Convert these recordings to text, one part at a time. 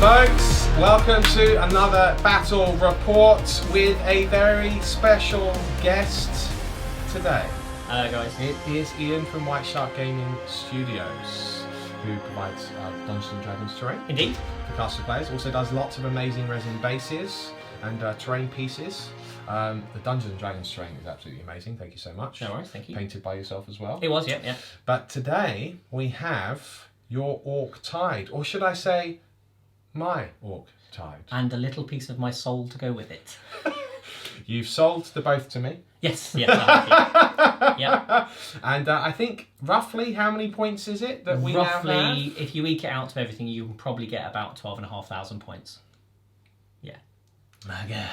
folks, welcome to another battle report with a very special guest today. Hello guys. It is Iain from White Shark Gaming Studios, who provides Dungeons and Dragons terrain. Indeed. For caster players. Also does lots of amazing resin bases and terrain pieces. The Dungeons and Dragons terrain is absolutely amazing. Thank you so much. No worries, thank you. Painted by yourself as well. It was, yeah. But today we have your Orc Tide, or should I say, my Orc Tide. And a little piece of my soul to go with it. You've sold the both to me. Yes, I have. Yeah. And I think roughly how many points is it that we now have? Roughly, if you eke it out of everything, you will probably get about 12,500 points. Yeah. My God.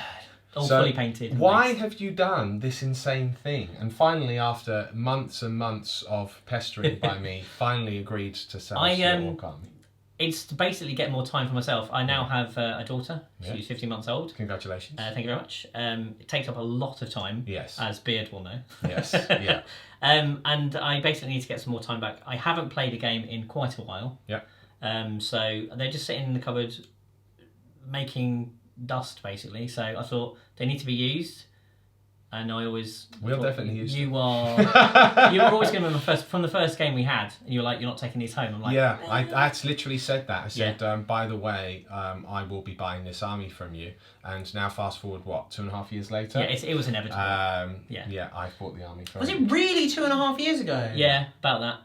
All So fully painted. Why have you done this insane thing? And finally, after months and months of pestering by me, finally agreed to sell us your Orc army. It's to basically get more time for myself. I now have a daughter. She's 15 months old. Congratulations. Thank you very much. It takes up a lot of time. Yes. As Beard will know. Yes, yeah. And I basically need to get some more time back. I haven't played a game in quite a while. Yeah. So they're just sitting in the cupboard making dust, basically. So I thought they need to be used. And I always... We'll definitely use them. You were always going to from the first game we had, and you were like, you're not taking these home. I'm like... Yeah, I literally said that. I said, by the way, I will be buying this army from you. And now fast forward, 2.5 years later? Yeah, it was inevitable. Yeah, I bought the army from Was you. it really 2.5 years ago? Yeah, about that.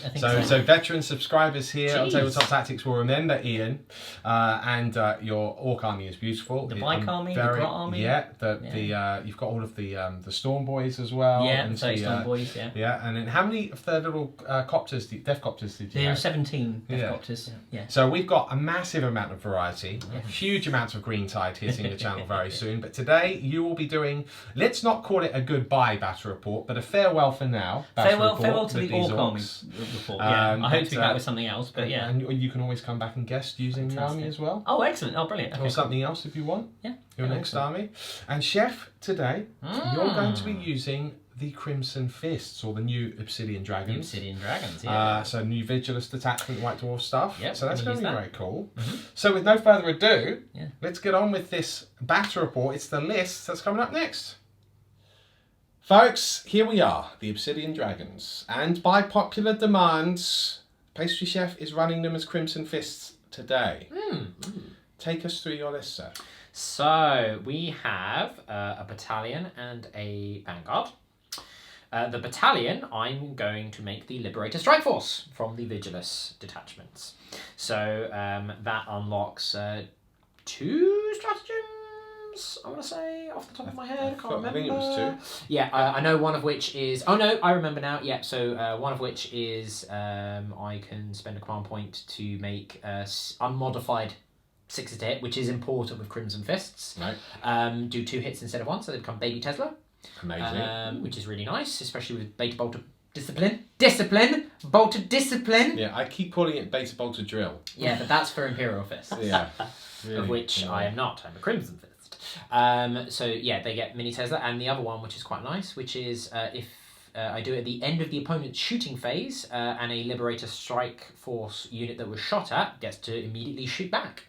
I think So veteran subscribers here on Jeez. Tabletop Tactics will remember Iain, and your Orc army is beautiful. The Bike army, the Grot army. Yeah, you've got all of the Storm Boys as well. Yeah, and 30 Storm Boys, yeah. Yeah, and then how many of the little Death Copters did you There are have? 17 Helicopters. Yeah. So we've got a massive amount of variety, huge amounts of green tide hitting the channel very soon. But today you will be doing, let's not call it a goodbye battle report, but a farewell for now. Farewell to the Orc army report. Yeah. I hope to be back with something else, but yeah. And you can always come back and guest using the army as well. Oh, excellent. Oh, brilliant. Okay, Or something else if you want. Yeah. Your next army. And Chef, today, you're going to be using the Crimson Fists, or the new Obsidian Dragons. Obsidian Dragons, yeah. So new Vigilist detachment, White Dwarf stuff. Yep, So that's going to be that. very cool. So with no further ado, Yeah. let's get on with this battle report. It's the list that's coming up next. Folks, here we are, the Obsidian Dragons. And by popular demand, Pastry Chef is running them as Crimson Fists today. Take us through your list, sir. So we have a battalion and a Vanguard. The battalion, I'm going to make the Liberator Strike Force from the Vigilus detachments. So that unlocks 2 stratagems, I want to say, off the top of my head. I can't remember. I think it was 2. Yeah, I know one of which is... Oh, no, I remember now. Yeah, so one of which is I can spend a command point to make unmodified 6 to hit, which is important with Crimson Fists. Right. Do 2 hits instead of 1, so they become Baby Tesla. Amazing. Which is really nice, especially with Beta Bolter Discipline. Bolter Discipline! Yeah, I keep calling it Beta Bolter Drill. Yeah, but that's for Imperial Fists. Yeah. Really, of which I am not. I'm a Crimson Fist. So yeah, they get Mini Tesla, and the other one, which is quite nice, which is if I do it at the end of the opponent's shooting phase, and a Liberator Strike Force unit that was shot at gets to immediately shoot back.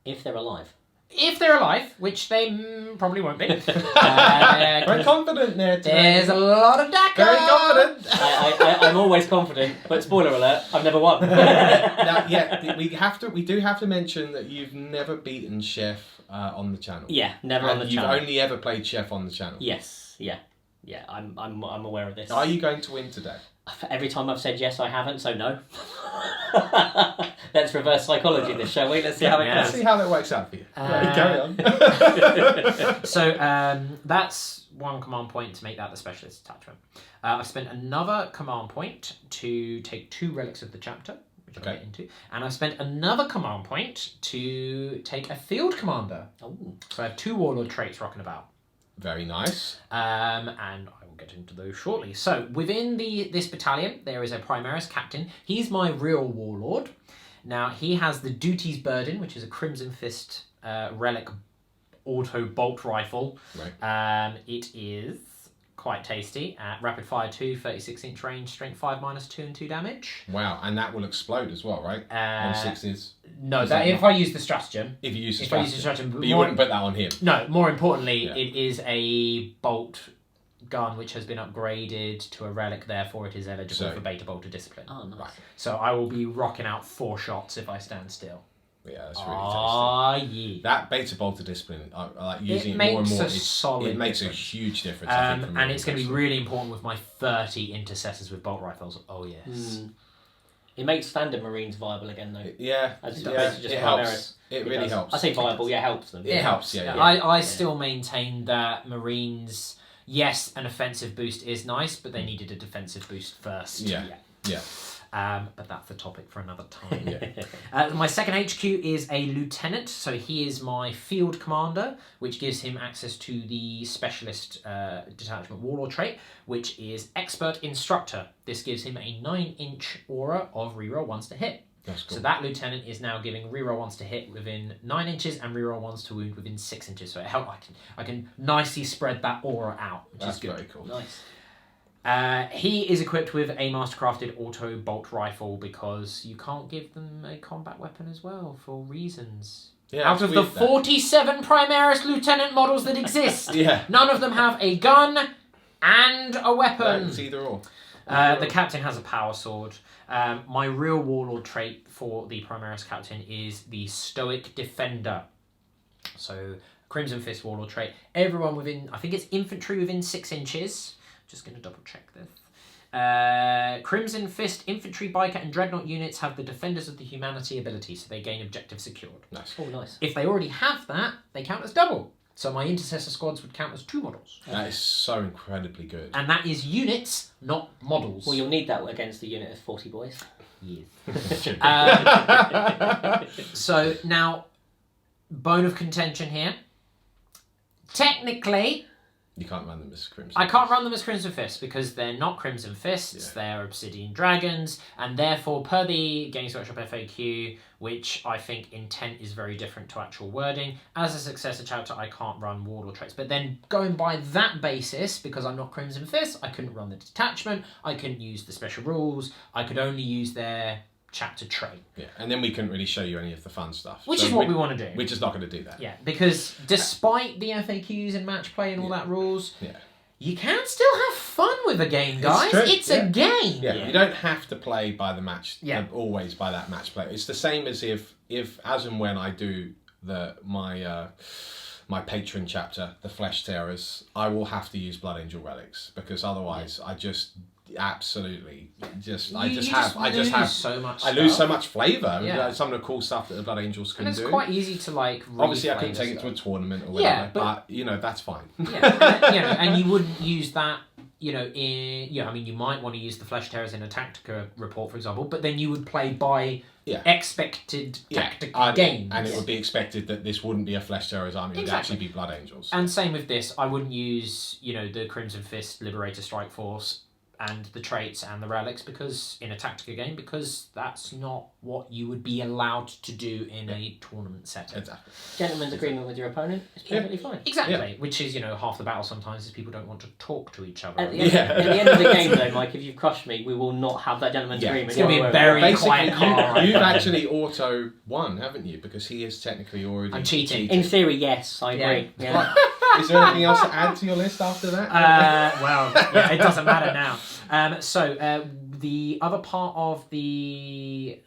If they're alive. If they're alive, which they probably won't be. Very confident there today. There's a lot of DACA. Very confident. I'm always confident, but spoiler alert, I've never won. Now, yeah, we do have to mention that you've never beaten Chef on the channel. Yeah, never and on the you've channel. only ever played Chef on the channel. Yes, yeah. I'm aware of this. Are you going to win today? Every time I've said yes, I haven't, so no. Let's reverse psychology this, shall we? Let's see how it Let's goes. see how that works out for you. Carry on. So that's 1 command point to make that the specialist attachment. I've spent another command point to take 2 relics of the chapter, which I'll get into, and I've spent another command point to take a field commander. Ooh. So I have 2 warlord traits rocking about. Very nice. And I will get into those shortly. So within this battalion, there is a Primaris captain. He's my real warlord. Now he has the Duty's Burden, which is a Crimson Fist relic auto bolt rifle. Right. It is quite tasty. Rapid fire 2, 36-inch range, strength 5 -2 and 2 damage. Wow, and that will explode as well, right? On 6s. No, that if I use the stratagem. If you use the If I use the stratagem, but you wouldn't put that on him. No, more importantly, Yeah. it is a bolt gun which has been upgraded to a relic, therefore it is eligible for beta bolter discipline. Oh, nice. Right. So I will be rocking out 4 shots if I stand still. Yeah, that's really tasty. Yeah. That beta bolter discipline, I like using it makes more and more. a solid It makes difference. a huge difference. I think, for me And it's going to be personally. really important with my 30 intercessors with bolt rifles. Oh yes. It makes standard Marines viable again, though. Yeah, As yeah, opposed to just it Primaris. helps. It really does. helps. I say viable, yeah, it helps them. It helps, yeah. I still maintain that Marines, yes, an offensive boost is nice, but they needed a defensive boost first. Yeah. But that's a topic for another time. Yeah. My second HQ is a lieutenant, so he is my field commander, which gives him access to the specialist detachment warlord trait, which is expert instructor. This gives him a 9-inch aura of reroll 1s to hit. That's cool. So that lieutenant is now giving reroll 1s to hit within 9 inches and reroll 1s to wound within 6 inches. So I can nicely spread that aura out, which That's is good. very cool. Nice. He is equipped with a mastercrafted auto bolt rifle because you can't give them a combat weapon as well for reasons. Yeah, Out of the 47 Primaris Lieutenant models that exist, Yeah. none of them have a gun and a weapon. It's either or. The captain has a power sword. My real warlord trait for the Primaris captain is the Stoic Defender. So, Crimson Fist warlord trait. Everyone within, I think it's infantry within 6 inches. Just going to double check this. Crimson Fist, Infantry, Biker, and Dreadnought units have the Defenders of the Humanity ability, so they gain objective secured. Nice. Oh, nice. If they already have that, they count as double. So my Intercessor squads would count as 2 models. That is so incredibly good. And that is units, not models. Well, you'll need that against the unit of 40 boys. Yes. So now, bone of contention here. Technically, You can't run them as Crimson. I can't run them as Crimson Fists because they're not Crimson Fists, Yeah. they're Obsidian Dragons, and therefore, per the Games Workshop FAQ, which I think intent is very different to actual wording, as a successor chapter, I can't run Warlord traits. But then, going by that basis, because I'm not Crimson Fist, I couldn't run the detachment, I couldn't use the special rules, I could only use their chapter trait. Yeah, and then we couldn't really show you any of the fun stuff. Which So is what we want to do. We're just not going to do that. Yeah, because despite the FAQs and match play and all that rules, Yeah. you can still have fun with a game, guys. true, It's yeah. a game. Yeah, you don't have to play by the match. Yeah. Always by that match play. It's the same as if as and when I do my patron chapter, the Flesh Tearers, I will have to use Blood Angel relics because otherwise I just absolutely I You just have so much. I lose so stuff. much flavour. Yeah. Some of the cool stuff that the Blood Angels can And it's do. quite easy to like. Obviously, I couldn't reflavour take it to a stuff. tournament or whatever, Yeah, but that's fine. Yeah, and you wouldn't use that. I mean, you might want to use the Flesh Tearers in a Tactica report, for example, but then you would play by expected Tactica games. And it would be expected that this wouldn't be a Flesh Tearers army, it would actually be Blood Angels. And same with this, I wouldn't use, the Crimson Fist Liberator Strike Force and the traits and the relics because in a Tactica game, because that's not what you would be allowed to do in a tournament setting. Exactly. Gentleman's agreement with your opponent is perfectly fine. Exactly, which is, half the battle sometimes is people don't want to talk to each other. At the end of the game, though, Mike, if you've crushed me, we will not have that gentleman's agreement. It's going to be a Don't very worry. quiet car. You've actually auto won, haven't you? Because he is technically already I'm cheating. In theory, yes, I agree. Yeah. Is there anything else to add to your list after that? It doesn't matter now. So the other part of the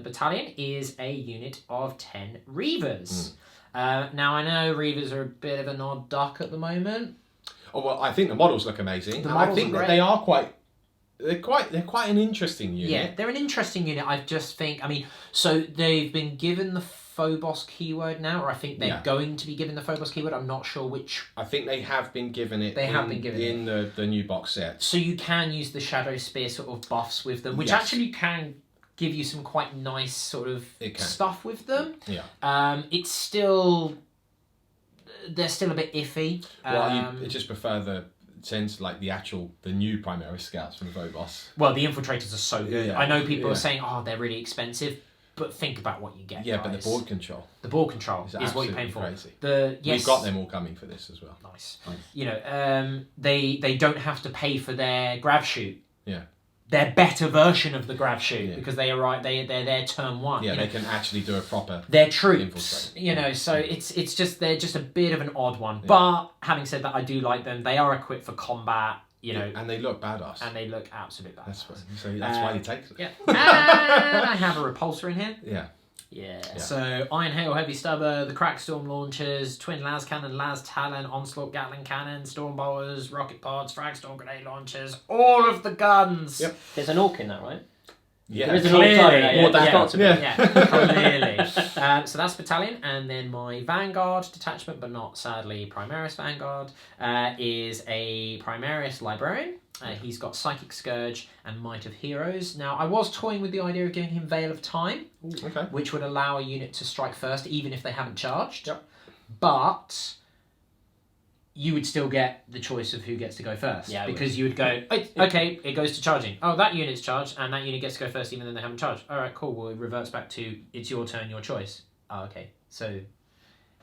battalion is a unit of 10 Reavers. Now I know Reavers are a bit of an odd duck at the moment. Oh well, I think the models look amazing. The And I models think are that great. they are they're quite an interesting unit. Yeah, they're an interesting unit. I just think, so they've been given the Phobos keyword now, or I think they're going to be given the Phobos keyword. I'm not sure which. I think they have been given it. In the new box set. So you can use the Shadow Spear sort of buffs with them, which actually can give you some quite nice sort of stuff with them. Yeah. It's still. They're still a bit iffy. Well, I just prefer the new Primaris scouts from Phobos. Well, the infiltrators are so good. Yeah, I know people yeah. are saying, "Oh, they're really expensive." But think about what you get. Yeah, guys. but the board control. The board control Is is what you're absolutely paying for. crazy. We've got them all coming for this as well. Nice. You know, they don't have to pay for their grav shoot. Yeah. Their better version of the grav shoot Yeah. because they're their turn 1. Yeah, you they know. can actually do a proper. They're troops, infiltrate. you know. So it's just they're just a bit of an odd one. Yeah. But having said that, I do like them. They are equipped for combat, you know, and they look badass. and they look absolute badass. That's why you take them. Yeah. And I have a repulsor in here. Yeah. Yeah. So Iron Hail, Heavy Stubber, the Crackstorm launchers, Twin Las Cannon, Las Talon, Onslaught Gatling Cannon, Storm Bolters, Rocket Pods, Fragstorm Grenade Launchers, all of the guns. Yep. There's an orc in that, right? Yeah. There is an Clearly. orc there. Well, There's yeah. got to be. Yeah, clearly. So that's Battalion, and then my Vanguard detachment, but not sadly Primaris Vanguard, is a Primaris Librarian. He's got Psychic Scourge and Might of Heroes. Now, I was toying with the idea of giving him Veil of Time, Okay. which would allow a unit to strike first, even if they haven't charged. Yep. But you would still get the choice of who gets to go first. Yeah, I because you would go, okay, it goes to charging. Oh, that unit's charged, and that unit gets to go first even though they haven't charged. All right, cool. Well, it reverts back to, it's your turn, your choice. Oh, okay. So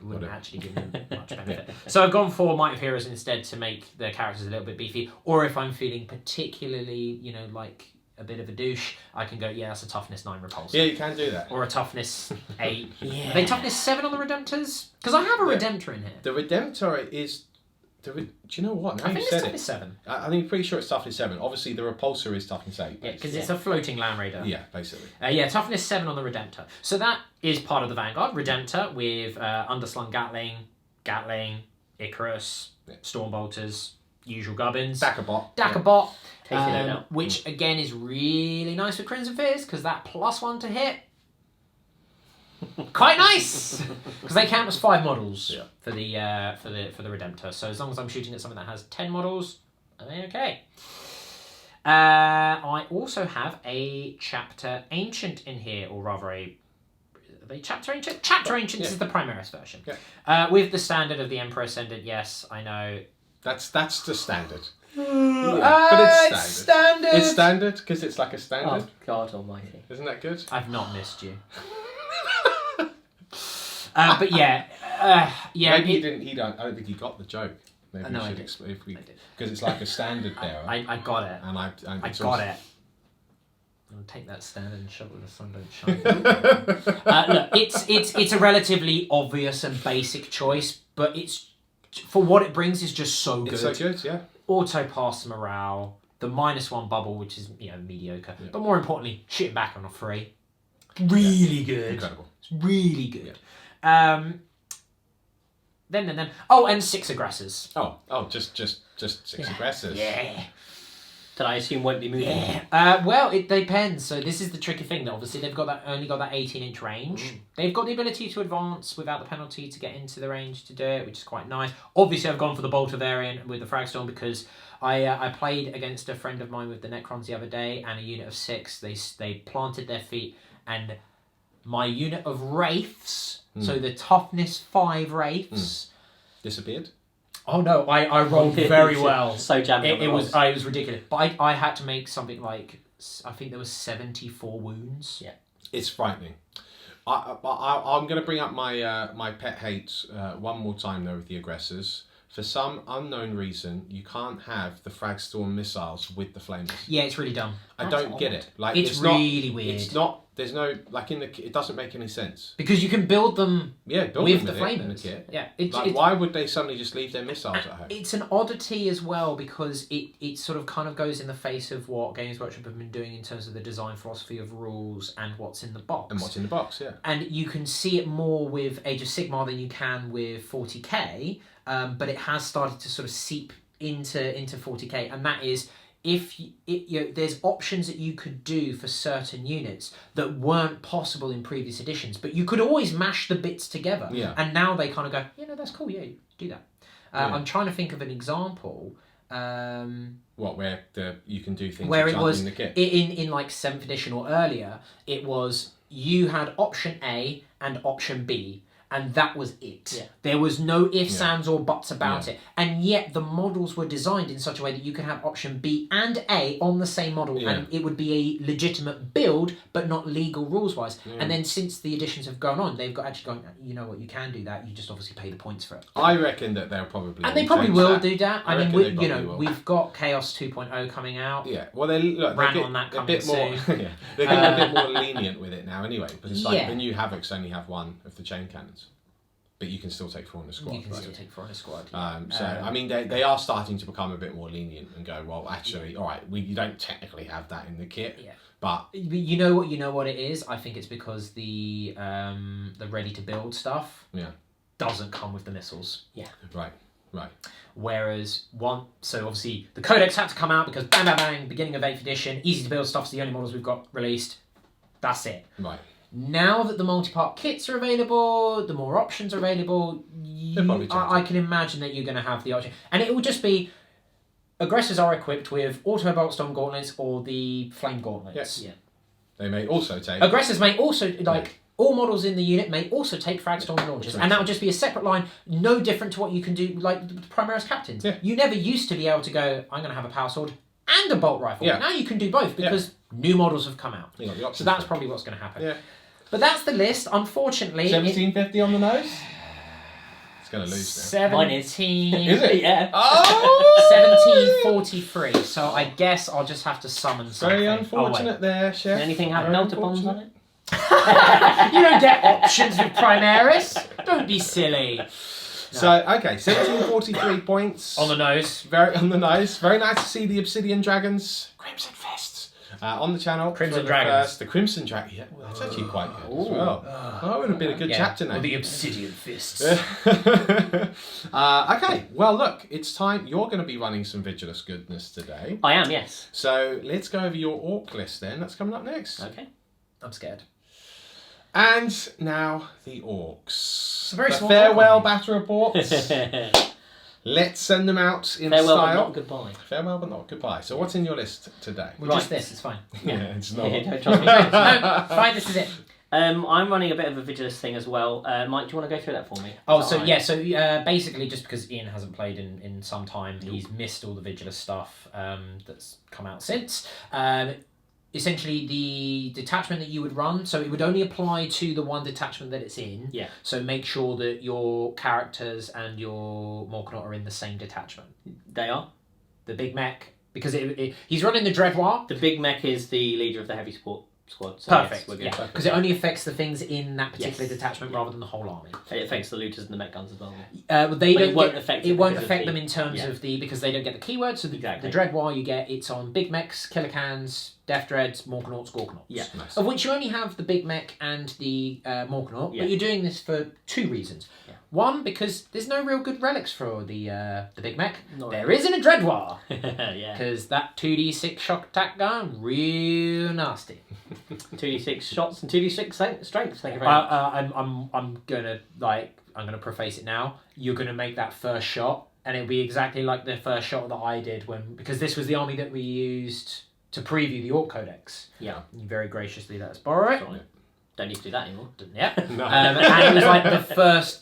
it wouldn't actually give them much benefit. So I've gone for Might of Heroes instead to make the characters a little bit beefy. Or if I'm feeling particularly, you know, like a bit of a douche, I can go, yeah, that's a toughness 9 repulsor. Yeah, you can do that. Or a toughness 8. Yeah. Are they toughness 7 on the Redemptors? Because I have a Redemptor in here. The Redemptor is. Do you know what? Now I you think said it's it. toughness 7. I think pretty sure it's toughness 7. Obviously, the Repulsor is toughness 8. Yeah, because it's a floating Land Raider. Yeah, basically. Yeah, toughness 7 on the Redemptor. So that is part of the Vanguard. Redemptor with Underslung Gatling, Icarus, Storm Bolters, usual gubbins. Dackerbot. Dackerbot, Taking it out. which again is really nice with Crimson Fears because that +1 to hit, quite nice because they count as 5 models Yeah. for the Redemptor. So as long as I'm shooting at something that has 10 models, are they okay? I also have a Chapter Ancient in here, or rather are they Chapter Ancient? Chapter Ancient is the Primaris version. Yeah. With the standard of the Emperor Ascendant, yes, I know. That's the standard. But it's standard. It's standard because it's like a standard. Oh, God almighty. Isn't that good? I've not missed you. But yeah, Maybe he didn't. I don't think he got the joke. Maybe No, we I should did. explain because it's like a standard bearer. I got it. And I got it. I'll take that standard and shove it where the sun don't shine. Look, it's a relatively obvious and basic choice, but it's for what it brings is just so good. It's so good, yeah. Auto pass morale, the -1 bubble, which is mediocre, but more importantly, shooting back on a free, really good. Incredible. It's really good. Then. Oh, and 6 aggressors. Oh, just 6 aggressors. Yeah. That I assume won't be moving. Yeah. Well, it depends. So this is the tricky thing. That obviously they've only got that 18-inch range. They've got the ability to advance without the penalty to get into the range to do it, which is quite nice. Obviously, I've gone for the Bolter variant with the Fragstorm because I played against a friend of mine with the Necrons the other day, and a unit of 6. They planted their feet, and my unit of Wraiths, so the toughness 5 Wraiths, Disappeared. Oh no, I rolled very well. So jamming. It was ridiculous. But I had to make something like, I think there was 74 wounds. Yeah. It's frightening. I'm going to bring up my my pet hate one more time though with the aggressors. For some unknown reason, you can't have the Fragstorm missiles with the flamers. Yeah, it's really dumb. I don't get it. Like It's really weird. It's not. There's no like in the. It doesn't make any sense. Because you can build them Build with them the it in flamers. the kit. Yeah, Why would they suddenly just leave their missiles at home? It's an oddity as well because it sort of kind of goes in the face of what Games Workshop have been doing in terms of the design philosophy of rules and what's in the box. And what's in the box, yeah. And you can see it more with Age of Sigmar than you can with 40k, but it has started to sort of seep into 40k, and that is there's options that you could do for certain units that weren't possible in previous editions, but you could always mash the bits together. Yeah. And now they kind of go, that's cool, yeah, do that. I'm trying to think of an example. Where you can do things where it was in the kit? in like 7th edition or earlier, it was you had option A and option B. And that was it. Yeah. There was no ifs, Yeah. ands, or buts about Yeah. it. And yet the models were designed in such a way that you can have option B and A on the same model, Yeah. and it would be a legitimate build, but not legal rules-wise. Yeah. And then since the additions have gone on, they've got actually gone, you know what, you can do that, you just obviously pay the points for it. I reckon that they'll probably. And they probably will do that. I I mean, reckon they you probably know, will. we've got Chaos 2.0 coming out. Yeah, well, they're Ran get on that a bit coming more. soon. Yeah, they're getting a bit more lenient with it now, anyway. But it's like Yeah. the new Havocs only have one of the chain cannons, but you can still take 4 in a squad. You can right? still take 4 in a squad. So I mean, they are starting to become a bit more lenient and go, well, actually, all right, you don't technically have that in the kit, Yeah. but You know what it is? I think it's because the ready to build stuff yeah, doesn't come with the missiles. right. Whereas so obviously the codex had to come out because bang bang bang, beginning of 8th edition, easy to build stuff's the only models we've got released. That's it. Right. Now that the multi-part kits are available, the more options are available, probably I can imagine that you're going to have the option. And it will just be, aggressors are equipped with auto bolt storm gauntlets or the flame gauntlets. Yes. Yeah. They may also take. Aggressors may also, all models in the unit may also take frag storm launchers. And that will just be a separate line, no different to what you can do, like the Primaris Captains. Yeah. You never used to be able to go, I'm going to have a power sword and a bolt rifle. Yeah. Now you can do both because new models have come out. You got the options So that's for it. probably what's going to happen. Yeah. But that's the list. Unfortunately, 1750 on the nose. It's going to lose now. Mine is. 17... Is it? Yeah. Oh! 1743. So I guess I'll just have to summon something. Very unfortunate there, Chef. Can anything have Very melter bombs on unfortunate. it? You don't get options with Primaris. Don't be silly. So, okay, 1743 points. On the nose. Very on the nose. Very nice to see the Obsidian Dragons, Crimson Fists, on the channel. Crimson for the Dragons. first- the Crimson Dragon. Yeah, well, that's actually quite good as well. That would have been a good chapter Or name. the Obsidian Fists. Okay, well, look, it's time. You're going to be running some Vigilus goodness today. I am, yes. So let's go over your Orc list then. That's coming up next. Okay. I'm scared. And now the Orcs. a very the small farewell orc battle reports. Let's send them out in Farewell, but style. not goodbye. Farewell, but not goodbye. So what's in your list today? Well, just this, it's fine. Yeah, it's not. Don't trust me. No, fine, this is it. I'm running a bit of a Vigilus thing as well. Mike, do you want to go through that for me? Oh, Is so that all right? yeah, so basically just because Iain hasn't played in some time, he's missed all the Vigilus stuff that's come out since. Essentially, the detachment that you would run, so it would only apply to the one detachment that it's in. Yeah. So make sure that your characters and your Morkanaut are in the same detachment. They are. The big mech, because he's running the Dreadwar. The big mech is the leader of the heavy support squad. So Perfect. Yes, we're good. Yeah, because it only affects the things in that particular Yes. detachment rather than the whole army. It affects the looters and the mech guns as well. Well, they But don't it won't get, affect it it won't because of affect the- them in terms yeah. of because they don't get the keywords. So the Exactly. Dreadwar you get, it's on big mechs, killer cans, death dreads, Morkanauts, Gorkanauts. Yeah. Nice. Of which you only have the big mech and the Morkanaut, Yeah. but you're doing this for 2 reasons. Yeah. One, because there's no real good relics for the big mech. Not There is in a Dreadwar. yeah. Because that 2d6 shock attack gun, real nasty. 2d6 shots and 2d6 strength. Thank you very much. I'm gonna preface it now. You're gonna make that first shot, and it'll be exactly like the first shot that I did because this was the army that we used to preview the Orc Codex. Yeah. You very graciously let us borrow it. Right. Don't need to do that anymore. Yep. No. And it was like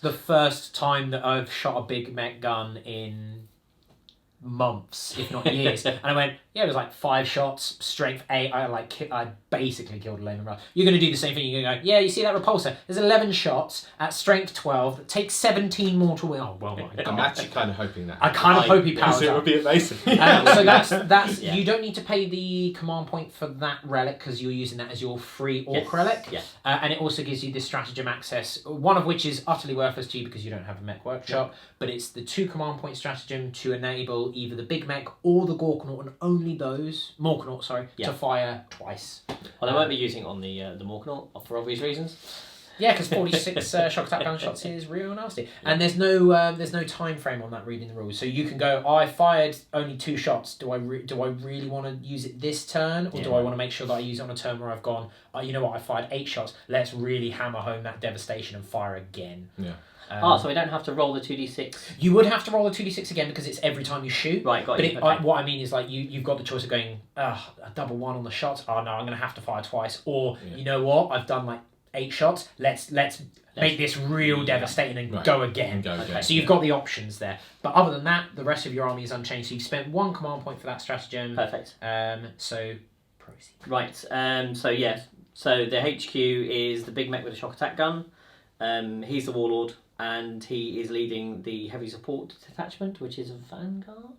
the first time that I've shot a big mech gun in months, if not years. And I went, yeah, it was like 5 shots, strength 8. I basically killed a Lehman Russ. You're going to do the same thing. You're going to go, yeah, you see that repulsor? There's 11 shots at strength 12 that takes 17 mortal. Oh, well, my I'm God. actually kind of hoping that. I kind of hope he Because powers it up. would be amazing. So that's Yeah. you don't need to pay the command point for that relic because you're using that as your free Orc Yes. relic. Yeah. And it also gives you this stratagem access, one of which is utterly worthless to you because you don't have a mech workshop, but it's the 2 command point stratagem to enable either the big mech or the Gorkanaut, and only those, Morkanaut, sorry, Yeah. to fire twice. Well, I won't be using it on the Morkanaut for obvious reasons. Yeah, because 46 shock attack gunshots is real nasty, and there's no time frame on that reading the rules, so you can go. Oh, I fired only 2 shots. Do I really want to use it this turn, or do I want to make sure that I use it on a turn where I've gone? Oh, you know what? I fired 8 shots. Let's really hammer home that devastation and fire again. Yeah. So we don't have to roll the 2d6. You would have to roll a 2d6 again because it's every time you shoot. Right, got But you. Okay. what I mean is like you've got the choice of going a double 1 on the shots. Oh no, I'm going to have to fire twice. Or you know what? I've done like 8 shots. Let's make this real devastating and Right. go again. And go again. So you've got the options there. But other than that, the rest of your army is unchanged. So you've spent 1 command point for that stratagem. Perfect. So proceed. Right. So yes. So the HQ is the big mech with a shock attack gun. He's the warlord, and he is leading the heavy support detachment, which is a Vanguard.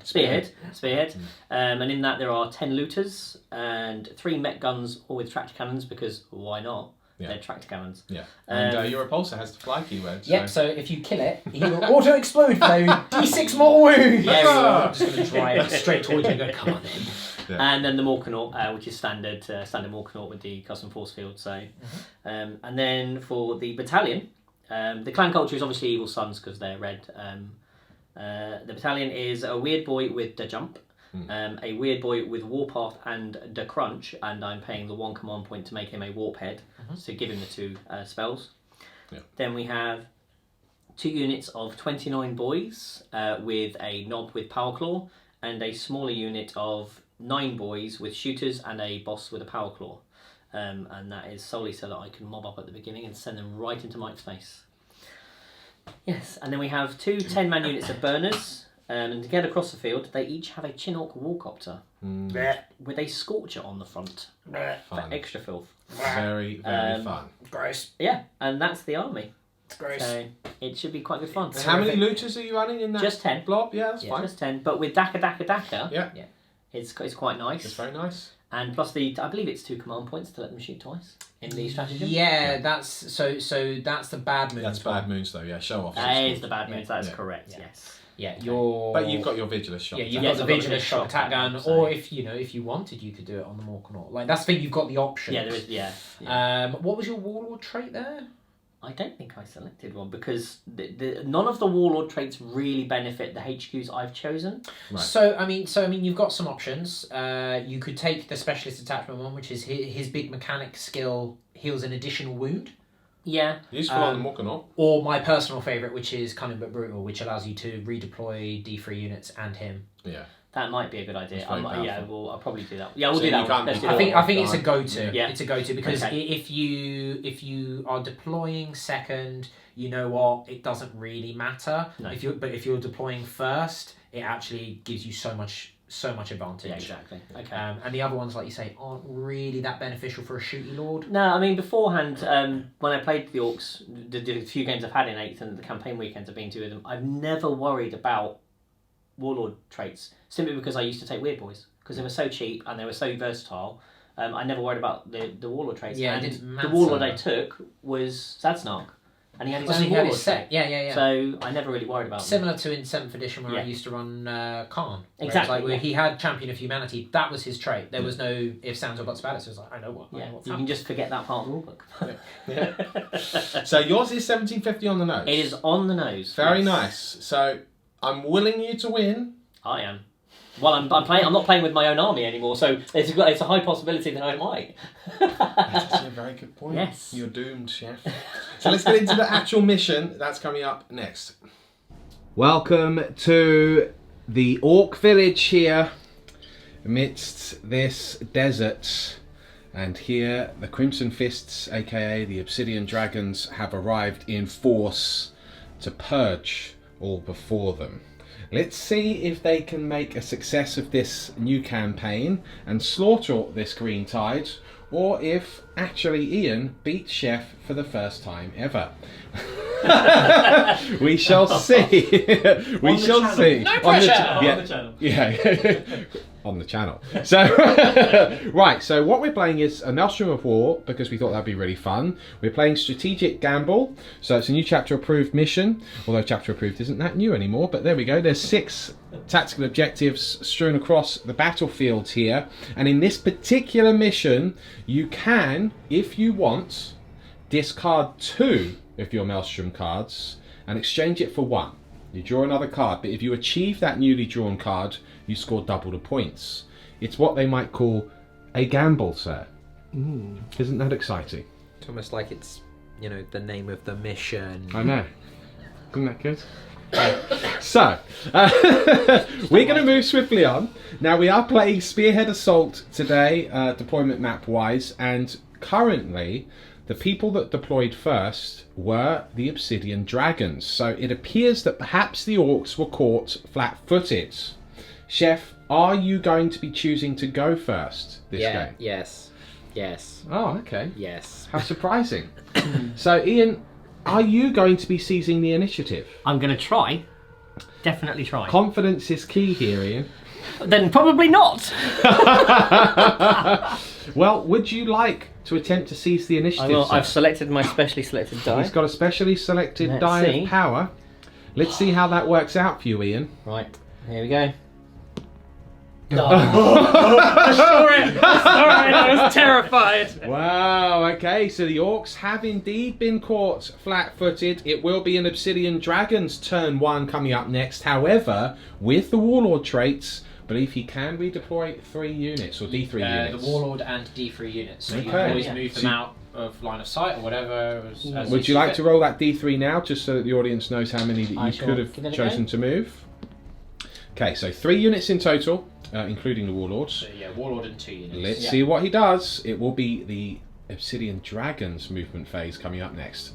Spearhead. And in that there are 10 looters and 3 mech guns, all with tractor cannons, because why not? Yeah. They're tractor cannons. Yeah. And your repulsor has the fly keyword. Yep, so if you kill it, he will auto-explode for D6 more wounds! Yeah, I'm just going to drive straight towards you and go, come on then. Yeah. And then the Morkanaut, which is standard Morkanaut with the custom force field. So, and then for the battalion, the clan culture is obviously Evil Sons because they're red. The battalion is a weird boy with the jump, a weird boy with warpath and the crunch, and I'm paying the 1 command point to make him a warp head, to give him the 2 spells. Yeah. Then we have 2 units of 29 boys with a knob with power claw, and a smaller unit of 9 boys with shooters and a boss with a power claw. And that is solely so that I can mob up at the beginning and send them right into Mike's face. Yes, and then we have 2 10-man units of burners, and to get across the field, they each have a Chinook warcopter with a scorcher on the front for Fun. extra filth. Very, very fun. Gross. Yeah, and that's the army. It's gross. So it should be quite good fun. How many looters are you running in that? Just 10. Blob? Yeah, that's Yeah. fine. Just 10, but with Daka, Yeah. it's quite nice. It's very nice. And plus I believe it's 2 command points to let them shoot twice in the stratagem. Yeah, that's so that's the bad moon. That's bad moons though, yeah. Show off. That is the bad moons, that is Yeah. correct, Yeah. yes. Yeah, you're. But you've got your Vigilus shot. Yeah, you've Yes, got I've the got the Vigilus shock attack gun, so- or if you wanted, you could do it on the Morkanaut. Like that's the thing, you've got the option. Yeah, there is, yeah. What was your warlord trait there? I don't think I selected one because none of the warlord traits really benefit the HQs I've chosen. Right. So I mean, you've got some options. You could take the specialist attachment one, which is his big mechanic skill heals an additional wound. Yeah. Useful on the Morkanaut. Or my personal favourite, which is Cunning but Brutal, which allows you to redeploy D3 units and him. Yeah. That might be a good idea. It's very i'll probably do that. Yeah, we'll So do you that one. can't- Let's do I that think one. it's a go-to. Yeah. It's a go-to because Okay. if you are deploying second, you know what, it doesn't really matter. No. If you're deploying first, it actually gives you so much advantage. Yeah, exactly. Okay. And the other ones, like you say, aren't really that beneficial for a shooty lord. No, I mean beforehand, when I played the Orks, the few games I've had in 8th and the campaign weekends I've been to with them, I've never worried about warlord traits simply because I used to take weird boys because they were so cheap and they were so versatile. I never worried about the warlord traits. Yeah, it and didn't the matter. warlord I took was Zadsnark, and he had his So own he had warlord his set. trait. Yeah. So I never really worried about them. Similar to in 7th edition where I Yeah. used to run Khan. Where Exactly, Like, where yeah. he had Champion of Humanity. That was his trait. There was no ifs, ands or buts about it. So it was like, I know what's Yeah, you happening. can just forget that part of the rulebook. Yeah. So yours is 1750 on the nose. It is on the nose. Very yes. nice. So I'm willing you to win. I am. Well, I'm playing. I'm not playing with my own army anymore, so it's a high possibility that I might. That's actually a very good point. Yes. You're doomed, chef. So let's get into the actual mission. That's coming up next. Welcome to the Orc village here, amidst this desert. And here the Crimson Fists, aka the Obsidian Dragons, have arrived in force to purge all before them. Let's see if they can make a success of this new campaign and slaughter this Green Tide, or if actually Iain beats Chef for the first time ever. We shall see. We shall see. No pressure! Yeah. On the channel. Yeah. On the channel. So, right, so what we're playing is a Maelstrom of War, because we thought that'd be really fun. We're playing Strategic Gamble, so it's a new chapter approved mission, although chapter approved isn't that new anymore, but there we go. There's 6 tactical objectives strewn across the battlefield here, and in this particular mission, you can, if you want, discard 2 of your Maelstrom cards and exchange it for 1. You draw another card, but if you achieve that newly drawn card, you score double the points. It's what they might call a gamble, sir. Isn't that exciting? It's almost like it's, the name of the mission. I know. Isn't that good? So, we're going to move swiftly on. Now, we are playing Spearhead Assault today, deployment map-wise, and currently, the people that deployed first were the Obsidian Dragons. So it appears that perhaps the Orks were caught flat-footed. Chef, are you going to be choosing to go first this game? Yes. Yes. Oh, okay. Yes. How surprising. So, Iain, are you going to be seizing the initiative? I'm going to try. Definitely try. Confidence is key here, Iain. Then probably not. Well, would you like to attempt to seize the initiative? Sir? I've selected my specially selected die. He's got a specially selected Let's die see. of power. Let's see how that works out for you, Iain. Right, here we go. I saw it! I was terrified. Wow, okay, so the Orks have indeed been caught flat-footed. It will be an Obsidian Dragon's turn 1 coming up next. However, with the Warlord traits, I believe he can redeploy 3 units, or D3 units. The Warlord and D3 units. So you Okay. can always Yeah. move them out of line of sight or whatever. As Would you like to roll that D3 now, just so that the audience knows how many that you shall could have give it a chosen to move? Okay, so 3 units in total, including the Warlords. So yeah, Warlord and 2 units. Let's see what he does. It will be the Obsidian Dragons movement phase coming up next.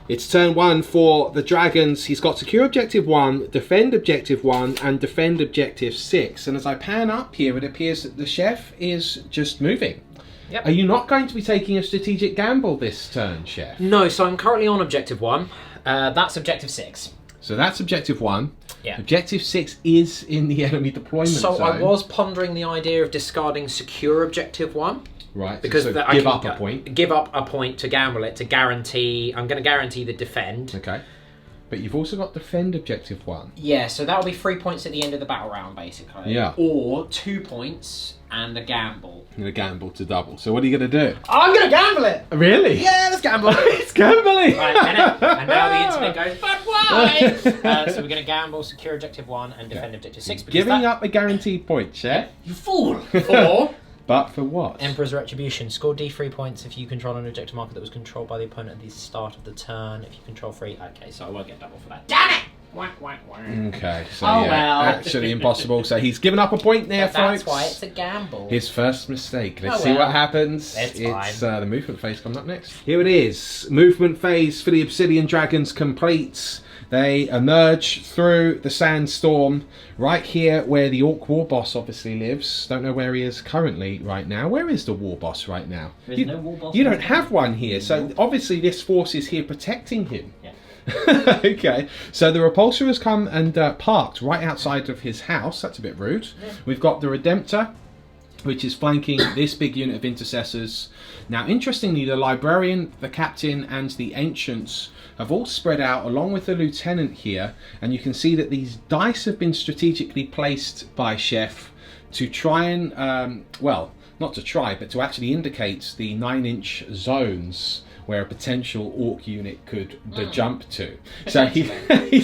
It's turn 1 for the Dragons. He's got secure objective 1, defend objective 1, and defend objective 6. And as I pan up here, it appears that the chef is just moving. Yep. Are you not going to be taking a strategic gamble this turn, chef? No, so I'm currently on objective 1. That's objective 6. So that's objective 1. Yeah. Objective 6 is in the enemy deployment So zone. I was pondering the idea of discarding secure objective 1. Right, Because so that I give can up a point. Give up a point to gamble it, to guarantee... I'm going to guarantee the defend. Okay. But you've also got defend objective 1. Yeah, so that'll be 3 points at the end of the battle round, basically. Yeah. Or 2 points and a gamble. You're going to gamble to double. So what are you going to do? I'm going to gamble it! Really? Yeah, let's gamble. It's gambling! Right, and now the internet goes, but why? So we're going to gamble, secure objective 1 and defend objective 6. because Giving that- up a guaranteed point, chef. You fool! Or... But for what? Emperor's Retribution. Score D3 points if you control an objective marker that was controlled by the opponent at the start of the turn. If you control 3... Okay, so I won't get double for that. Damn it! Whack, whack, whack. Okay, so Oh, yeah, well. actually impossible. So he's given up a point there, That's folks. why it's a gamble. His first mistake. Let's Oh, see well. what happens. It's It's fine. the movement phase coming up next. Here it is. Movement phase for the Obsidian Dragons completes. They emerge through the sandstorm right here where the Orc War Boss obviously lives. Don't know where he is currently right now. Where is the War Boss right now? There's you, no War Boss you right don't now. have one here, so obviously this force is here protecting him. Yeah. Okay, so the Repulsor has come and parked right outside of his house. That's a bit rude. Yeah. We've got the Redemptor, which is flanking this big unit of intercessors. Now, interestingly, the Librarian, the Captain, and the Ancients have all spread out along with the Lieutenant here, and you can see that these dice have been strategically placed by Chef to try and, well, not to try, but to actually indicate the 9-inch zones where a potential Orc unit could jump to. So he's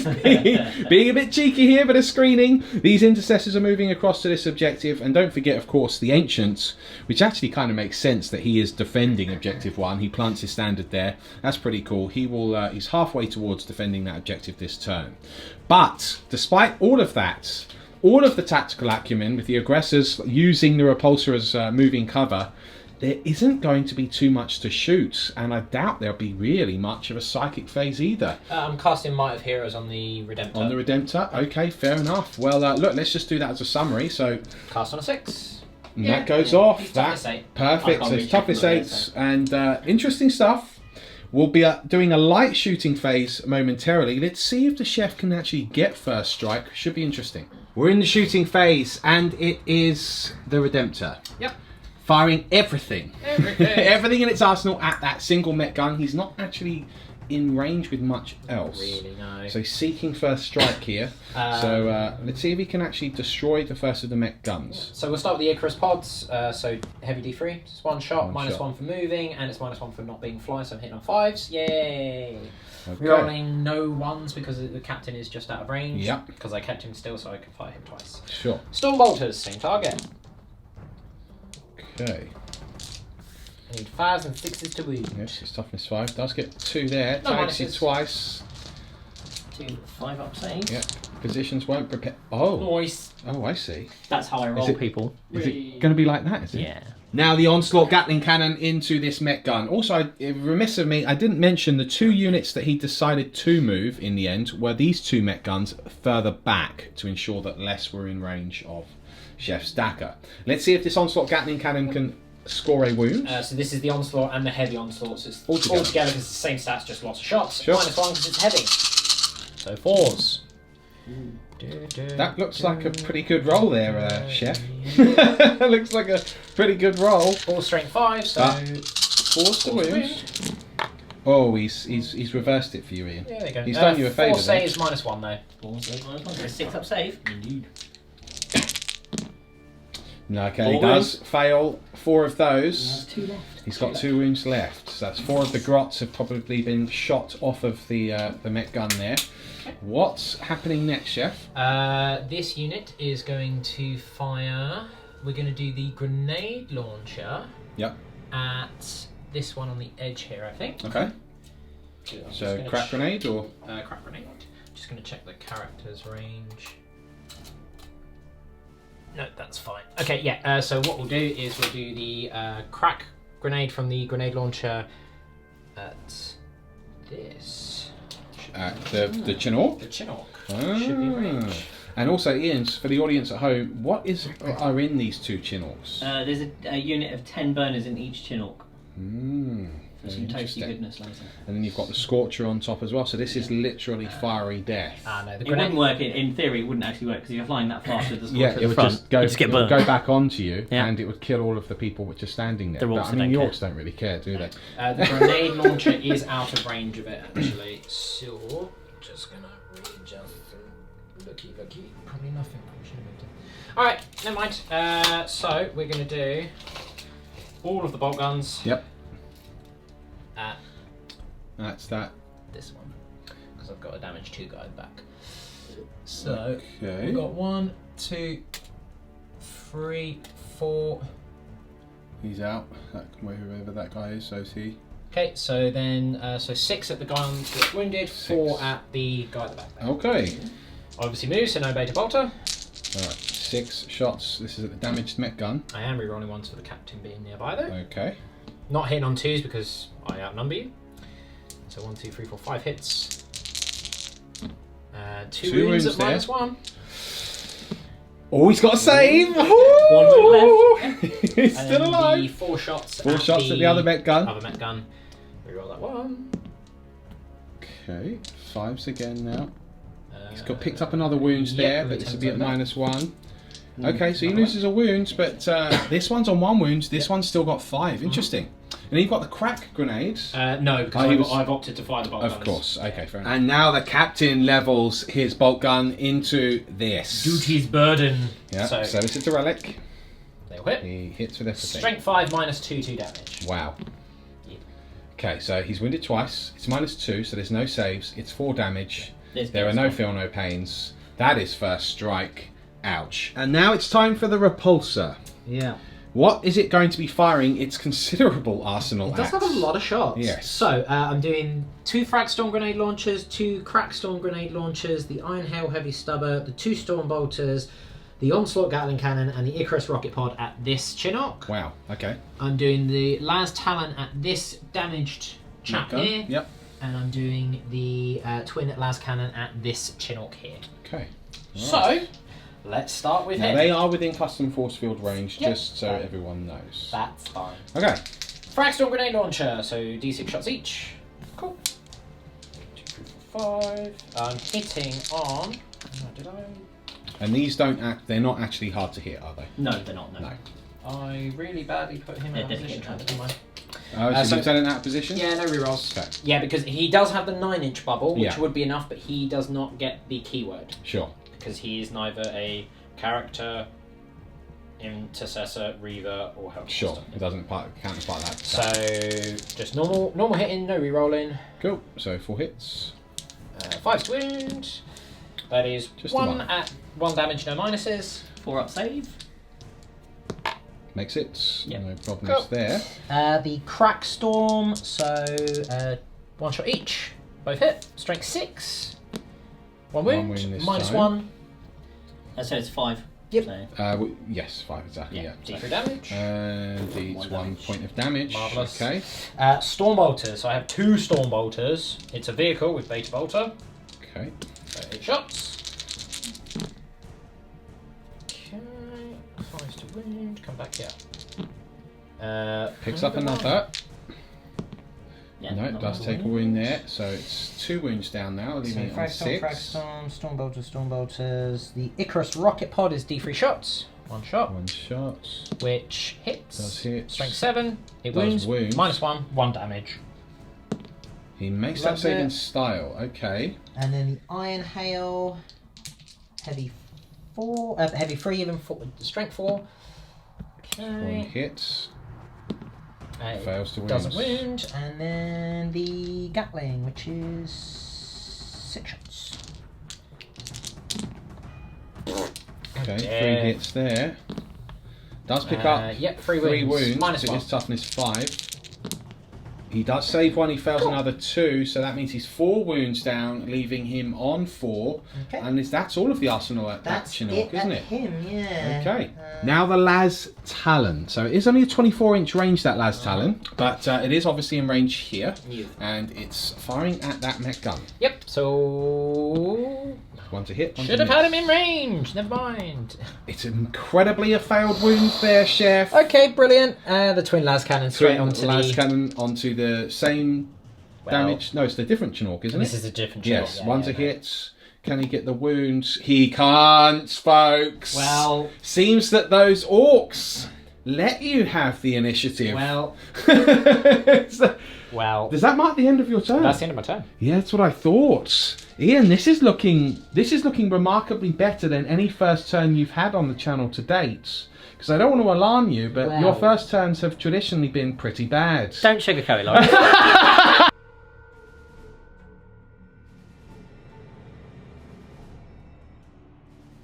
being a bit cheeky here, but a screening. These intercessors are moving across to this objective, and don't forget, of course, the Ancients, which actually kind of makes sense that he is defending objective 1. He plants his standard there. That's pretty cool. He will. He's halfway towards defending that objective this turn. But despite all of that, all of the tactical acumen with the aggressors using the repulsor as moving cover, there isn't going to be too much to shoot, and I doubt there'll be really much of a psychic phase either. I'm casting Might of Heroes on the Redemptor. On the Redemptor, okay, fair enough. Well, look, let's just do that as a summary. So Cast on a 6. and Yeah, that goes yeah. off. He's That's toughness 8. perfect. I So can't it's toughness reach it, 8s, and interesting stuff. We'll be doing a light shooting phase momentarily. Let's see if the chef can actually get first strike. Should be interesting. We're in the shooting phase, and it is the Redemptor. Yep. Firing everything. Everything. Everything in its arsenal at that single mech gun. He's not actually in range with much else. Really, no. So he's seeking first strike here. So let's see if he can actually destroy the first of the mech guns. So we'll start with the Icarus pods. So heavy D3. It's one shot, One minus shot. 1 for moving, and it's minus 1 for not being fly, so I'm hitting on 5s. Yay! Okay. Rolling no 1s because the captain is just out of range. Yep. Because I kept him still so I can fire him twice. Sure. Storm Bolters, same target. Okay. I need 5s and 6s to wound. Yes, his toughness 5 does get 2 there. No Tags you minuses. twice. to 5 up save. Yeah. Positions won't prepare. Oh. Nice. Oh, I see. That's how I roll it- people. Is it going to be like that? Is it? Yeah. Now the Onslaught Gatling Cannon into this mech gun. Also, remiss of me, I didn't mention the 2 units that he decided to move in the end were these 2 mech guns further back to ensure that less were in range of Chef Stacker. Let's see if this Onslaught Gatling Cannon can score a wound. So this is the Onslaught and the Heavy Onslaught. So it's All together. because it's the same stats, just lots of shots. Sure. -1 because it's heavy. So 4s. That looks like a pretty good roll there, Chef. Looks like a pretty good roll. 4 strength 5, so... 4's the wounds. Oh, he's reversed it for you, Ian. Yeah, there you go. He's done you a favour 4 there. saves -1 though. 4 save -1. 6 up save. Indeed. No, okay, he 4 does fail 4 of those. 2 left. He's got 2 wounds left. So that's 4 of the grots have probably been shot off of the mech gun there. What's happening next, Chef? This unit is going to fire... We're going to do the grenade launcher Yep. at this one on the edge here, I think. Okay. I'm just So gonna crack grenade or? Crack grenade. Just going to check the character's range. No, that's fine. Okay, yeah. So what we'll do is we'll do the crack grenade from the grenade launcher at this. The Chinook? The Chinook. Ah. Should be range. And also, Ian, for the audience at home, what are in these 2 Chinooks? There's a unit of 10 burners in each Chinook. For Very some toasty interesting. goodness later. And then you've got the Scorcher on top as well, so this is literally fiery death. Ah, no, the It grenade. wouldn't work, in theory it wouldn't actually work, because if you're flying that fast with the Yeah, scorcher at it the would front, just go, you just get it would burned. go back onto you, Yeah. and it would kill all of the people which are standing there. The But, Orks I mean, the don't Orks don't really care, do they? The grenade launcher is out of range of it, actually. So, just gonna readjust. Looky. Probably nothing. Alright, never mind. So, we're gonna do all of the bolt guns Yep. at That's that. this one. Because I've got a damage 2 guide back. So, Okay. we've got 1, 2, 3, 4. He's out. Whoever that guy is, so is he. Okay, so then, so 6 at the guy that's wounded, 4 at the guy at the back. Okay. Obviously moves, so no beta bolter. Alright, 6 shots. This is at the damaged mech gun. I am rerolling ones for the captain being nearby though. Okay. Not hitting on 2s because I outnumber you. So 1, 2, 3, 4, 5 hits. 2 wounds at there. -1. Oh, he's got a save! 1 wound left. He's And still then alive. the 4 shots. 4 shots at the other mech gun. Other mech gun. Reroll that one. Okay, 5s again now. He's got picked up another wounds there, but this will be at -1. Okay, so he loses a wound, but this one's on 1 wound. This one's still got 5. Interesting. And you've got the crack grenades. No, because I've opted to fire the bolt Of guns. course. Okay, fair enough. And now the captain levels his bolt gun into this. Duty's burden. Yeah. So, So this is the relic. they'll hit. He hits with everything. Strength 5 -2 damage. Wow. Yeah. Okay, so he's wounded twice. It's -2, so there's no saves. It's 4 damage. This There are guy's no gone. feel, no pains. That is first strike. Ouch. And now it's time for the repulsor. Yeah. What is it going to be firing its considerable arsenal It does have a lot of shots. Yes. So I'm doing 2 frag storm grenade launchers, 2 crack storm grenade launchers, the iron hail heavy stubber, the 2 storm bolters, the onslaught gatling cannon, and the Icarus rocket pod at this Chinook. Wow, okay. I'm doing the las talon at this damaged chap Okay. here, Yep. and I'm doing the twin las cannon at this Chinook here. Okay. So let's start with Now him. they are within custom force field range, Yep. just so everyone knows. That's fine. Okay. Frag storm grenade launcher, so d6 shots each. Cool. 2, 3, 4, 5. I'm hitting on. Oh, did I? And these don't act, they're not actually hard to hit, are they? No, they're not, no. No. I really badly put him They're out of position. dedicated Never mind. Oh, so so- lieutenant out of position? Yeah, no rerolls. Okay. Yeah, because he does have the 9-inch bubble, which Yeah. would be enough, but he does not get the keyword Sure. because he is neither a character, intercessor, reaver, or help. Sure. It doesn't counterpart that. So just normal hitting, no rerolling. Cool. So 4 hits. 5 to wound. That is Just 1 one. at 1 damage, no minuses. 4 up save. Makes it. Yep. No problems Cool. there. The crack storm, so 1 shot each. Both hit. Strength 6. 1 One wound, wound this minus time. 1. So it's 5. Yep. So. Yes, 5 exactly. Yeah. D3 damage. And it's One 1 damage. point of damage. Marvellous. Okay. Stormbolters. So I have 2 Stormbolters. It's a vehicle with Beta Bolter. Okay. So 8 shots. Okay. 5 to wound. Come back here. Picks up another. Yeah, No, it does take a wound there. So it's 2 wounds down now, leaving it on 6. Stormbolters. The Icarus rocket pod is D3 shots. 1 shot. 1 shot. Which hits. Does hit. Strength 7. It Does wounds. wound. Minus 1. 1 damage. He makes that Loves save in it. style. Okay. And then the Iron Hail. Heavy 4. Heavy 3, even 4. Strength 4. 1 Okay. hits. It Fails to wound. doesn't wound. And then the Gatling, which is 6 shots. Okay, Yeah. 3 hits there. Does pick up Yep, 3 3 wounds. wounds. Minus It 1. is toughness 5. He does save 1, he fails another 2, so that means he's 4 wounds down, leaving him on 4. Okay. And that's all of the arsenal at that Chinook, isn't it? him, yeah. Okay. Now the Las Talon. So it is only a 24-inch range, that Las Talon, but it is obviously in range here, and it's firing at that mech gun. Yep, so... 1 to hit, 1 Should to have had him miss. in range. Never mind. It's incredibly a failed wound there, Chef. Okay, brilliant. The twin las cannon straight Twin onto Las the... Cannon onto the same damage. No, it's the different Chinook, isn't This it? is a different Yes, shot. one's a hit. Can he get the wounds? He can't, folks. Well... Seems that those orcs let you have the initiative. Well... So- Well... does that mark the end of your turn? That's the end of my turn. Yeah, that's what I thought. Ian, this is looking remarkably better than any first turn you've had on the channel to date. Because I don't want to alarm you, but your Well- first turns have traditionally been pretty bad. Don't sugarcoat it, Lauren.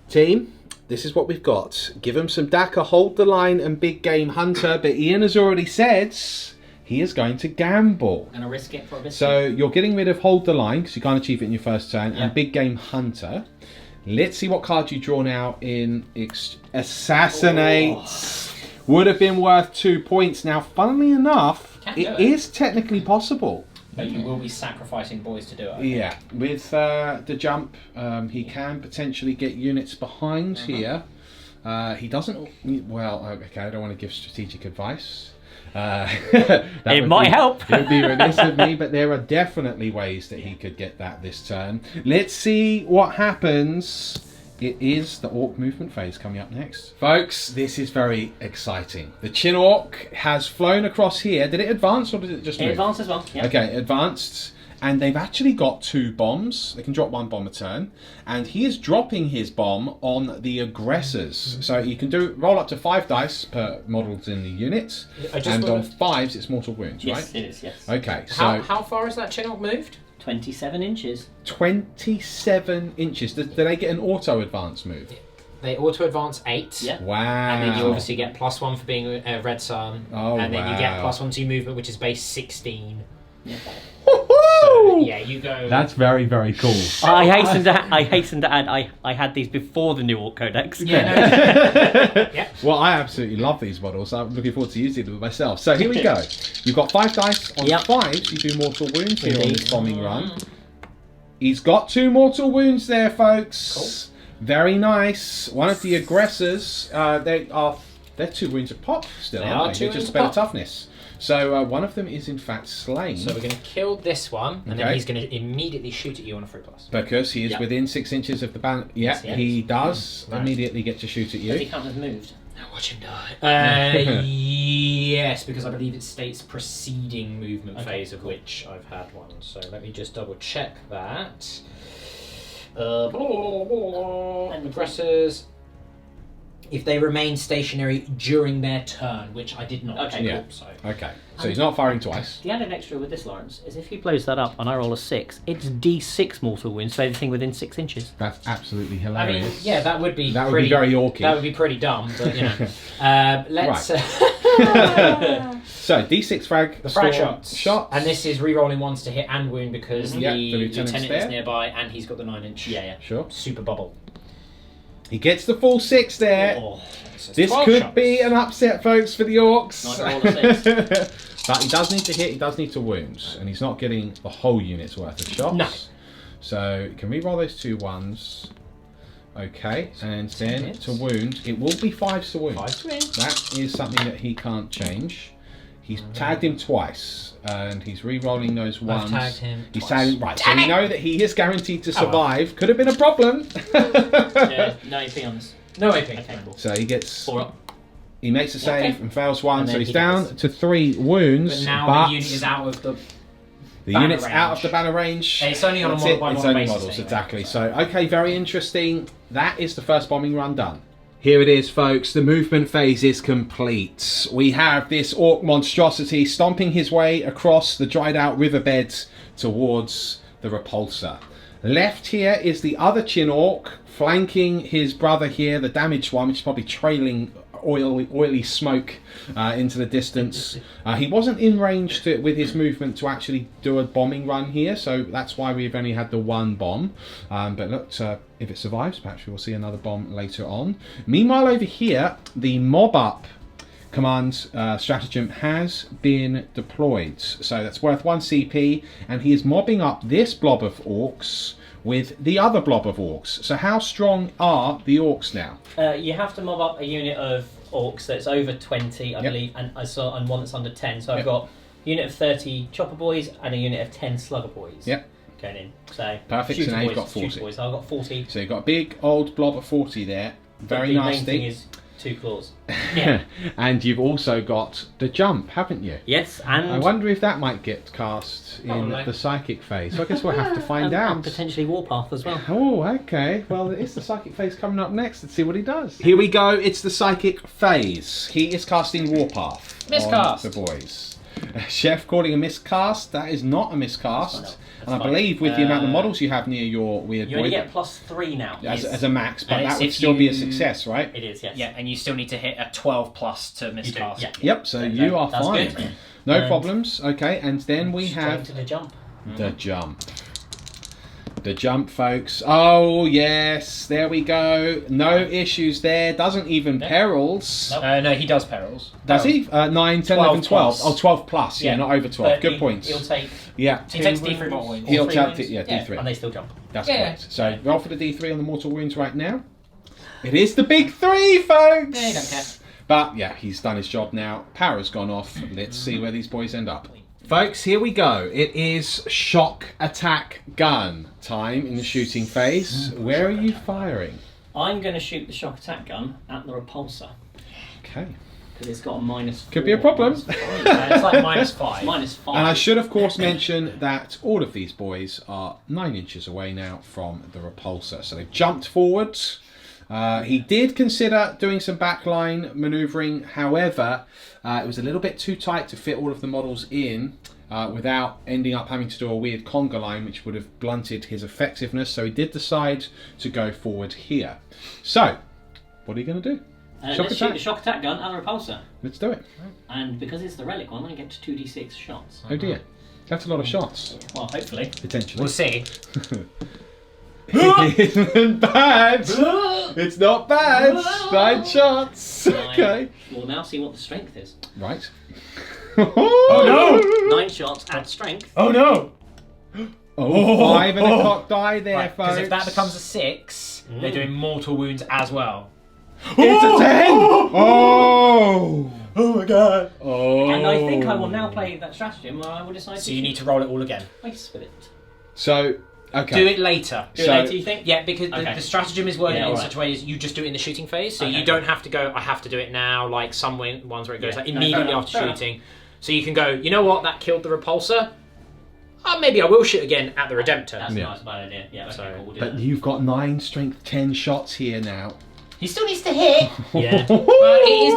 Team, this is what we've got. Give him some Daka, hold the line and big game hunter, but Ian has already said he is going to gamble. I'm going to risk it for a bit. So you're getting rid of hold the line because you can't achieve it in your first turn, Yeah. and big game hunter. Let's see what card you draw now in Assassinate. Would have been worth 2 points. Now, funnily enough, Can do it it. is technically possible. But you will be sacrificing boys to do it. I think. Yeah, with the jump, he can potentially get units behind here. He doesn't. Well, okay, I don't want to give strategic advice. It might help. It would be remiss of me, but there are definitely ways that he could get that this turn. Let's see what happens. It is the Orc movement phase coming up next. Folks, this is very exciting. The Chinook has flown across here. Did it advance or did it just It move? advanced as well. Yeah. Okay, advanced. And they've actually got 2 bombs. They can drop 1 bomb a turn. And he is dropping his bomb on the aggressors. So you can roll up to 5 dice per models in the unit. I just And on wanna- 5s, it's mortal wounds, Yes, right? it is, yes. Okay, so How far is that Chinook moved? 27 inches. 27 inches. Do they get an auto advance move? They auto advance 8. Yeah. Wow. And then you obviously get +1 for being a red sun. Oh, and then you get wow. +1 to your movement, which is base 16. Yeah. So, yeah, you go. That's very, very cool. I hasten to add, I had these before the new Orc Codex. Yeah, no, yeah. Well, I absolutely love these models. I'm looking forward to using them myself. So here we go. You've got 5 dice. On Yep. 5s, you do mortal wounds here on Indeed. this bombing run. He's got 2 mortal wounds there, folks. Cool. Very nice. One of the aggressors, they're 2 wounds a pop still, They aren't are they? 2 They're just wounds a better pop. toughness. So one of them is in fact slain. So we're going to kill this one, and then Okay. he's going to immediately shoot at you on a 3+. because he is Yep. within 6 inches of the ban. Yeah, Yes, he is. he does Nice. immediately get to shoot at Does he you. count as moved? Now watch him die. Yes, because I believe it states preceding movement Okay, phase, of which I've had one. So let me just double check that. Aggressors. if they remain stationary during their turn, which I did not. Okay, Yeah. cool. So. Okay, so he's not firing twice. The added extra with this, Lawrence, is if he blows that up and I roll a 6, it's D6 mortal wounds for anything within 6 inches. That's absolutely I hilarious. mean, yeah, that would be That would pretty, be very orky. That would be pretty dumb, but you know. Let's So D6 frag. the frag storm shots. And this is re-rolling ones to hit and wound because Yeah, the the lieutenant's lieutenant there. is nearby and he's got the 9-inch. Yeah. Sure. Super bubble. He gets the full 6 there. Oh, This 12 could shots. be an upset, folks, for the Orcs. Might roll a 6. But he does need to hit, he does need to wound, and he's not getting the whole unit's worth of shots. No. So, can we roll those 2 1s? Okay, and then hits. to wound, it will be 5s to wound. 5 to win. That is something that he can't change. He's tagged him twice, and he's re-rolling those I've ones. tagged him He's twice. tagging right. So Damn we it! know that he is guaranteed to Oh, well. survive. Could have been a problem. Yeah, no AP on this. No AP. Okay, cool. So he gets. 4 up. He makes a save Okay. and fails 1, And so then he's he down dies. to 3 wounds. But now but the unit is out of the. the banner unit's out of range. the banner range. It's only on a That's model it, by it's model only basis models, anyway, exactly. so- So, okay, very interesting. That is the first bombing run done. Here it is, folks. The movement phase is complete. We have this orc monstrosity stomping his way across the dried out riverbeds towards the repulsor. Left here is the other chin orc flanking his brother here, the damaged one, which is probably trailing oily smoke into the distance. He wasn't in range with his movement to actually do a bombing run here, so that's why we've only had the 1 bomb. But look, if it survives, perhaps we will see another bomb later on. Meanwhile, over here, the mob up command stratagem has been deployed. So that's worth 1 CP, and he is mobbing up this blob of orcs with the other blob of orcs. So how strong are the orcs now? You have to mob up a unit of orcs that's over 20, I Yep. believe, and one that's under 10. So I've Yep. got a unit of 30 chopper boys and a unit of 10 slugger boys. Yep. Going in. So Perfect, so shooter now you've boys, got 40. shooter boys. I've got 40. So you've got a big old blob of 40 there. Very the nasty. main thing is 2 claws. Yeah. And you've also got the jump, haven't you? Yes, and I wonder if that might get cast in Probably. the psychic phase. So I guess we'll have to find out. and potentially Warpath as well. Oh, okay. Well, it's the psychic phase coming up next. Let's see what he does. Here we go. It's the psychic phase. He is casting Warpath Miscast. on the boys. Chef calling a miscast. That is not a miscast. That's And I fine. believe with the amount of models you have near your weird You boy, only get +3 now. as a max, but And that it's would if still be a you- success, right? It is, yes. Yeah, and you still need to hit a 12 plus to miscast. Yeah. Yep, so you are That's fine. good. No And- problems. Okay, and then we Straight have to the jump. the jump. The jump, folks. Oh, yes. There we go. No issues there. Doesn't even Yeah. perils. Nope. No, he does perils. Does he? 9, 10, 11, 12. plus. Oh, 12 plus. Yeah, Yeah. not over 12. But Good he- points. He'll take Yeah. He takes 2 D3 mortal wounds. wounds. He'll or 3 take wounds. it, yeah, D3. And they still jump. That's Yeah. correct. So roll for the D3 on the mortal wounds right now. It is the big 3, folks. Yeah, you don't care. But yeah, he's done his job now. Power's gone off. Let's see where these boys end up. Folks, here we go. It is shock attack gun time in the shooting phase. Where are you firing? I'm going to shoot the shock attack gun at the repulsor Okay. because it's got a -4. Could be a problem. -5. It's like -5. -5. And I should, of course, mention that all of these boys are 9 inches away now from the repulsor. So they've jumped forward. He did consider doing some backline manoeuvring. However, it was a little bit too tight to fit all of the models in without ending up having to do a weird conga line, which would have blunted his effectiveness. So he did decide to go forward here. So, what are you going to do? Shock Let's shoot attack. the shock attack gun at the repulsor. Let's do it. And because it's the relic one, I get to 2d6 shots. Oh dear. That's a lot of shots, Well, hopefully. potentially. We'll see. It isn't bad. It's not bad. 9 shots. Nine. Okay. We'll now see what the strength is. Right. Oh 9 shots at strength. Oh no! Oh, 5 and a cock die there, Right, because folks. if that becomes a 6, they're doing mortal wounds as well. It's a 10. Oh. Oh my god! Oh. And I think I will now play that stratagem where I will decide So to you need to roll it all again. ice with it. So, okay. Do it later. Do So- it later, you think? Yeah, because Okay. the stratagem is worded Yeah, in alright. such a way as you just do it in the shooting phase, so Okay. you don't have to go, I have to do it now, like some ones where it goes Yeah. like No, fair immediately enough, after fair shooting. So you can go, you know what, that killed the repulsor? Oh, maybe I will shoot again at the Redemptor. That's Yeah. a nice bad idea. Yeah, okay, So- cool, we'll do But that. you've got 9 strength 10 shots here now. He still needs to hit. Yeah. But it is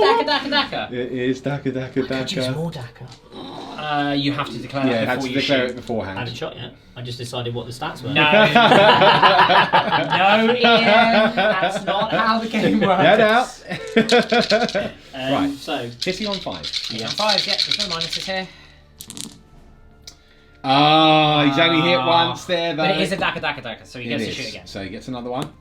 Daka. It is Daka. Could use more Daka. You have to declare Yeah, that had before to you declare shoot. it beforehand. I haven't shot yet. I just decided what the stats were. No. No, Ian. That's not how the game works. Get out. Right. So, Hitting on 5. Yeah. 5, yeah, there's no minuses here. Ah, he's only hit once there, though. But it is a Daka, so he It gets to is. shoot again. So he gets another one.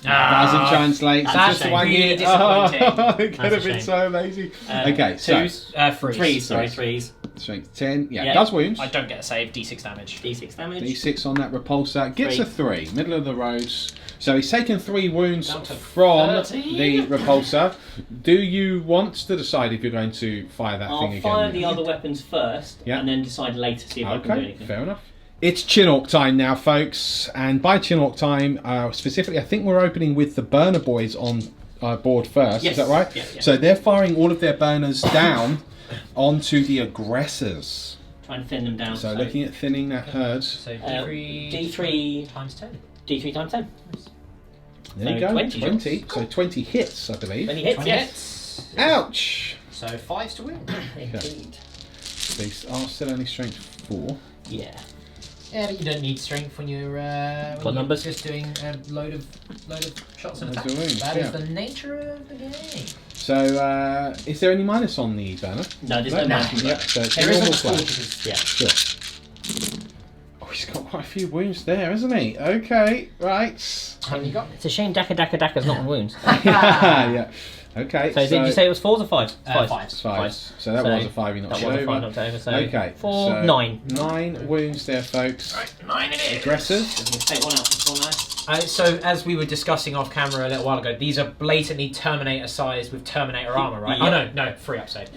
Ah, Doesn't translate. that's It's just a one shame. hit. Really disappointing. Oh, it could That's have a been shame. so lazy. Uh, Okay, so Twos, threes. threes, sorry, threes. strength 10. Yeah, Yeah. does wounds. I don't get a save, D6 damage. D6 damage. D6 on that repulsor. Gets Three. a 3. Middle of the roads. So he's taken 3 wounds Down to from 13. the repulsor. Do you want to decide if you're going to fire that I'll thing again? fire the other weapons first, Yeah. and then decide later see if I can do Okay, anything. fair enough. It's Chinook time now, folks. And by Chinook time, specifically, I think we're opening with the burner boys on board first. Yes. Is that right? Yeah, yeah. So they're firing all of their burners down onto the aggressors. Try and thin them down. So looking at thinning that herd. So D3, D3 times 10. D3 times 10. There So you go. 20 20. So 20 hits, I believe. When he hits, 20 yes. hits. Ouch! So 5's to win. Indeed. These are still only strength 4. Yeah. Yeah, but you don't need strength when you're What numbers? just doing a load of shots and Loads of attacks. wounds, That is yeah. the nature of the game. So, is there any minus on the burner? No, there's no minus. Yep, so it's There a is normal a score flat. because Yeah. Sure. Oh, he's got quite a few wounds there, hasn't he? Okay, right. how many you got? It's a shame Daka's not on wounds. Yeah. Okay. So did you say it was 4s or 5s? Fives. Fives. So that was a 5 you're not That was a 5 over. knocked over. So Okay. 4, so 9. 9 wounds there, folks. Right, 9 it is. Aggressors. Take one out before now. So as we were discussing off camera a little while ago, these are blatantly Terminator sized with Terminator armor, right? Yeah. Oh no, free up save.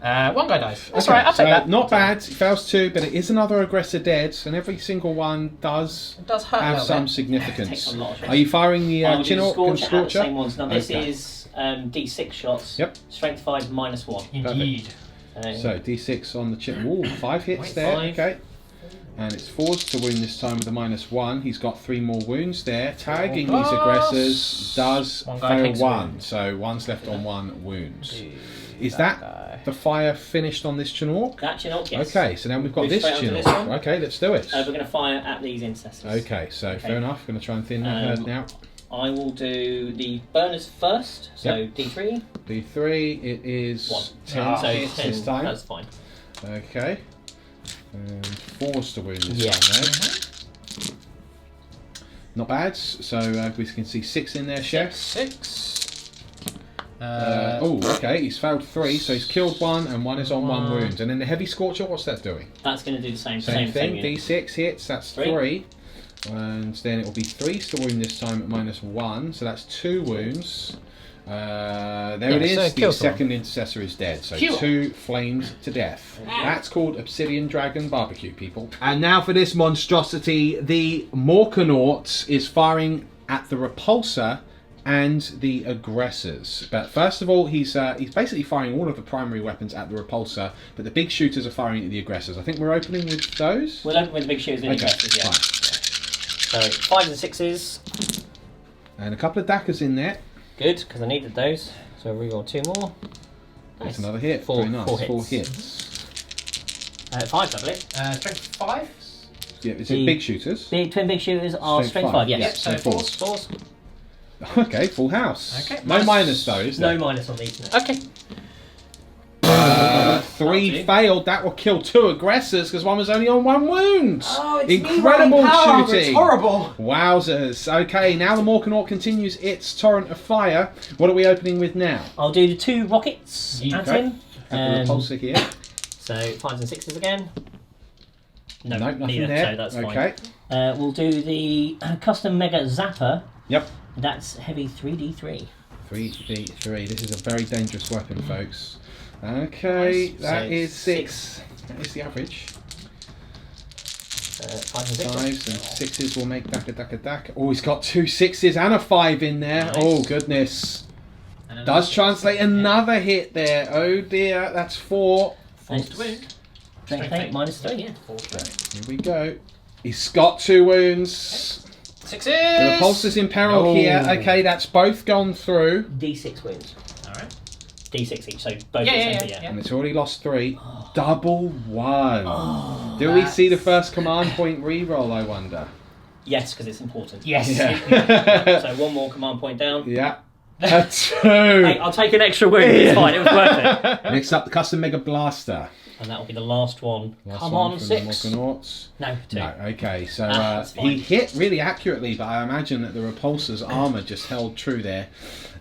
One guy dies. That's Okay, alright, I'll so take that. not bad. It fails 2, but it is another aggressor dead, and every single one does It does hurt a have little some bit. significance. Takes a lot of Are you firing the I will do Chinook and Scorcher and the Scorcher? same ones. Now this Okay. is D6 shots. Yep. Strength 5 minus 1. Indeed. So D6 on the chip. Ooh, 5 hits Wait, there. 5. Okay. And it's 4s to wound this time with a -1. He's got 3 more wounds there. Tagging these aggressors does One guy fail takes a 1. wound. So 1's left on 1 wounds. Is that the fire finished on this Chinook? That Chinook, yes. Okay, so now we've got Move this straight on to Chinook. this one. Okay, let's do it. We're going to fire at these incestors. Okay, so fair enough. Going to try and thin that herd now. I will do the burners first. So D3. D3, it is 1. 10 So hits 10. this time. That's fine. Okay. And 4's to wound this Yeah. time there. Not bad. So we can see 6 in there, Chef. 6. Oh, okay. He's failed 3, so he's killed 1, and 1 is on 1 wound. And then the heavy scorcher, what's that doing? That's going to do the same Same thing. unit. D6 hits. That's 3. And then it will be 3's to wound this time at -1, so that's 2 wounds. There it is. so The kill someone. second intercessor is dead. So Kill. 2 flamed to death. That's called Obsidian Dragon Barbecue, people. And now for this monstrosity, the Morkanaut is firing at the Repulsor and the aggressors. But first of all, he's basically firing all of the primary weapons at the Repulsor, but the big shooters are firing at the aggressors. I think we're opening with those. We'll open with the big shooters and Okay, incestors, yeah. fine. So 5s and 6s. And a couple of dackers in there. Good, because I needed those. So reroll 2 more. That's another hit. 4 Very nice. 4 hits. 4 hits. 5s, I believe. Strength 5. Yeah, is The it big shooters? The twin big shooters are strength 5, yes. Yep, so So 4s. 4s. Okay, full house. Okay, No minus- minus though, is there? No minus on these. No. Okay. 3 failed. That will kill 2 aggressors because 1 was only on 1 wound. Oh, it's incredible shooting. It's horrible. Wowzers. Okay, now the Morkanaut continues its torrent of fire. What are we opening with now? I'll do the 2 rockets at Okay. him. At the repulsor here. So 5s and 6s again. No, Nothing neither, there. so that's okay. fine. We'll do the custom Mega Zapper. Yep. That's heavy 3d3. 3d3. This is a very dangerous weapon, folks. Okay, Nice. that So is 6. That is the average. 5s and 6s. 5s and 6s will make daka. Oh, he's got 2 6s and a 5 in there. Nice. Oh, goodness. Does translate another hit there. Oh dear, that's 4. Nice. to wound. Strength 8 minus 3, yeah. Here we go. He's got 2 wounds. Sixes. The Repulsor's in peril here. Okay, that's both gone through. D6 wounds. Alright. D6 each, so both Yeah. And it's already lost 3. Double 1. Oh, Do we see the first command point reroll, I wonder? yes, because it's important. Yes. Yeah. So one more command point down. Yeah. A 2. Hey, I'll take an extra wound. It's fine. It was worth it. Next up, the Custom Mega Blaster. And that will be the last one. Last Come one on, from 6. The Morganauts. No, 2. No, okay, so that's fine. he hit really accurately, but I imagine that the Repulsor's armour just held true there.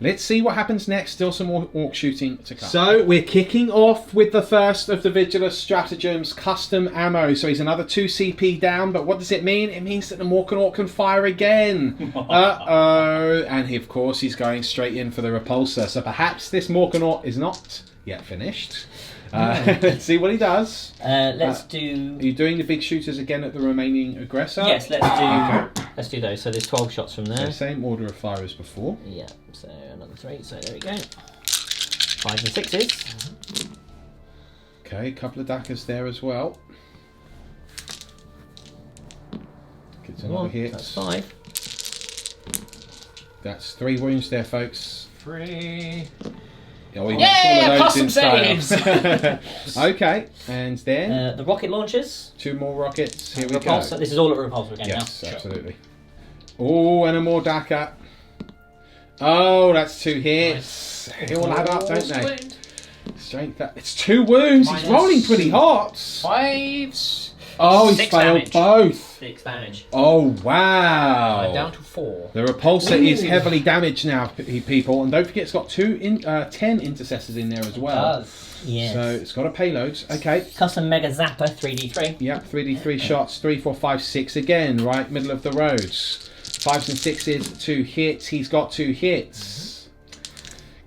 Let's see what happens next. Still some more Orc shooting to come. So we're kicking off with the first of the Vigilus Stratagems, custom ammo. So he's another 2 CP down, but what does it mean? It means that the Morganauts can fire again. Uh-oh. And of course he's going straight in for the Repulsor. So perhaps this Morganaut is not yet finished. Let's see what he does. Let's do. Are you doing the big shooters again at the remaining Aggressor? Yes, let's do those. So there's 12 shots from there. So same order of fire as before. Yeah, so another 3. So there we go. 5 and 6s. Okay, a couple of daggers there as well. Gets another hit. That's 5. That's 3 wounds there, folks. 3. Oh, he Yeah, wants all of those custom in style. Okay, and then The rocket launchers. 2 more rockets. Here we Repulsor. go. This is all at Repulsor again Yes, now. absolutely. Oh, and a more dagger. Oh, that's 2 hits. They all add up, don't they? Strength. It's 2 wounds. He's Minus rolling pretty hot. 5s. Oh, he's 6 failed damage. both. 6 damage. Oh, wow. Down to 4. The Repulsor is Ooh. heavily damaged now, people. And don't forget, it's got 10 intercessors in there as well. Yes. So it's got a payload. Okay. Custom Mega Zapper 3d3. Yep, 3d3 shots. 3, 4, 5, 6 again. Right, middle of the roads. 5s and 6s, 2 hits. He's got 2 hits.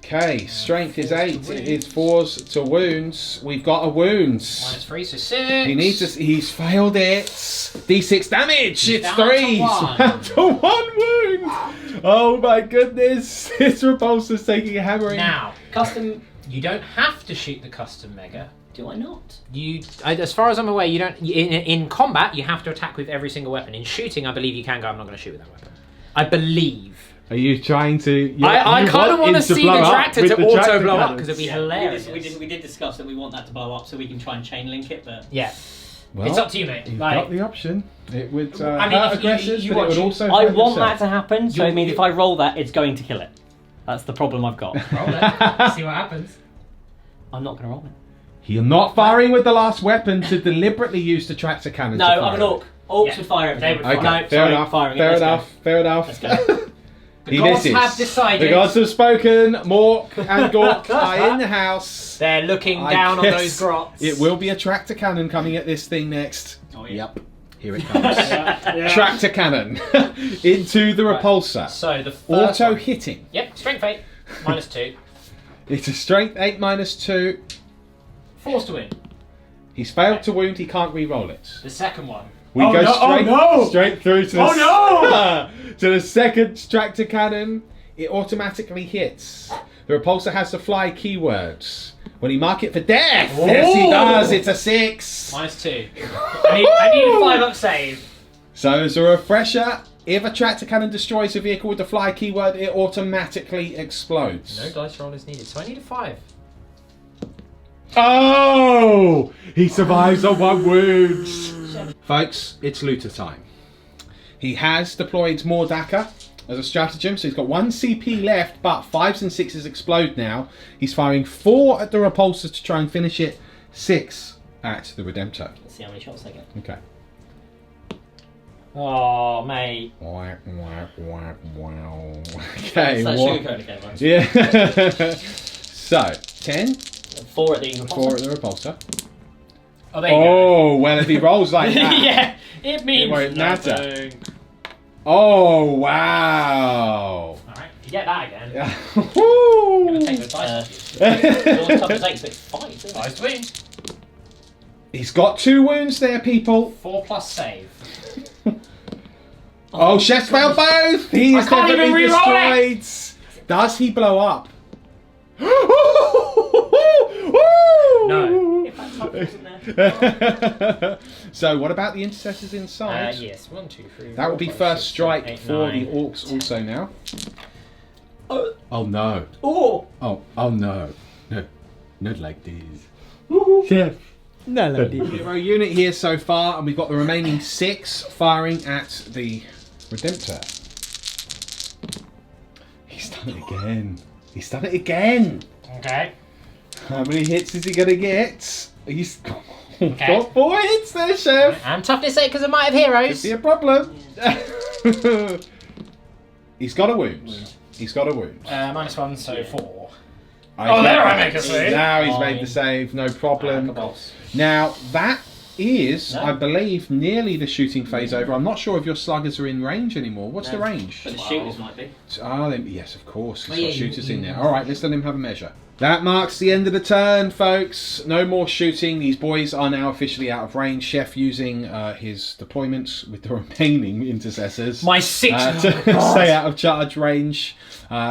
Okay, strength is 8. It's 4s to wounds. We've got a wound. -3, so 6. He needs to. He's failed it. D6 damage. He's It's down to 3. one. Down to 1 wound. Oh my goodness! This Repulsor's taking a hammering. Now, Custom. you don't have to shoot the custom mega. Do I not? As far as I'm aware, you don't. In combat, you have to attack with every single weapon. In shooting, I believe you can go. I'm not going to shoot with that weapon. I believe. Are you trying to? I kind of want to see the tractor to auto blow up because it'd be Yeah, hilarious. we did discuss that we want that to blow up so we can try and chain link it, but Yeah, Well, it's up to you, mate. You've Like, got the option. It would I mean, hurt if you- aggressors, you but it watch- would also. I hurt want yourself. that to happen. So You- I mean, you- if I roll that, it's going to kill it. That's the problem I've got. roll it. See what happens. I'm not going to roll it. You're not firing with the last weapon to deliberately use the tractor cannon. No, to I'm fire an orc. Orcs Yeah, would fire they everything. would fire. Okay, No, fair sorry, enough. firing it. Fair Let's go. enough. Fair enough. Let's go. The He gods misses. have decided. The gods have spoken. Mork and Gork are in the house. They're looking I down on guess those grots. It will be a tractor cannon coming at this thing next. Oh, yeah. Yep. Here it comes. Tractor cannon into the Repulsor. So the first Auto one. hitting. Yep, strength 8, -2. It's a strength 8 -2. Force to win. He's failed to wound. He can't re-roll it. The second one. We Oh, go no, oh, straight, no! straight through to the, Oh, to the second tractor cannon. It automatically hits. The Repulsor has the fly keywords. When he mark it for death, yes he Ooh. does. It's a 6. -2. I need a 5 up save. So as a refresher, if a tractor cannon destroys a vehicle with the fly keyword, it automatically explodes. No dice roll is needed, so I need a 5. Oh! He survives on 1 wound. Folks, it's looter time. He has deployed more Daka as a stratagem, so he's got 1 CP left, but 5s and 6s explode now. He's firing 4 at the Repulsor to try and finish it, 6 at the Redemptor. Let's see how many shots they get. Okay. Oh, mate. Okay, That's that what- sugarcoat again, right? Yeah. So, 10, 4 at the Repulsor. 4 at the Repulsor. Oh, there you go. Oh, well, if he rolls like that. Yeah, it means won't matter. nothing. Oh, wow. Alright, if you get that again, Yeah. I'm Woo. going to take the dice off Yours covers 8, so it's 5, isn't you. it? 5 to win. He's got 2 wounds there, people. 4 plus save. Oh, Chef's failed both. He I is can't even definitely reroll destroyed. Does he blow up? No. wasn't there? So what about the intercessors inside? Yes, 1, 2, 3. That will be 4, 5, first 6, strike 7, 8, for 9. the orcs also now. Oh. Oh no. Oh. Oh no. No. Not like this. Yeah. No, no, Hero unit here so far, and we've got the remaining 6 firing at the Redemptor. He's done it again. He's done it again. Okay. How many hits is he going to get? He's got 4 hits there, Chef. And toughness 8 because of Might of Heroes. Could be a problem. He's got a wound. He's got a wound. -1, so 4. Oh, there I make a save. Now he's Fine. made the save, no problem. Boss. Now, that is, No. I believe, nearly the shooting phase over. I'm not sure if your sluggers are in range anymore. What's the range? But the shooters might be. Ah, yes, of course. He's Oh, yeah, got shooters in you- there. All right, let's let him have a measure. That marks the end of the turn, folks. No more shooting. These boys are now officially out of range. Chef using his deployments with the remaining intercessors My 6. to stay out of charge range.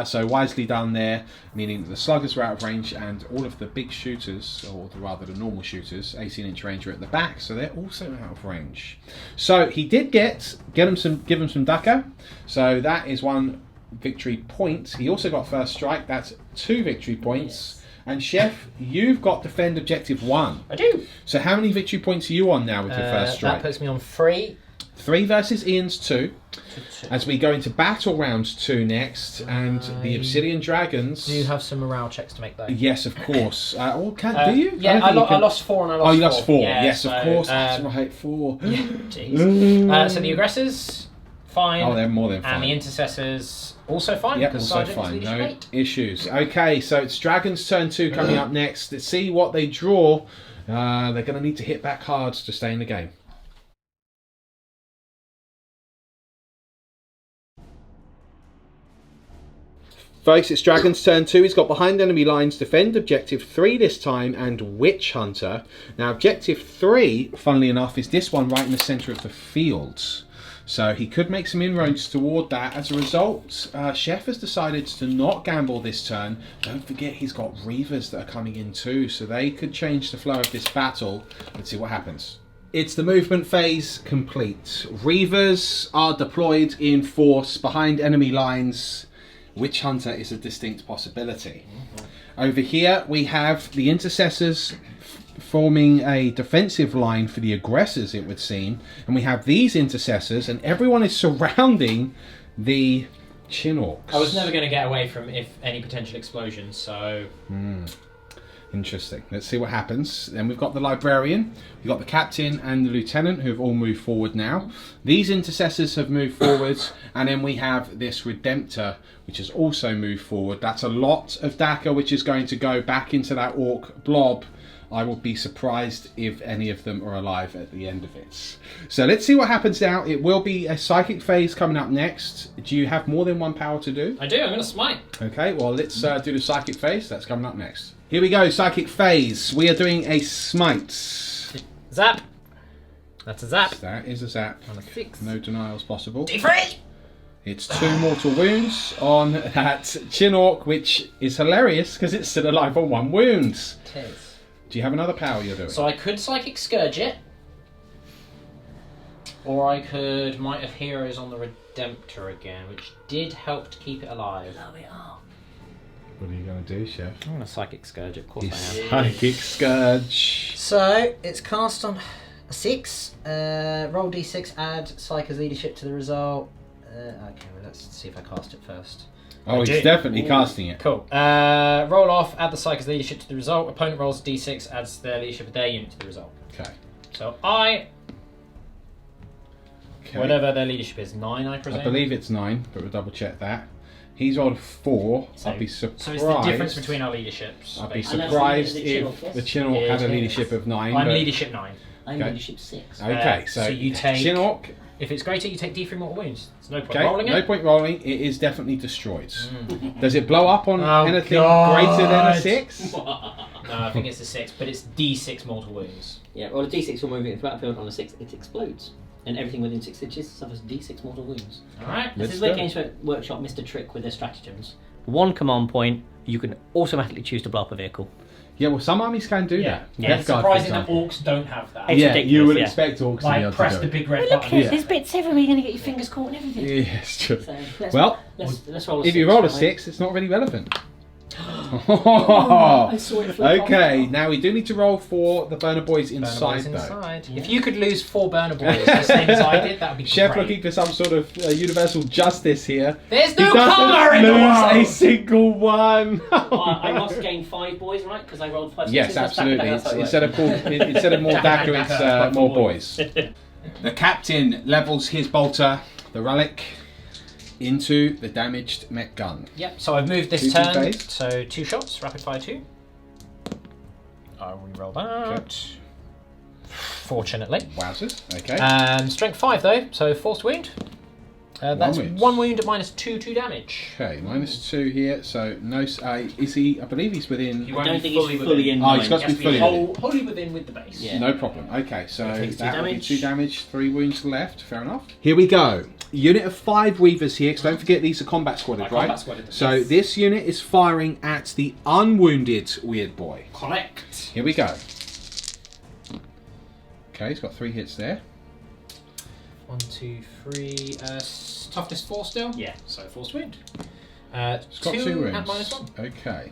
So wisely done there, meaning that the sluggers were out of range and all of the big shooters, or rather the normal shooters, 18-inch range, are at the back, so they're also out of range. So he did give him some ducker. So that is 1 victory point. He also got first strike. That's 2 victory points. And Chef, you've got defend objective 1. I do. So how many victory points are you on now with your first strike? That puts me on 3. 3 versus Iain's 2. As we go into battle round 2 next, and the Obsidian Dragons. Do you have some morale checks to make though? Yes, of course. Do you? Yeah, I lost 4 and I lost 4. Oh, you lost 4. Yeah, yes, so, of course. That's right, 4. Jeez. So the aggressors, fine. Oh, they're more than fine. And the intercessors, also fine. Yep, because also Sergeant is fine. leadership No 8. issues. Okay, so it's Dragons turn 2 coming up next. Let's see what they draw. They're going to need to hit back hard to stay in the game. Folks, it's Dragon's turn 2. He's got behind enemy lines, defend objective 3 this time, and Witch Hunter. Now, objective 3, funnily enough, is this one right in the centre of the field. So he could make some inroads toward that. As a result, Chef has decided to not gamble this turn. Don't forget he's got Reavers that are coming in too, so they could change the flow of this battle. Let's see what happens. It's the movement phase complete. Reavers are deployed in force behind enemy lines. Witch Hunter is a distinct possibility. Over here we have the intercessors forming a defensive line for the aggressors, it would seem, and we have these intercessors, and everyone is surrounding the Chin Orks. I was never going to get away from any potential explosions, so... Interesting. Let's see what happens. Then we've got the librarian, we've got the captain and the lieutenant who have all moved forward now. These intercessors have moved forward, and then we have this Redemptor which has also moved forward. That's a lot of Daka which is going to go back into that orc blob. I will be surprised if any of them are alive at the end of it. So let's see what happens now. It will be a psychic phase coming up next. Do you have more than 1 power to do? I do, I'm going to smite. Okay, well let's do the psychic phase. That's coming up next. Here we go, psychic phase. We are doing a smite. Zap. That's a zap. That is a zap. On a 6. No denials possible. D3! It's 2 mortal wounds on that Chin Orc, which is hilarious because it's still alive on 1 wound. It is. Do you have another power you're doing? So I could Psychic Scourge it. Or I could Might of Heroes on the Redemptor again, which did help to keep it alive. There we are. What are you going to do, Chef? I'm going to Psychic Scourge it, of course His I am. Psychic Scourge. So, it's cast on a 6. Roll d6, add Psychic Leadership to the result. Okay, well, let's see if I cast it first. Oh, he's definitely casting it. Cool. Roll off, add the Psychic Leadership to the result. Opponent rolls d6, adds their leadership of their unit to the result. Okay. So Okay. whatever their leadership is, 9 I presume? I believe it's 9, but we'll double check that. He's on 4. So- I'd be surprised. So it's the difference between our leaderships. I'd be basically. surprised And that's the if Chin Orc, the yes? Chin Orc had a It leadership is. of 9. I'm but... leadership 9. I'm Okay. leadership 6. Okay, so you take- Chin Orc. If it's greater, you take d3 mortal wounds. There's no point Okay, rolling no it. point rolling. It is definitely destroyed. Does it blow up on Oh, anything God. greater than a 6? No, I think it's a 6, but it's d6 mortal wounds. Yeah, well, a d6 will move it into the battlefield on a 6, it explodes. And everything within 6 inches suffers d6 mortal wounds. Alright. Let's This is where do Games Workshop missed a trick with their stratagems. 1 command point, you can automatically choose to blow up a vehicle. Yeah, well, some armies can do that. Yeah, Death it's Guard, for surprising that example. Orks don't have that. It's Yeah, ridiculous, you would yeah. expect Orks to be Like, able press to the do it. big red Look button. at Yeah. there's bits everywhere. You're going to get your fingers caught and everything. Yeah, it's true. So let's, Well, let's roll a If six, you roll a shall we? 6, it's not really relevant. I saw it flip Okay, off. now we do need to roll for the burner boys Burner inside, boys though. inside. Yeah. If you could lose 4 burner boys the same as I did, that would be Chef great. looking for some sort of universal justice here. There's He no doesn't karma in the lose world! a single one. I must gain 5 boys, right? Because I rolled 5 Yes, sixes. That's absolutely. that's how it Instead of more dagger, it's more boys. The captain levels his bolter, the relic, into the damaged mech gun. Yep, so I've moved this Two turn, phase. so 2 shots, rapid fire 2. I'll re-roll that. Fortunately. Wowzers. Okay. Strength 5 though, so forced wound. That's wound. 1 wound at -2 damage. Okay, -2 here. So no. Is he? I believe he's within. He I won't don't be think he's fully fully within. in. Oh, he's got to He has be fully within. wholly within with the base. Yeah. No problem. Okay, so It takes 2 that will be damage. 2 damage, 3 wounds left. Fair enough. Here we go. Unit of 5 Weavers here, because don't forget these are combat squadded, Like right? combat squadded, So yes. this unit is firing at the unwounded weird boy. Correct. Here we go. Okay, he's got 3 hits there. 1, 2, 3. Toughness 4 still? Yeah, so forced wound. He's got 2 2 wounds. at -1. Okay.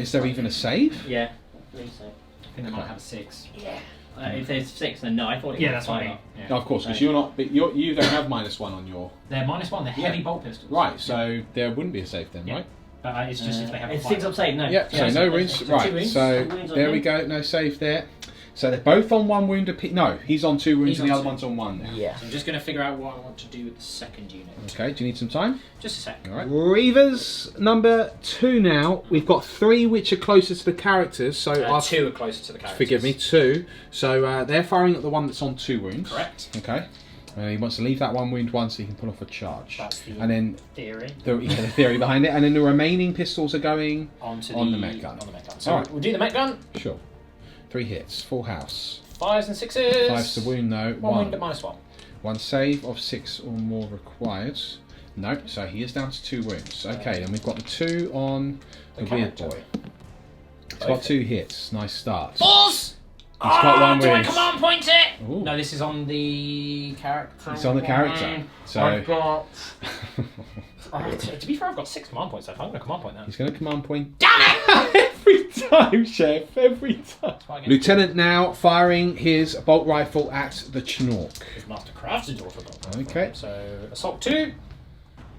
Is there even a save? Yeah. I believe so. I think they might have a 6. Yeah. If there's 6, then no. I thought it Yeah, was that's what I 5 mean. up. Yeah. No, of course, because you're not. But you don't have -1 on your. They're -1, they're heavy bolt pistols. Right, so there wouldn't be a save then, Yeah. right? It's just if they have a It's fire. 6 up save, no. Yeah, so Yeah, no so wounds. two Right, wounds. so Two wounds on there we him. go. No save there. So they're both on 1 wound apiece. No, he's on 2 wounds He's and the on other 2. one's on 1 now. Yeah. So I'm just going to figure out what I want to do with the second unit. Okay, do you need some time? Just a sec. All right. Reavers number 2 now. We've got 3 which are closer to the characters. So 2 are closer to the characters. forgive me, 2. So they're firing at the one that's on 2 wounds. Correct. Okay. He wants to leave that 1 wound one so he can pull off a charge. That's the And then theory. the theory behind it. And then the remaining pistols are going Onto on the mech gun. On the mech gun. So Alright. we'll do the mech gun. Sure. 3 hits, full house. 5s and 6s. 5's the wound though. 1 wound at -1. 1 save of 6 or more required. No, so he is down to 2 wounds. Okay, then we've got the 2 on the weird character. boy. He's got 2 hits. Nice start. Balls! He's got 1 Do I wound. command point it? Ooh. No, this is on the character. It's on the character. So I've got. To be fair, I've got 6 command points left. I'm going to command point that. he's going to command point. Damn it! Every time, Chef. Every time. That's why I get Lieutenant now firing his bolt rifle at the Chinook. with Master Crafted Daughter. Okay. So, assault 2.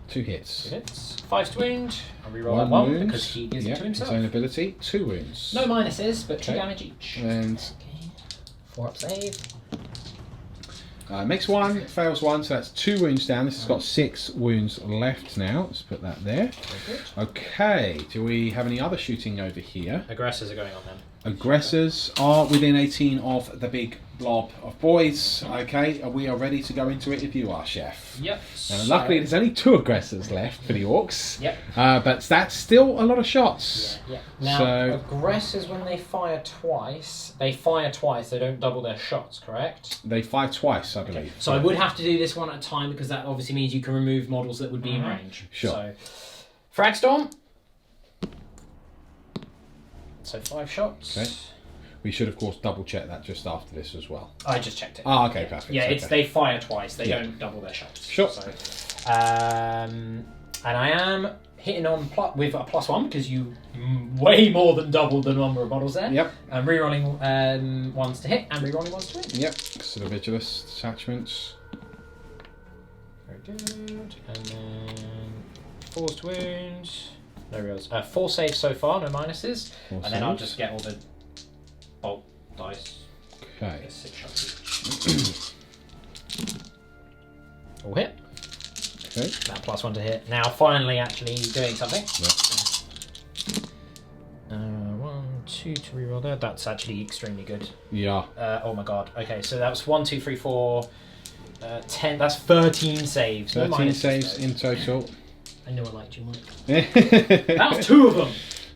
2 hits. Hits. 5 to wound. I'll reroll that 1 1 wound. because he gives Yep, it to his himself. own ability. 2 wounds. No minuses, but 2 Okay. damage each. And 4 up save. makes 1, fails 1, so that's 2 wounds down. This has got 6 wounds left now. Let's put that there. Very good. Okay, do we have any other shooting over here? Aggressors are going on then. Aggressors are within 18 of the big blob of boys. Okay, we are ready to go into it if you are, Chef. Yep. Now, luckily, there's only 2 aggressors left for the Orks. Yep. But that's still a lot of shots. Yeah. Now, So- aggressors, when they fire twice, they don't double their shots, correct? They fire twice, I believe. So I would have to do this one at a time because that obviously means you can remove models that would be in range. Sure. So, Fragstorm. So 5 shots. Okay. We should, of course, double check that just after this as well. I just checked it. Ah, okay, perfect. Yeah, it's okay. they fire twice. They Yeah. don't double their shots. Sure. So, and I am hitting on with a +1 because you way more than doubled the number of models there. Yep, I'm rerolling 1s to hit and rerolling 1s to win. yep. So the Vigilus detachments. Very good. And then 4s to wound. No reals. 4 saves so far, no minuses. 4 And then I'll saves. just get all the bolt dice. Okay. 6 shots each. All hit. Okay. That +1 to hit. Now finally actually doing something. Yep. 1, 2 to reroll there. That's actually extremely good. Yeah. Oh my god. Okay, so that was 1, 2, 3, 4, 10. That's 13 saves. No 13 minuses, saves though. in total. I knew I liked you, Mike. That was 2 of them.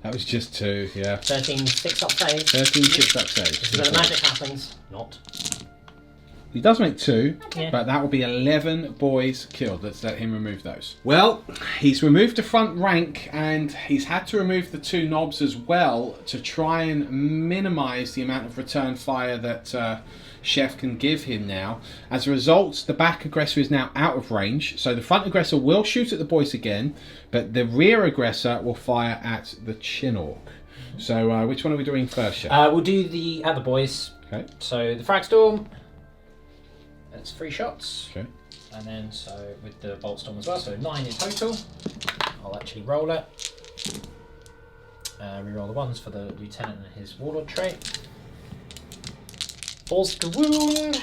That was just 2, yeah. 13 6 up save. 13 6 up saves. This is where the magic happens. Not. He does make 2, Yeah. but that will be 11 boys killed. Let's let him remove those. Well, he's removed the front rank, and he's had to remove the 2 knobs as well to try and minimise the amount of return fire that Chef can give him now. As a result, the back aggressor is now out of range, so the front aggressor will shoot at the boys again, but the rear aggressor will fire at the Chinork. So which one are we doing first, Chef? We'll do the other boys. Okay. So the frag storm. That's 3 shots. Okay. And then so with the bolt storm as well, so 9 in total. I'll actually roll it. Reroll the ones for the lieutenant and his warlord trait. Falls to wound.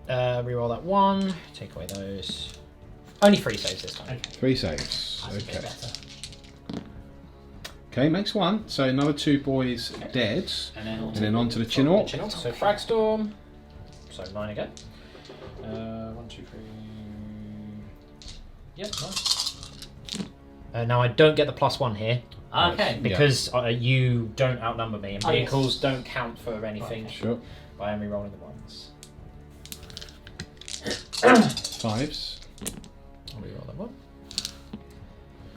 Reroll that 1. Take away those. Only 3 saves this time. Okay. 3 saves. That's a bit Okay. better. Okay, makes 1. So another 2 boys dead. And then on to the Chinork. So frag storm. So 9 again. 1, 2, 3. Yep, nice. Now I don't get the +1 here Okay. because you don't outnumber me, and Oh, yes. vehicles don't count for anything. Sure. But I am rerolling the ones. 5s. I'll reroll that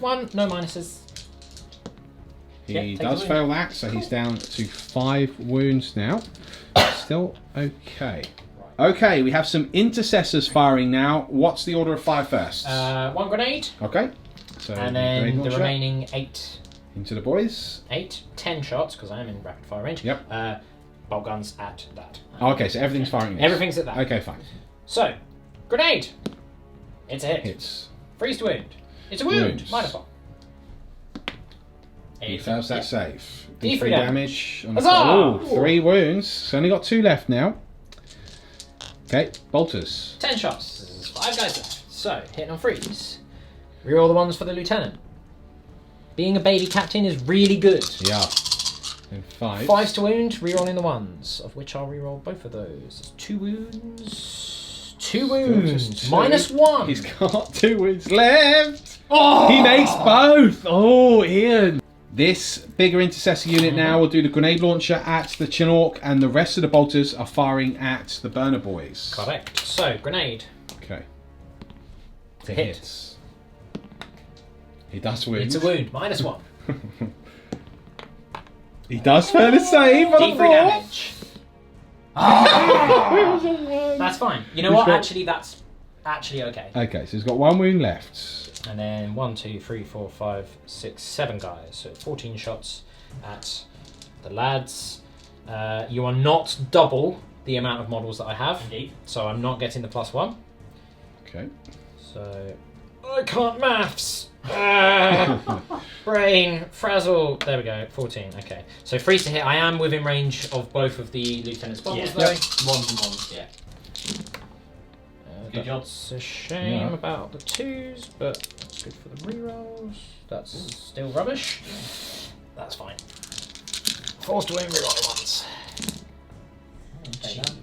1. No minuses. He Yeah, take does the fail that, so he's down to 5 wounds now. Still okay. Okay, we have some intercessors firing now. What's the order of fire first? 1 grenade, Okay. So and grenade then the launcher remaining 8, into the boys. 10 shots because I am in rapid fire range. Yep. Bolt guns at that. Oh, okay, so everything's firing. This. Everything's at that. Okay, fine. So, grenade. It's a hit. Hits. Freeze to wound. It's a wound. Wounds. -1. He fails that save. D3 damage. On Huzzah! oh, 3 wounds. It's only got 2 left now. Okay, bolters. 10 shots. There's 5 guys left. So, hitting on freeze. Reroll the ones for the lieutenant. Being a baby captain is really good. Yeah. And 5. 5s to wound, rerolling the ones, of which I'll reroll both of those. 2 wounds. 2 wounds. Just 2. -1. He's got 2 wounds left. Oh! He makes both. Oh, Iain. This bigger intercessor unit now will do the grenade launcher at the Chinork, and the rest of the bolters are firing at the burner boys. Correct. So, grenade. Okay. To hit. Hits. He does wound. It's a wound. -1. He does fail the save on a D3 4. damage. That's fine. You know Which what? one? Actually, that's actually okay. Okay, so he's got 1 wound left. And then 1, 2, 3, 4, 5, 6, 7 guys. So 14 shots at the lads. You are not double the amount of models that I have. Indeed. So I'm not getting the +1. Okay. So I can't maths. Brain frazzle. There we go. 14. Okay. So freeze to hit. I am within range of both of the lieutenant's bombers though. Yep. 1s and 1s. Yeah. Good job. That's a shame Yeah. about the 2s, but that's good for the rerolls. That's still rubbish. That's fine. Forced to win reroll the ones. Take that.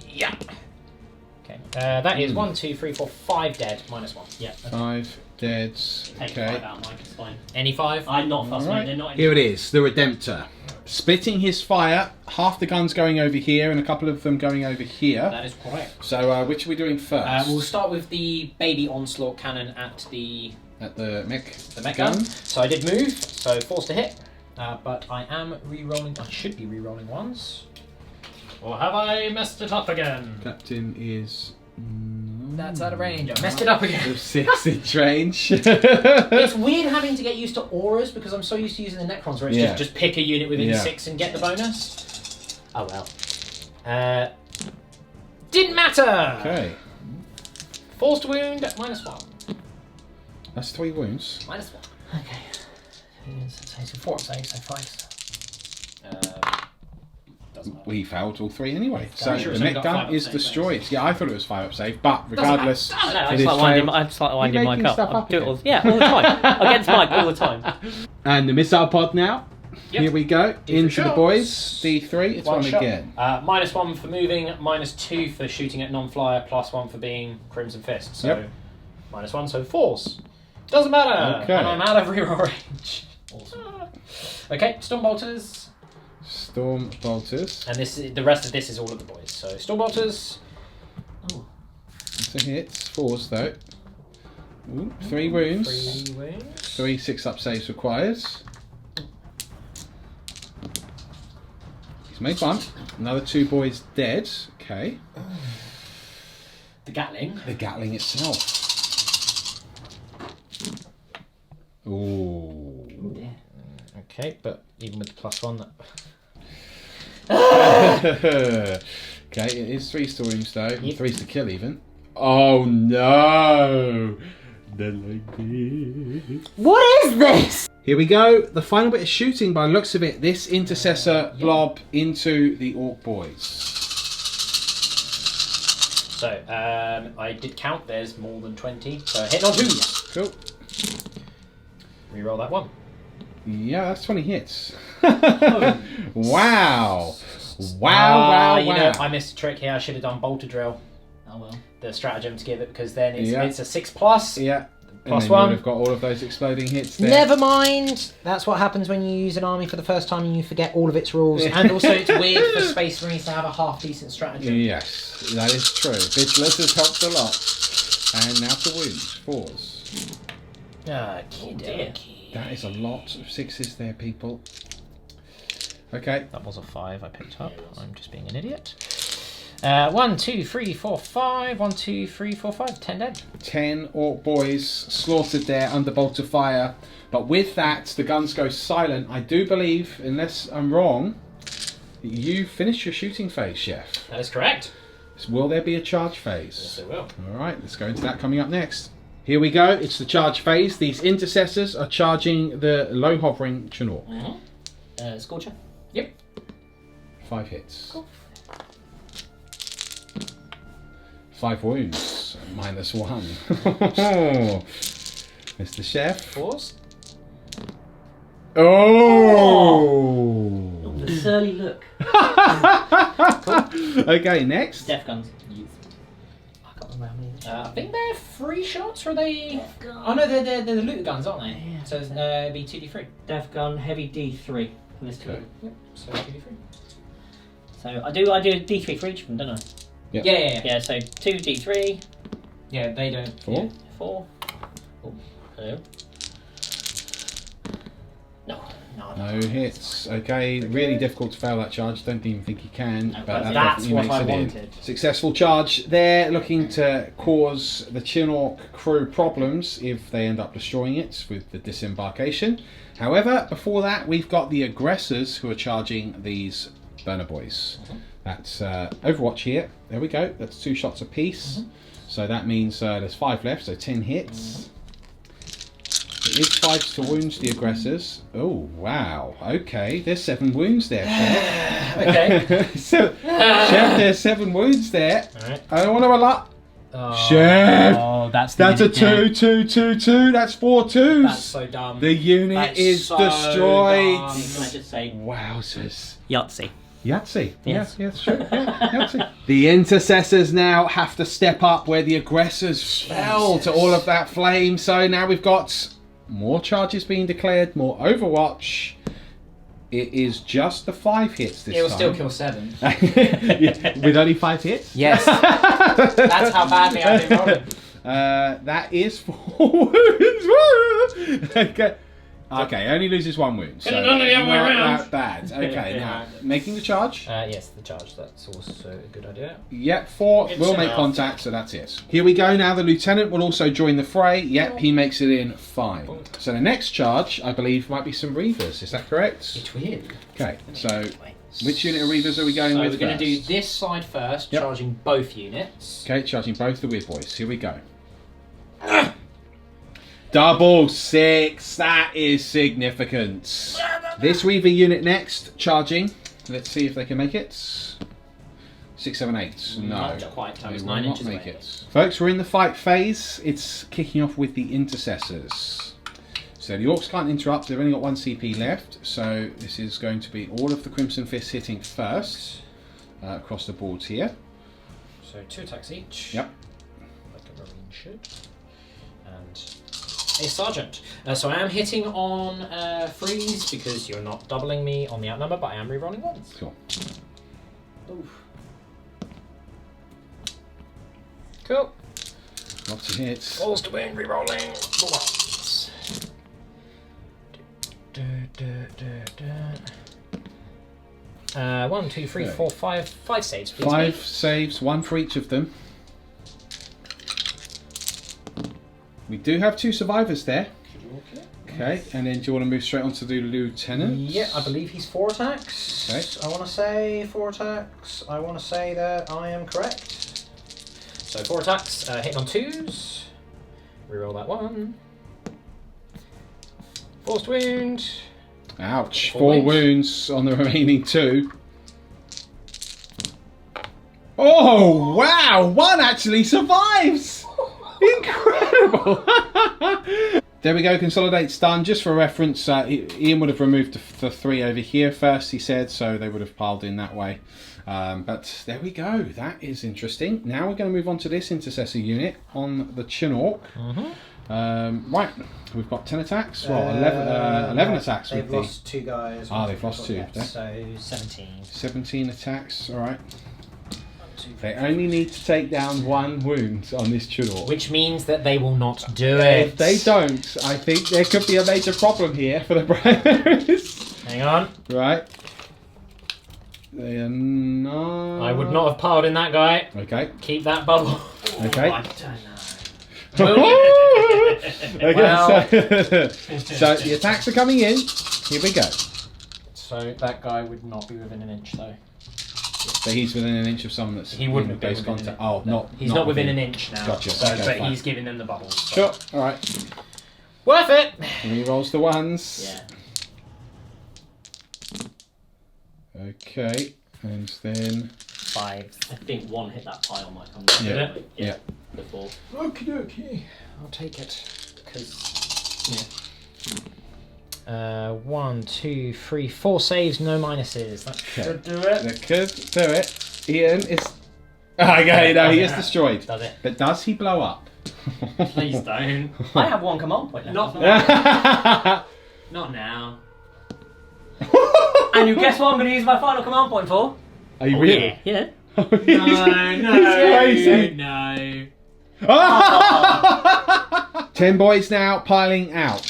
Yeah. Okay. That is 1, 2, 3, 4, 5 dead, -1. Yeah. 5 dead. Take Okay. 5 out, Mike. It's fine. Any 5? I'm not fussed, Alright. mate. They're not. Here it is, the Redemptor. Splitting his fire, half the guns going over here and a couple of them going over here. That is correct. So which are we doing first? We'll start with the baby onslaught cannon at the At the mech gun. So I did move, so forced to hit, but I am re-rolling. I should be re-rolling ones. Or have I messed it up again? Captain is... That's out of range. I messed it up again. 6 inch range. It's weird having to get used to auras because I'm so used to using the Necrons where it's Yeah. just pick a unit within Yeah. 6 and get the bonus. Oh well. Didn't matter! Okay. Forced wound at -1. That's 3 wounds. -1. Okay. So 4 saves, so 5. Doesn't matter. We failed all 3 anyway. So sure the it's only mech got gun 5 is up destroyed. Yeah, I thought it was 5 up save, but regardless, I know, it I is just like winding, failed. I just like winding making Mike up. stuff I up do it again? all, yeah, all the time. Against Mike all the time. And the missile pod now. Yep. Here we go. D3 Into the shots. boys. D3. It's one shot. again. -1 for moving, -2 for shooting at non-flyer, +1 for being Crimson Fist. So Yep. -1, so 4s. Doesn't matter. Okay. And I'm out of reroll range. Awesome. Okay, Storm Bolters. Storm bolters. And the rest of this is all of the boys. So storm bolters. Oh. It's a hit. 4s though. Ooh, 3 wounds. 3 wounds. 3 6-up saves required. He's made 1. Another 2 boys dead. Okay. The Gatling. The Gatling itself. Ooh. Yeah. Okay, but even with the +1, Okay, it is 3 storms though. Yep. 3's to kill even. Oh no! They're like this. What is this? Here we go. The final bit of shooting by the looks of it. This intercessor blob into the Orc boys. So, I did count, there's more than 20. So, hit on 2. Cool. Reroll that 1. Yeah, that's 20 hits. Wow. Wow, You know, wow. I missed a trick here. I should have done bolter drill. Oh well. The stratagem to give it, because then it's, Yeah. it's a 6+. Yeah. Plus and then 1. you would have got all of those exploding hits there. Never mind. That's what happens when you use an army for the first time and you forget all of its rules. And also, it's weird for Space Marines to have a half-decent stratagem. Yes, that is true. Vigilance has helped a lot. And now to wounds. 4s. Ah, dear. That is a lot of 6s there, people. Okay. That was a 5 I picked up. I'm just being an idiot. 1, 2, 3, 4, 5. 1, 2, 3, 4, 5. 10 dead. 10 Orc boys slaughtered there under bolter fire. But with that, the guns go silent. I do believe, unless I'm wrong, you finished your shooting phase, Chef. That is correct. Will there be a charge Yes, phase? it will. Alright, let's go into that coming up next. Here we go, it's the charge phase. These intercessors are charging the low hovering Chinook. Scorcher. Yep. 5 hits. Cool. 5 wounds. -1. Mr. Chef. 4s. Oh! The surly look. Okay, next. Death guns. I can't remember how many. I think they're 3 shots, or are they... Death gun. Oh no, they're the looter guns, aren't they? Yeah. So it'd be 2d3. Death gun, heavy D3 for this Okay. two. Yep. So 2d3. So I do D3 for each of them, don't I? Yep. Yeah. Yeah. So 2 D3, Yeah, they don't. 4. 4. Oh, hello. No. No hits. Okay, really difficult to fail that charge. Don't even think you can. No, But that that's definitely what makes I it in. wanted. Successful charge. They're looking to cause the Chinook crew problems if they end up destroying it with the disembarkation. However, before that, we've got the aggressors who are charging these burner boys. That's Overwatch here. There we go. That's 2 shots apiece. So that means there's 5 left, so 10 hits. It is 5 to wounds the aggressors. Oh, wow. Okay, there's 7 wounds there, Chef. Okay. So, Chef, there's 7 wounds there. Alright. I don't want to allow. Oh, Chef! Oh, that's That's a unit 2, 2, 2, 2. That's 4 twos. That's so dumb. The unit That's is so destroyed. dumb. Can I just say Wowzers. Yahtzee? Yahtzee. Yes. Yes, sure. Yeah, Yahtzee. The intercessors now have to step up where the aggressors fell to all of that flame. So now we've got more charges being declared, more Overwatch. It is just the 5 hits this It will time. still kill 7. Yeah, with only 5 hits? Yes. That's how badly I've been rolling. That is 4 wounds. Okay. Okay, only loses 1 wound. So Could've done it the other way not around. that bad. Okay, now making the charge. Yes, the charge. That's also a good idea. Yep, 4 It's will make enough. contact, so that's it. Here we go now. The lieutenant will also join the fray. Yep, he makes it in fine. So the next charge, I believe, might be some Reavers. Is that correct? It will. Okay, so which unit of Reavers are we going So with we're going to do first? this side first, Yep. charging both units. Okay, charging both the Weird Boys. Here we go. Double 6. That is significant. This Reaver unit next, charging. Let's see if they can make it. 6, 7, 8. No. Not quite. That They was will 9 not inches make away. it. Folks, we're in the fight phase. It's kicking off with the intercessors. So the Orcs can't interrupt. They've only got 1 CP left. So this is going to be all of the Crimson Fists hitting first across the boards here. So 2 attacks each. Yep. Like a Marine should. And a sergeant. So I am hitting on freeze because you're not doubling me on the outnumber, but I am rerolling ones. Cool. Oof. Cool. Lots of hits. Falls to win, rerolling the ones. 1, 2, 3, 4, 5 saves, please. 5 saves, 1 for each of them. We do have 2 survivors there. Okay, and then do you want to move straight on to the lieutenant? Yeah, I believe he's 4 attacks. Okay. I want to say 4 attacks. I want to say that I am correct. So 4 attacks, hitting on 2s. Reroll that 1. Forced wound. Ouch. 4 4 wounds on the remaining 2. Oh, wow! 1 actually survives! Incredible! There we go, consolidate's done. Just for reference, Iain would have removed the 3 over here first, he said, so they would have piled in that way. But there we go, that is interesting. Now we're going to move on to this intercessor unit on the Chinook. Right, we've got 10 attacks, well, 11 attacks. They've with lost 2 guys. Ah, they've lost 2. Yeah, so 17. 17 attacks, alright. They only need to take down 1 wound on this Chinook. Which means that they will not do If it. they don't, I think there could be a major problem here for the primaries. Hang on. Right. They are not... I would not have piled in that guy. Okay. Keep that bubble. Okay. I don't know. Okay, Well. so the attacks are coming in. Here we go. So that guy would not be within an inch though. So he's within an inch of someone that's He wouldn't in be base within contact. an Oh, not. He's not within an inch now. Gotcha. So, Okay, but fine. he's giving them the bubbles. So. Sure. All right. Worth it. And he rolls the 1s. Yeah. Okay. And then. 5. I think 1 hit that pile might come down. Yeah. Did it? Yeah. Before. Okie dokie. I'll take it. Because. 1, 2, 3, 4 saves, no minuses. That should do it. That could do it. Iain is. Okay, no, he is destroyed. Does it? But does he blow up? Please don't. I have 1 command point left. Not Are Not now. And you guess what I'm going to use my final command point for? you really? Yeah. No, He's crazy. no. 10 boys now piling out.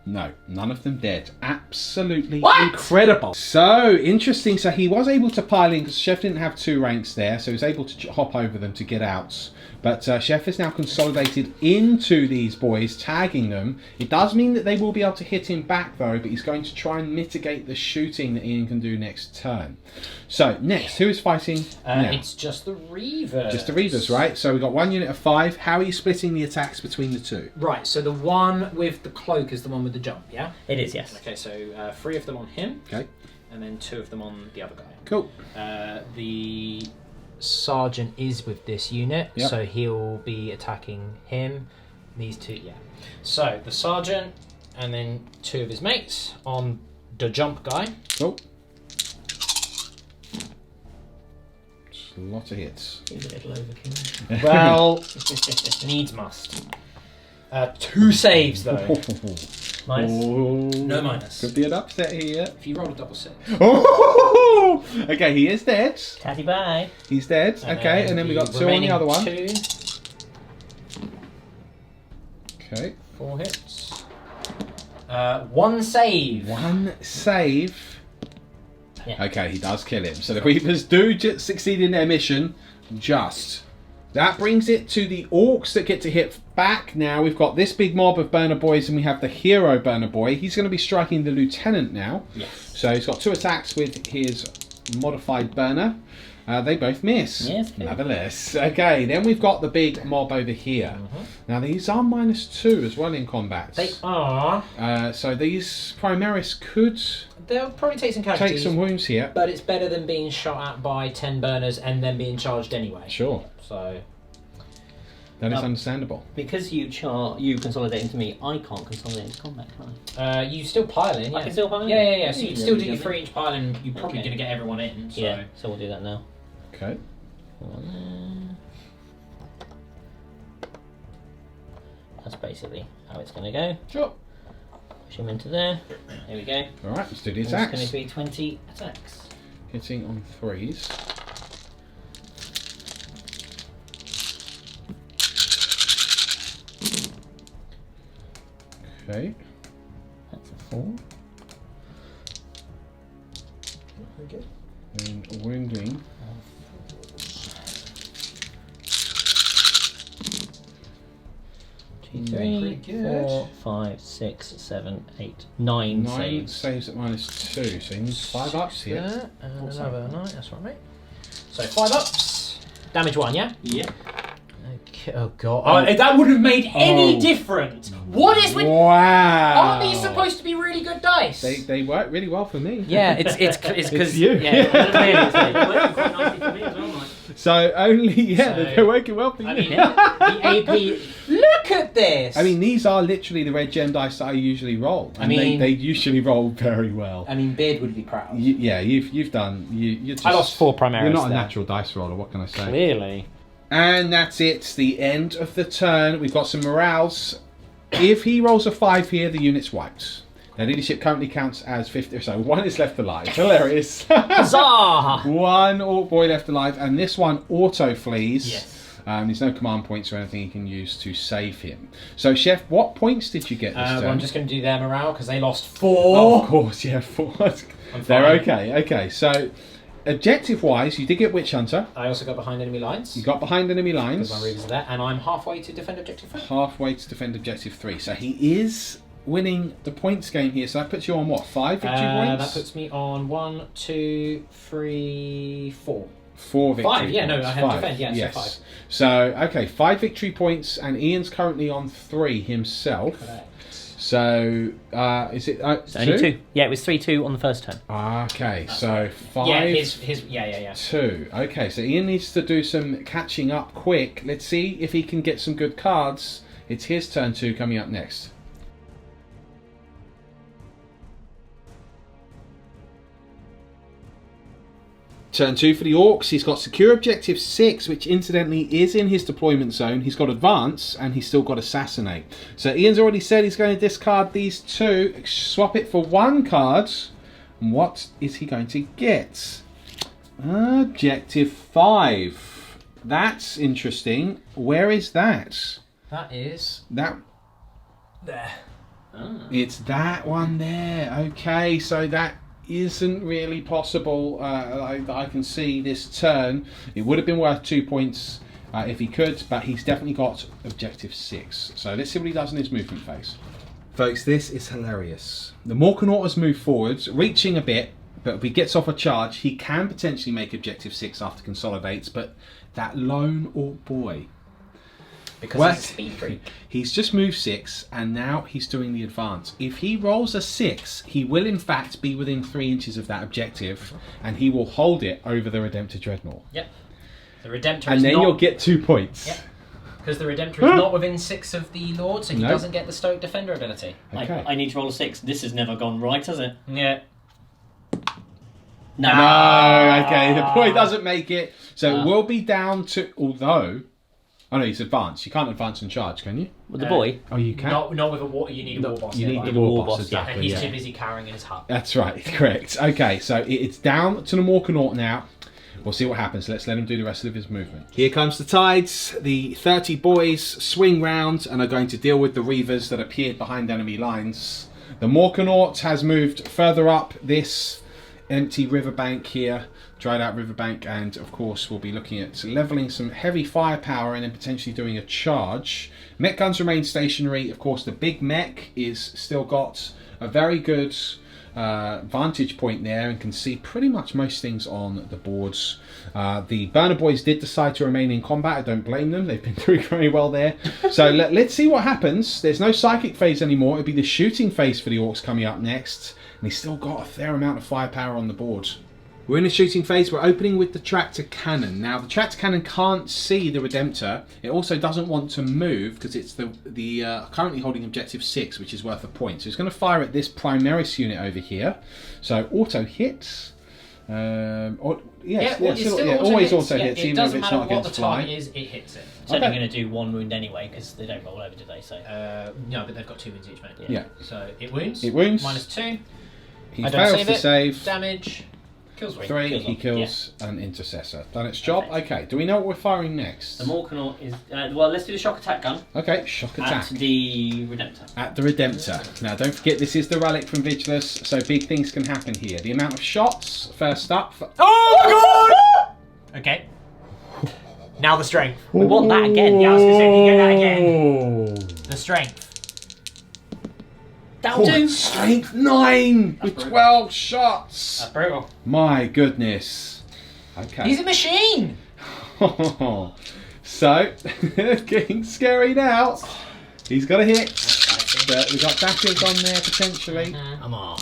No, none of them dead. Absolutely incredible. So interesting. So he was able to pile in because Chef didn't have 2 ranks there, so he was able to hop over them to get out. But Chef is now consolidated into these boys, tagging them. It does mean that they will be able to hit him back though, but he's going to try and mitigate the shooting that Iain can do next turn. So next, who is fighting now? It's just the Reavers. Just the Reavers, right? So we've got 1 unit of 5. How are you splitting the attacks between the 2? Right, so the one with the cloak is the one with the jump, yeah? It is, yes. Okay, so 3 of them on him. Okay. And then 2 of them on the other guy. Cool. The sergeant is with this unit, Yep. so he'll be attacking him. These 2, yeah. So the sergeant and then 2 of his mates on the jump guy. Cool. A lot of hits. Seems a little overkill. Well, needs must. 2 saves though. Minus. No minus. Could be an upset here. If you roll a double 6. Oh! Okay, he is dead. Tatty bye. He's dead. Okay, and then we got 2 on the other one. 2, Okay. 4 hits. 1 save. 1 save. Yeah. Okay, he does kill him. So the Reapers do succeed in their mission. Just. That brings it to the Orks that get to hit back. Now we've got this big mob of burner boys and we have the hero burner boy. He's going to be striking the lieutenant now. Yes. So he's got 2 attacks with his modified burner. They both miss. Yes, good. Nevertheless. Okay, then we've got the big mob over here. Now these are -2 as well in combat. They are. So these Primaris could They'll probably take some take casualties. some wounds here. But it's better than being shot at by 10 burners and then being charged anyway. Sure. So. That is understandable. Because you consolidate into me, I can't consolidate into combat, can I? You still pile in, yeah. I can still pile in? Yeah. So you Yeah, still do yeah, your yeah. 3-inch pile and you're probably Okay. going to get everyone in. So. Yeah, so we'll do that now. Okay. That's basically how it's going to go. Sure. Push him into there. There we go. Alright, let's do the It's attacks. going to be 20 attacks. Hitting on 3s. Okay. That's a 4. Okay. And wounding. Two, three, Pretty good. 4, 5, 6, 7, 8, 9 9 saves. saves at -2, so he needs 5 ups here. There, and another 9, that's right, mate. So 5 ups. Damage 1, yeah? Yep. Okay, oh god. Oh, that would have made any Oh. difference. What is with... Wow! Aren't these supposed to be really good dice? They work really well for me. Yeah, it's because you. Yeah, clearly it's like, working quite nicely for me as well, Mike. So only So- they're working well for you. I mean, The AP. Look at this! I mean, these are literally the red gem dice that I usually roll. And mean- they usually roll very well. I mean, Beard would be proud. Yeah, you've done. You're just, I lost 4 Primaris You're not a there. natural dice roller. What can I say? Clearly. And that's it. The end of the turn. We've got some morales. If he rolls a 5 here, the unit's wiped. Their leadership currently counts as 50. So 1 is left alive. Hilarious. Huzzah! 1 orc boy left alive, and this one auto flees. Yes. There's no command points or anything you can use to save him. So, Chef, what points did you get this turn? Well, I'm just going to do their morale because they lost 4. Of course, yeah, 4. I'm They're fine. okay. Okay, so objective-wise, you did get Witch Hunter. I also got behind enemy lines. You got behind enemy lines. Because my Reavers are there. And I'm halfway to defend objective 3. Halfway to defend objective 3. So he is winning the points game here. So that puts you on what? 5 victory points? That puts me on 1, 2, 3, 4. 4 victory 5, yeah, no, points. I have 5, defend, yeah, so yes. 5. So, okay, 5 victory points, and Ian's currently on 3 himself. Correct. So, is it It's only 2. Yeah, it was 3-2 on the first turn. Okay, so 5, Yeah, his yeah. 2. Okay, so Ian needs to do some catching up quick. Let's see if he can get some good cards. It's his turn 2 coming up next. Turn 2 for the Orcs. He's got secure objective 6, which incidentally is in his deployment zone. He's got advance, and he's still got assassinate. So Ian's already said he's going to discard these 2, swap it for 1 card. And what is he going to get? Objective 5. That's interesting. Where is that? That is That there. It's that one there. Okay, so that isn't really possible. I can see this turn. It would have been worth 2 points if he could, but he's definitely got objective 6. So let's see what he does in his movement phase. Folks, this is hilarious. The Morkanaut has moved forwards, reaching a bit, but if he gets off a charge, he can potentially make objective 6 after consolidates, but that lone Orc boy, Because Well, he's a speed freak. he's just moved 6, and now he's doing the advance. If he rolls a 6, he will in fact be within 3 inches of that objective, and he will hold it over the Redemptor Dreadnought. Yep. The Redemptor And is then not... you'll get 2 points. Yep. Because the Redemptor is not within 6 of the Lord, so he No. doesn't get the Stoic Defender ability. Okay. I need to roll a 6. This has never gone right, has it? Yeah. No. No, okay, the boy doesn't make it. So it will be down to, although, oh no, he's advanced. You can't advance and charge, can you? With the boy? Oh, you can. Not with a war. You need a war boss. You need nearby. the war boss, yeah. exactly. And he's yeah. too busy carrying his hut. That's right, correct. Okay, so it's down to the Morkanaut now. We'll see what happens. Let's let him do the rest of his movement. Here comes the Tides. The 30 boys swing round and are going to deal with the Reavers that appeared behind enemy lines. The Morkanaut has moved further up this empty riverbank here, dried out riverbank, and of course we'll be looking at levelling some heavy firepower and then potentially doing a charge. Mech guns remain stationary. Of course, the big mech is still got a very good vantage point there and can see pretty much most things on the boards. The Burner Boys did decide to remain in combat. I don't blame them. They've been doing very well there. So let's see what happens. There's no psychic phase anymore. It'll be the shooting phase for the Orcs coming up next. And he's still got a fair amount of firepower on the board. We're in the shooting phase. We're opening with the tractor cannon. Now, the tractor cannon can't see the Redemptor. It also doesn't want to move because it's the currently holding objective 6, which is worth a point. So it's going to fire at this Primaris unit over here. So auto hits. Always always auto hits, It even if doesn't it's matter not what the against fly. target is, it hits it. It's only going to do 1 wound anyway because they don't roll over, do they? So No, but they've got 2 wounds each, mate. Yeah. So it wounds. It wounds. -2. He I don't fails save to it. save. Damage. Kills 3. 3, Kills he one. kills an intercessor. Done its job. Okay, do we know what we're firing next? the Morkanaut is well. Let's do the shock attack gun Okay, shock attack. at the Redemptor. At the Redemptor. Now, don't forget, this is the relic from Vigilus, so big things can happen here. The amount of shots, first up. Oh god! Okay. Now the strength. We want that again. Yeah, I was going to say, you get that again. The strength. That'll do. Strength 9 with 12 shots. That's brutal. My goodness. Okay. He's a machine! So, getting scary now. He's got a hit. But we've got dackers on there potentially. Come on.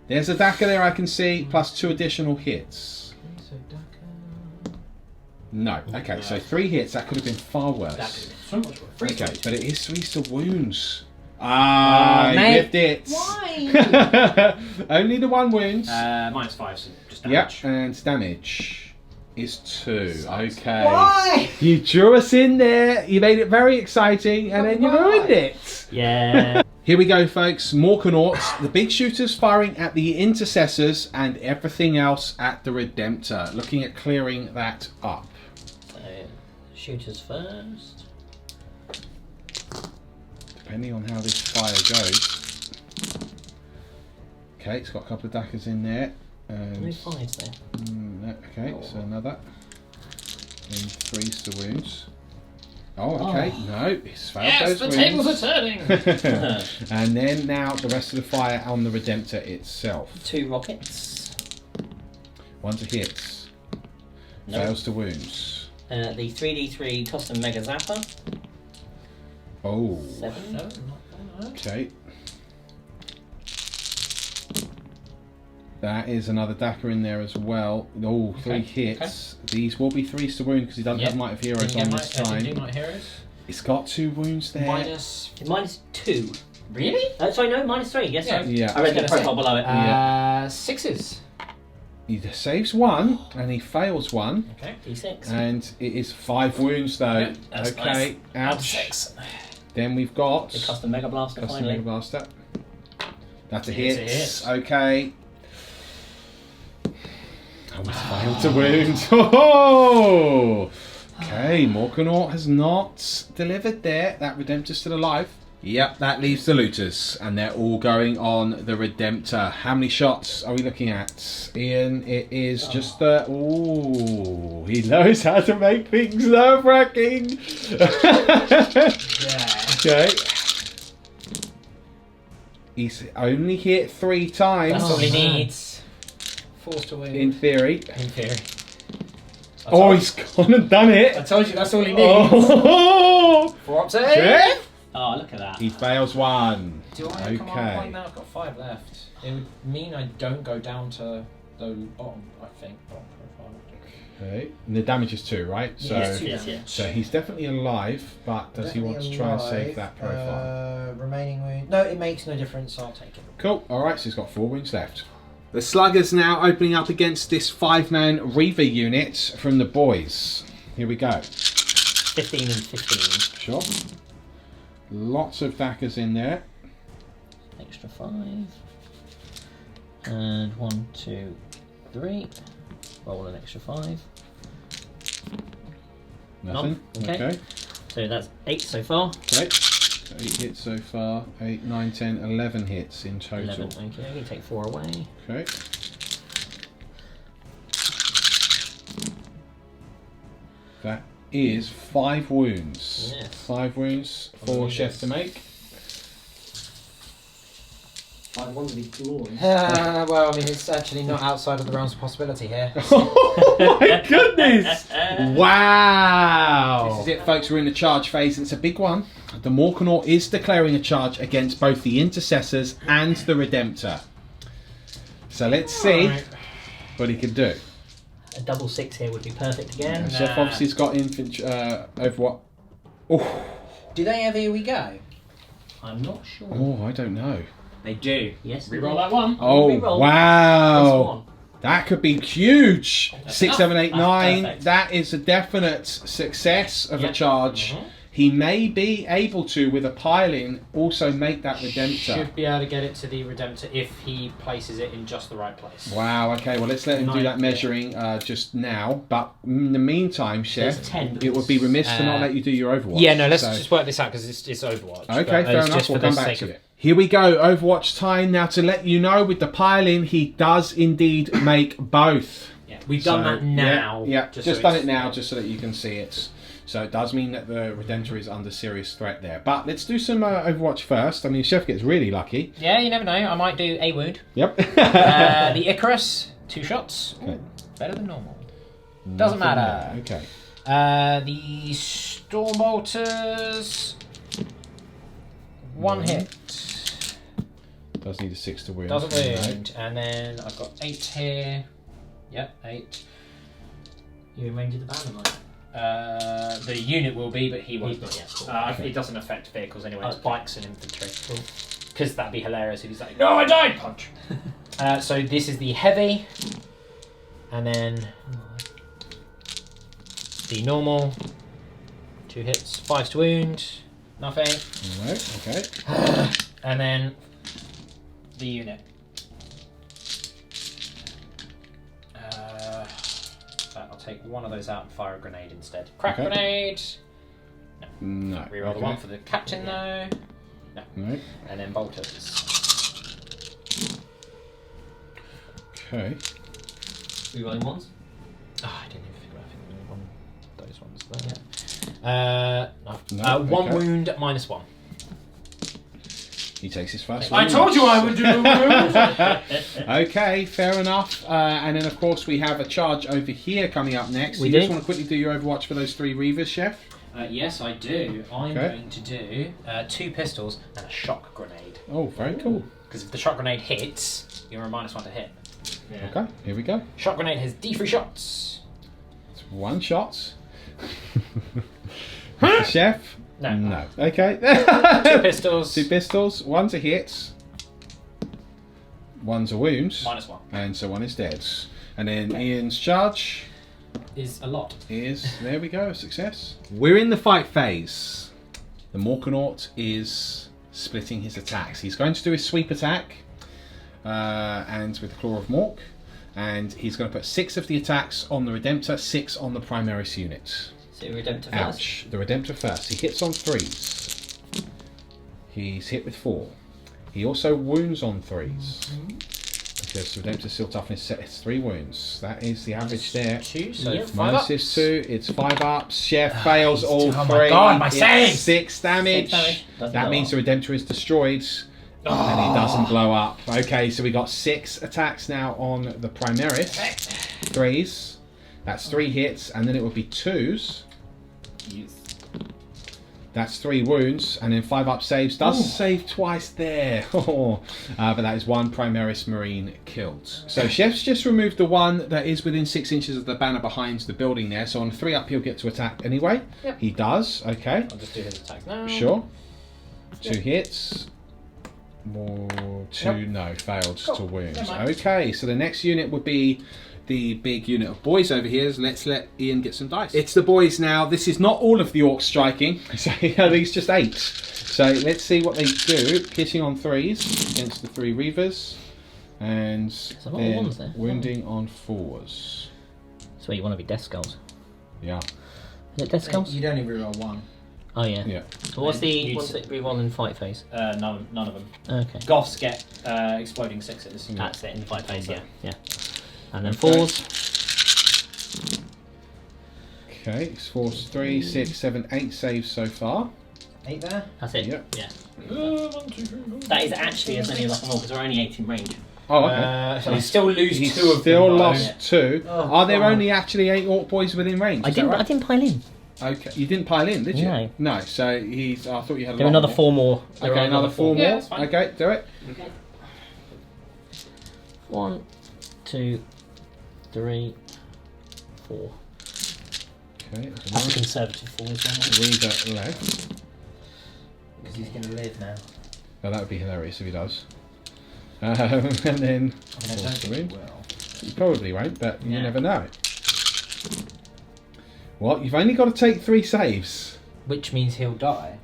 There's a dacker there I can see, plus 2 additional hits. No. Okay, so 3 hits. That could have been far worse. So much worse. Okay, but it is 3 still wounds. Ah, he mate. whiffed it. Why? Only the 1 wound. -5, so just Yep, damage. and damage is 2. Okay. Why? You drew us in there. You made it very exciting, and then you ruined it. Yeah. Here we go, folks. Morkanauts, the big shooters firing at the intercessors, and everything else at the Redemptor. Looking at clearing that up. So, shooters first. Depending on how this fire goes. Okay, it's got a couple of dackers in there. And No fives there. okay, so another. And 3 still wounds. Oh, okay. No, it's failed Yes, those the wounds. tables are turning! And then now the rest of the fire on the Redemptor itself. 2 rockets. 1 to hits. No. Fails to wounds. The 3d3 custom mega zapper. Oh. 7. No, not bad. Okay. That is another dacker in there as well. Oh, 3 Okay, hits. These will be 3s to wound because he doesn't have Might of Heroes on this time. Didn't do Might of Heroes. It's got 2 wounds there. Minus... -2. Really? Sorry, no, -3. Yes, Yeah. sorry. Yeah. I read the I was gonna profile below it. 6s. He saves 1 and he fails 1. Okay. D6. And it is 5 wounds though. Yeah, that's Okay, ouch. 6. Then we've got The custom mega blaster Custom finally. Mega Blaster. That's a It's hit. a hit. Okay. Almost failed to wound. Oh! Okay, Morkanaut has not delivered there. That Redemptor's still alive. Yep, that leaves the looters, and they're all going on the Redemptor. How many shots are we looking at? Ian, it is just the... Ooh, he knows how to make things nerve-wracking. Yeah. Okay. He's only hit 3 times. That's all he needs. Forced to win. In theory. In theory. Oh, he's gone and done I it. told you that's all he needs. Oh! 4 up to Jeff? Oh, look at that. He fails 1. Do I Okay. command point now? I've got 5 left. It would mean I don't go down to the bottom, I think. Bottom profile. Okay. And the damage is 2, right? So, Yes, 2 yes, damage. yeah. so he's definitely alive, but does he want to try and save that profile? Remaining wound. No, it makes no difference. I'll take it. Cool. Alright, so he's got 4 wounds left. The Sluggers now opening up against this 5-man Reaver unit from the boys. Here we go. 15 and 15. Sure. Lots of dackers in there. Extra 5. And 1, 2, 3. Roll an extra 5. Nothing. None. Okay. So that's 8 so far. Okay. 8 hits so far. 8, 9, 10, 11 hits in total. 11. Okay, you take 4 away. Okay. That is 5 wounds. Yes. 5 wounds for Chef to make. I want to be glorious. Well, I mean, it's actually not outside of the realms of possibility here. Oh my goodness! Wow! This is it, folks. We're in the charge phase. It's a big one. The Morkanaut is declaring a charge against both the Intercessors and the Redemptor. So let's see what he can do. A double 6 here would be perfect again. Chef obviously has got infantry over what? Oh, Do they have Here We Go? I'm not sure. oh, I don't know. They do. Yes. Reroll that 1. Oh, Reroll. wow! That could be huge. That's 6, 7, 8, enough. 9. That's perfect. That is a definite success of a Yep. charge. He may be able to, with a pile-in, also make that Redemptor. Should be able to get it to the Redemptor if he places it in just the right place. Wow, okay, well let's let him do Nine, that measuring just now. But in the meantime, Chef, There's 10 it would be remiss to not let you do your Overwatch. Yeah, no, let's So- just work this out because it's Overwatch. Okay, but fair it's enough. just We'll for the come back sake to of- it. Here we go, Overwatch time. Now to let you know, with the pile-in, he does indeed make both. Yeah, we've done that now. Yeah, just so done it's- it now, just so that you can see it. So it does mean that the Redemptor is under serious threat there. But let's do some Overwatch first. I mean, Chef gets really lucky. Yeah, you never know. I might do a wound. Yep. The Icarus, 2 shots. Ooh, Okay. better than normal. Doesn't matter. Okay. The Stormbolters, 1 hit. Does need a 6 to wound. Doesn't wound. And then I've got 8 here. Yep, 8. You in range of the banner, Mike? The unit will be, but he won't. He's not yet. Cool. It doesn't affect vehicles anyway. It's Okay. bikes and infantry. Because that'd be hilarious if he's like, "No, I died!" Punch. So this is the heavy, and then the normal. 2 hits, 5 to wound, nothing, Alright, okay. and then the unit. I'll take one of those out and fire a grenade instead. Crack Okay. grenade. No. Reroll the one for the captain though. Right. And then bolters. Okay. Rerolling ones? Oh, I didn't even figure out. I think we need one of those ones there. No, No. 1 okay. wound, -1. He takes his first I wound. told you I would do the wound! Okay, fair enough. And then, of course, we have a charge over here coming up next. We You do. just want to quickly do your Overwatch for those 3 Reavers, Chef? Yes, I do. I'm Okay. going to do 2 pistols and a shock grenade. Oh, very cool. Because if the shock grenade hits, you're a -1 to hit. Yeah. Okay, here we go. Shock grenade has D3 shots. It's 1 shot. Chef? No. No. Okay. 2 pistols. 2 pistols. 1's a hit. 1's a wound. -1 And so 1 is dead. And then Ian's charge is a lot. is, there we go, a success. We're in the fight phase. The Morkanaut is splitting his attacks. He's going to do his sweep attack, and with the Claw of Mork, and he's going to put 6 of the attacks on the Redemptor, 6 on the Primaris unit. So Redemptor first. Ouch. The Redemptor first. He hits on 3s. He's hit with 4. He also wounds on 3s. Because the Redemptor's still toughness it's 3 wounds. That is the average there. 2, so Yeah. 5 Minus ups. is 2, it's 5 ups. Chef fails all oh 3. my God, my It's saves! 6 damage. 6 damage. Doesn't That blow means up. the Redemptor is destroyed. And he doesn't blow up. Okay, so we got 6 attacks now on the Primaris. 3s. That's 3 hits, and then it would be 2s. That's 3 wounds, and then 5 up saves. Does save twice there. But that is 1 Primaris Marine killed. So Chef's just removed the one that is within 6 inches of the banner behind the building there. So on 3 up, he'll get to attack anyway. Yep. He does. Okay. I'll just do his attack now. Sure. 2 hits. More 2, Yep. no, failed Cool. to wounds. Never mind. Okay, so the next unit would be the big unit of boys over here. So let's let Ian get some dice. It's the boys now. This is not all of the Orcs striking. So these just 8. So let's see what they do. Hitting on 3s against the 3 Reavers. And a lot of then ones there. wounding on 4s. That's where you want to be Death Skulls. Yeah. Is it Death Skulls? You'd only reroll 1. Oh yeah. Yeah. So what's You'd- it reroll in fight phase? None of them. Okay. Goths get exploding 6s. That's it in fight phase. Yeah. Yeah. And then Okay. 4s. Okay, it's 4, 3, 6, 7, 8 saves so far. 8 there? That's it. Yep. Yeah. That is actually as many as I can roll because we're only 8 in range. Oh, okay. So we still lose He's 2 of them. still though. lost 2. Oh, Are there God. only actually 8 Orc boys within range? I Is that didn't. right? I didn't pile in. Okay, you didn't pile in, did you? No. No. So he's. I thought you had. There are lot another more. 4 more. There Okay, are another 4 more. Yeah, that's fine. Okay, do it. Okay. 1, 2, 3, 4. Okay, That's a there's conservative 4 as well. a Reaver left. Because he's going to live now. Oh, that would be hilarious if he does. And then. I don't think he will. You probably won't, but you Yeah. never know. What? You've only got to take 3 saves. Which means he'll die.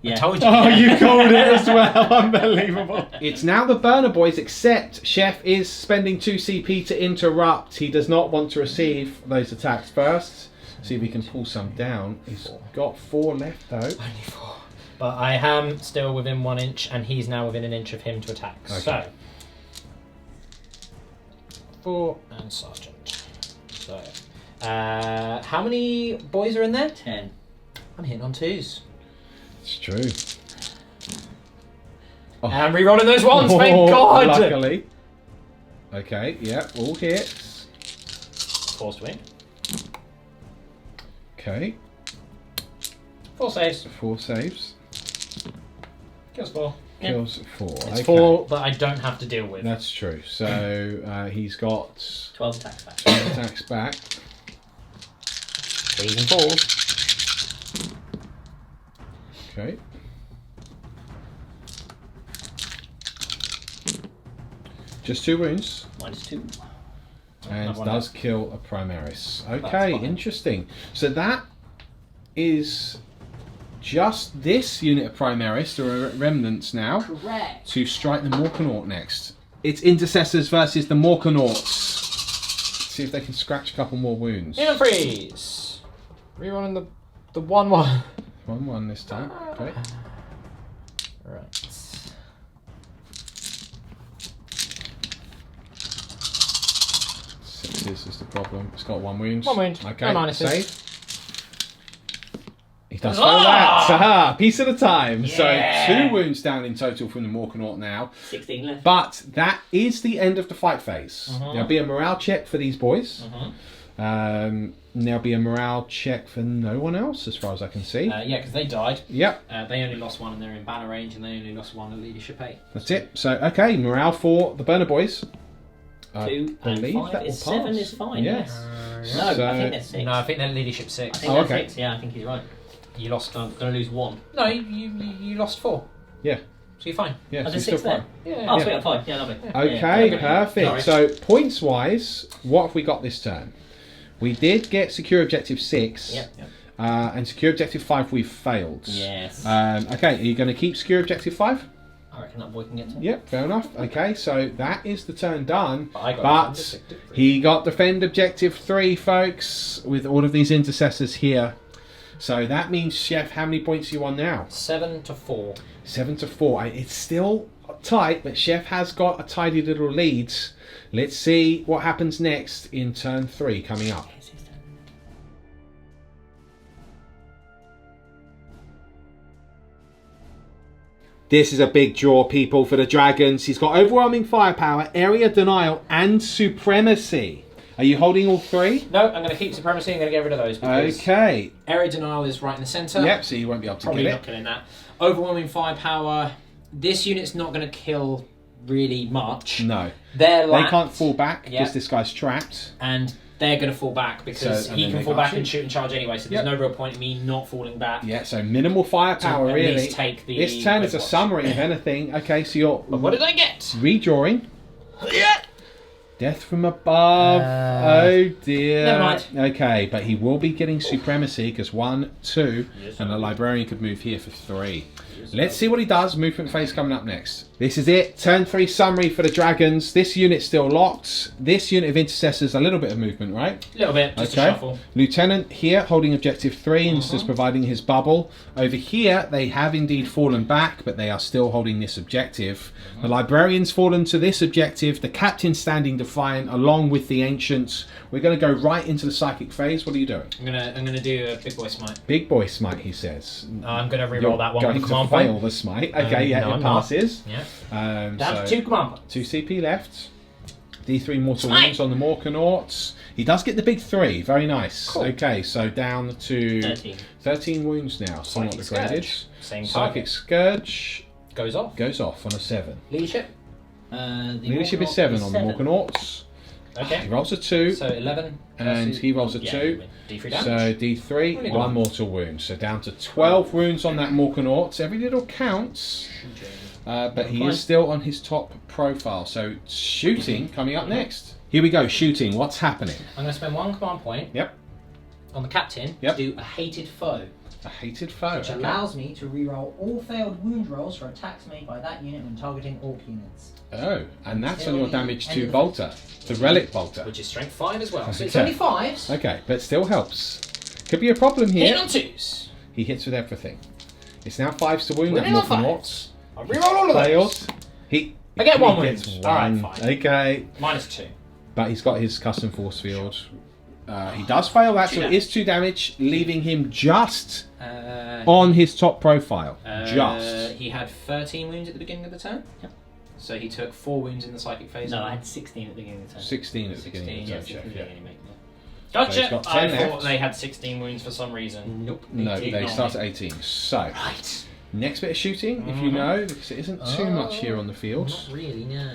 Yeah. I told you. Oh, you called it as well. Unbelievable. It's now the burner boys, except Chef is spending 2 CP to interrupt. He does not want to receive those attacks first. See if we can pull some down. He's got 4 left though. Only 4. But I am still within 1 inch, and he's now within an inch of him to attack. Okay. So 4 and Sergeant. So how many boys are in there? 10. I'm hitting on 2s. It's true. Oh. And I'm re-rolling those ones, thank God! Luckily. Okay, yeah, all hits. Forced win. Okay, 4 saves. 4 saves. Kills 4. Kills 4. It's Okay. 4 that I don't have to deal with. That's true. So he's got 12 attacks back. 12 attacks back. 3s and 4s. Okay. Just 2 wounds. -2. And Another one does left. kill a Primaris. Okay, fine. interesting. So that is just this unit of Primaris, the remnants now, Correct. to strike the Morkanaut next. It's Intercessors versus the Morkanauts. See if they can scratch a couple more wounds. In and freeze. Rerunning the 1-1. 1-1 this time. Okay. Right. 6 is the problem. It's got 1 wound. 1 wound. Okay. No minuses. Save. He does fail that. Aha! Piece at a time. Yeah. So 2 wounds down in total from the Morkanaut now. 16 left. But that is the end of the fight phase. There'll be a morale check for these boys. There'll be a morale check for no one else, as far as I can see. Yeah, because they died. Yep, They only lost 1 and they're in banner range, and they only lost 1 at leadership 8. that's it. So, okay, morale for the burner boys. 2 and 5 is 7 is fine. Yeah. Yes. No, I So- think that's 6. No, I think they're leadership I 6. think Oh, that's okay. 6. Yeah, I think he's right. You lost. So I'm going to lose 1. No, you lost 4. Yeah, So you're fine. yeah. Oh, so there's still 6 there. fine. Yeah. Oh, Yeah. sweet, I'm fine. Yeah, lovely. Okay, Yeah. perfect. So, points wise, what have we got this turn? We did get secure objective 6. Yep. And secure objective 5 we've failed. Yes. Okay, are you going to keep secure objective 5? I reckon that boy can get to it. Yep, fair enough. Okay, so that is the turn done. I got But defend objective 3. he got defend objective 3, folks, with all of these intercessors here. So that means, Chef, how many points are you on now? 7 to 4. 7 to 4. It's still tight, but Chef has got a tidy little lead. Let's see what happens next in turn 3 coming up. This is a big draw, people, for the Dragons. He's got overwhelming firepower, area denial, and supremacy. Are you holding all 3? No, I'm going to keep supremacy. I'm going to get rid of those because Okay. area denial is right in the centre. Yep, so you won't be able to Probably kill not it. killing that. Overwhelming firepower. This unit's not going to kill really much. No. They're They lapped, can't fall back because Yeah. this guy's trapped. and they're going to fall back because So- and he then can they fall can't back and shoot and charge anyway. So there's Yep. no real point in me not falling back. Yeah, so minimal firepower, To at really. least take the This turn is a Overwatch. summary of anything. Okay, so you're But what did I get? redrawing. Death from above. Oh dear. Never mind. Okay, but he will be getting supremacy because 1, 2, and the librarian could move here for 3. Let's see what he does. Movement phase coming up next. This is it. Turn 3 summary for the Dragons. This unit's still locked. This unit of intercessors, a little bit of movement, right? A little bit, just a Okay. shuffle. Lieutenant here holding objective 3 and just providing his bubble. Over here, they have indeed fallen back, but they are still holding this objective. The librarian's fallen to this objective. The captain's standing defiant along with the ancients. We're going to go right into the psychic phase. What are you doing? I'm gonna do a big boy smite. Big boy smite, he says. I'm gonna reroll You're that one going with to command fail point. the smite. Okay, yeah, no, it I'm not. passes. Yeah. Um, Down to so 2 command points. 2 CP left. D3 mortal Smite. wounds on the Morkanauts. He does get the big 3. Very nice. Cool. Okay, so down to 13. 13 wounds now. Somewhat Psychic degraded. Scourge. Same Psychic target. Scourge Goes off. goes off on a 7. The Leadership. Leadership is 7 on the Morkanauts. He Okay. rolls a 2, So 11. and versus- he rolls a yeah, 2. D3 So damage. D3, Only 1 one. mortal wound. So down to 12 wounds on that Morkanort. Every little counts. But he is still on his top profile. So shooting coming up next. Here we go, shooting. What's happening? I'm going to spend 1 command point Yep. on the captain Yep. to do a hated foe. A hated foe. Which allows me to reroll all failed wound rolls for attacks made by that unit when targeting orc units. Oh, and that's on Until your the damage end 2 of bolter. The relic bolter. Which is strength 5 as well. So it's Okay. only 5s. Okay, but still helps. Could be a problem Hit here. on 2s. He hits with everything. It's now 5s to wound. That Winning on Morkanort 5s. I'll reroll all of those. fails. I get 1 gets wound. 1. Alright, fine. Okay. -2. But he's got his custom force field. He does fail that, so it is 2 damage, leaving him just on his top profile. Just. He had 13 wounds at the beginning of the turn. Yep. So he took 4 wounds in the psychic phase. No, I had 16 at the beginning of the turn. 16 at the beginning of the 16, turn, yes, Chef, Yeah, yeah. you make that. So he's Gotcha! got I 10 thought left. they had 16 wounds for some reason. Nope. No, did they not. start at 18. So, Right. next bit of shooting, if you know, because it isn't too much here on the field. Not really, no.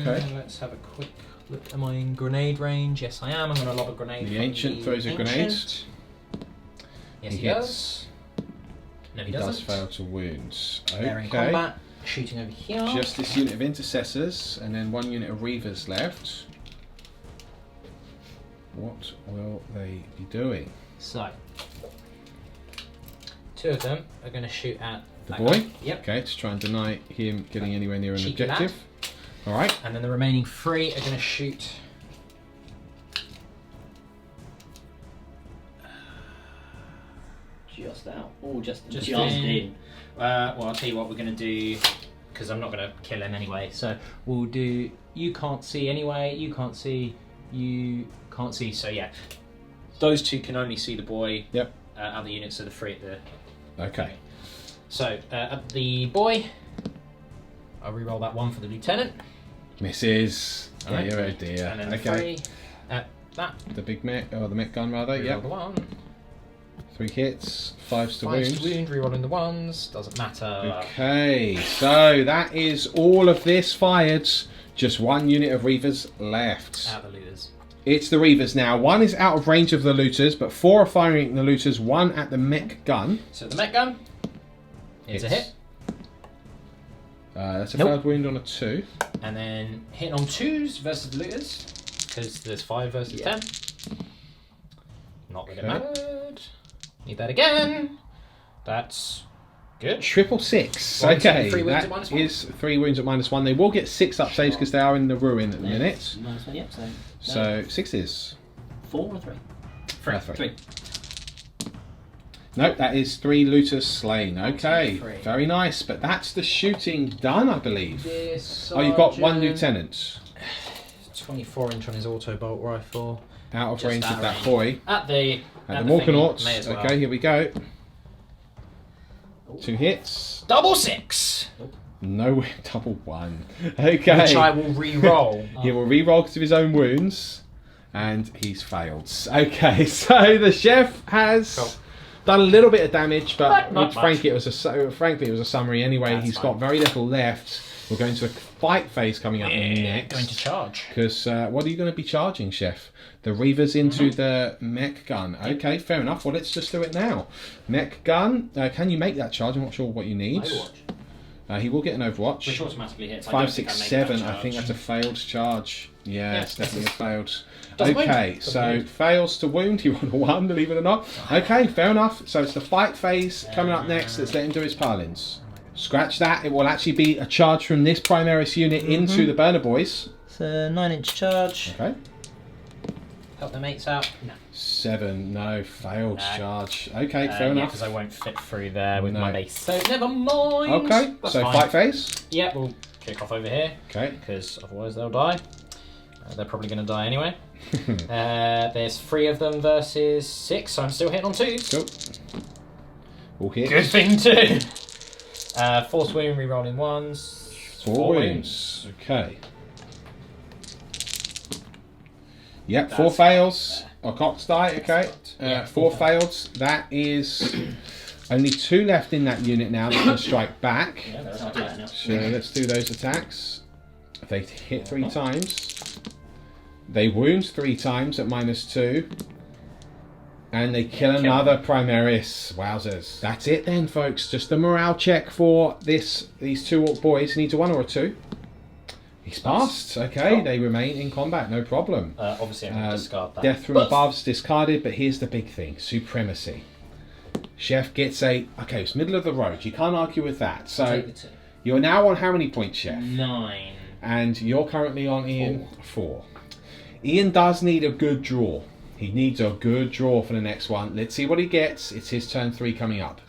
Okay. Let's have a quick look. Am I in grenade range? Yes, I am. I'm going to lob a grenade. The from Ancient the throws a grenade. Ancient. Yes, He he hits. does. No, he He does doesn't. fail to wounds. They're in Okay. combat. Shooting over here. Just this unit of intercessors, and then 1 unit of reavers left. What will they be doing? So, 2 of them are going to shoot at The that boy? guy. Yep. Okay, to try and deny him getting anywhere near an Cheeky lad. objective. Alright. And then the remaining 3 are going to shoot. Just out. Or just Just in. in. Well, I'll tell you what we're going to do, because I'm not going to kill him anyway. So we'll do. You can't see anyway. You can't see. You can't see. So yeah, those 2 can only see the boy. Yep. Other units are the 3 at the. Okay. So at the boy, I'll re-roll that 1 for the lieutenant. Misses. Oh, Right. you're a dear. And then Okay. 3 at that. The big mech, or the mech gun rather, Re-roll yep. the 1. 3 hits, 5s to 5 wound. to wound. Re-rolling the 1s. Doesn't matter. Okay, so that is all of this fired. Just 1 unit of reavers left. Out of the looters. It's the reavers now. 1 is out of range of the looters, but 4 are firing at the looters, 1 at the mech gun. So the mech gun. It's a hit. That's a Nope. failed wound on a 2. And then hitting on 2s versus the looters, because there's 5 versus 10. Not that it Okay. mattered. Need that again. That's good. Triple 6. One, two, Okay, 3 wounds at that -1. is 3 wounds at -1. They will get 6 up saves because they are in the ruin at the minute. Nice one, yep. So, So 6s. 4 or 3? Three. 3. No, that is 3 looters slain. Okay, 3. very nice. But that's the shooting done, I believe. This Oh, you've got 1 sergeant- lieutenant 24 inch on his auto bolt rifle. out of Just range of out that range. boy. At the And the thingy, Morkanauts. may as well. Okay, here we go. 2 hits. Double 6, No, double 1. Okay. which I will re-roll. He will re-roll because of his own wounds, and he's failed. Okay, so the chef has Cool. done a little bit of damage, but Not frankly, it was a summary anyway. That's He's fine. got very little left. We're going to the fight phase coming up Going to next. charge. Because what are you going to be charging, Chef? The Reavers into the mech gun. Okay, fair enough. Well, let's just do it now. Mech gun. Can you make that charge? I'm not sure what you need. Overwatch. He will get an Overwatch. Which automatically hits. I 5, don't think 6, I make 7. that I think charge. that's a failed charge. Yeah, Yeah. it's definitely a failed. Doesn't Okay, wound. so Doesn't wound. fails to wound. You rolled a 1, believe it or not. Okay, fair enough. So it's the fight phase coming up next. Let's let him do his Parlins. Scratch that. It will actually be a charge from this Primaris unit into the Burner Boys. It's a 9-inch charge. Okay. Help the mates out. No. 7, no, failed No. charge. Okay, fair enough. Because I won't fit through there with No. my base. So never mind. Okay, That's so fine. fight phase. Yeah, we'll kick off over here Okay. because otherwise they'll die. They're probably going to die anyway. There's 3 of them versus 6, so I'm still hitting on 2s. Cool. All hits. Good thing too. Force wound, re-rolling 1s. 4 wounds. Okay. Yep, 4 That's fails. Or Cox die, okay. Yeah, 4 4 fails. That is only 2 left in that unit now that can strike back. Yeah, there's I'll do that now. So let's do those attacks. If they hit 3 times. They wound 3 times at -2. And they kill another Primaris. Wowzers. That's it then, folks. Just a morale check for these 2 Orc boys. Needs a 1 or a 2. He's passed. Okay, Cool. they remain in combat. No problem. Obviously, I'm going to discard that. Death from above's discarded, but here's the big thing. Supremacy. Chef gets a... Okay, it's middle of the road. You can't argue with that. So Take the 2. you're now on how many points, Chef? 9. And you're currently on Iain 4. Iain does need a good draw. He needs a good draw for the next one. Let's see what he gets. It's his turn 3 coming up.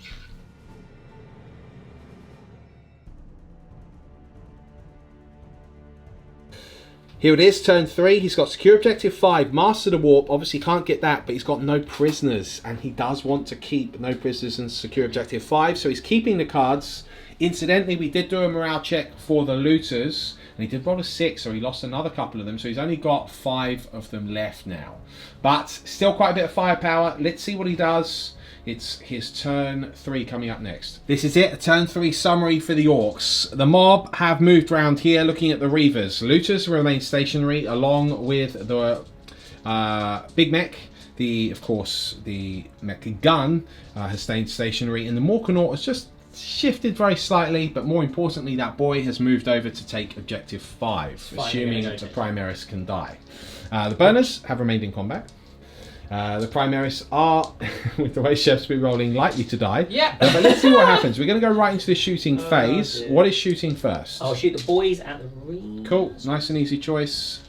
Here it is, turn 3. He's got secure objective 5, master the warp. Obviously can't get that, but he's got no prisoners, and he does want to keep no prisoners and secure objective 5, so he's keeping the cards. Incidentally, we did do a morale check for the looters, and he did roll a 6, so he lost another couple of them, so he's only got 5 of them left now. But still quite a bit of firepower. Let's see what he does. It's his turn 3 coming up next. This is it, a turn 3 summary for the Orcs. The mob have moved around here looking at the Reavers. Looters remain stationary along with the Big Mech. Of course, the mech gun has stayed stationary, and the Morkanaut has just shifted very slightly, but more importantly, that boy has moved over to take objective 5, assuming that the Primaris can die. The burners have remained in combat. The Primaris are, with the way Chef's been rolling, likely to die. Yeah. But let's see what happens. We're going to go right into the shooting phase. Dear. What is shooting first? I'll shoot the boys at the ring. Cool. Nice and easy choice.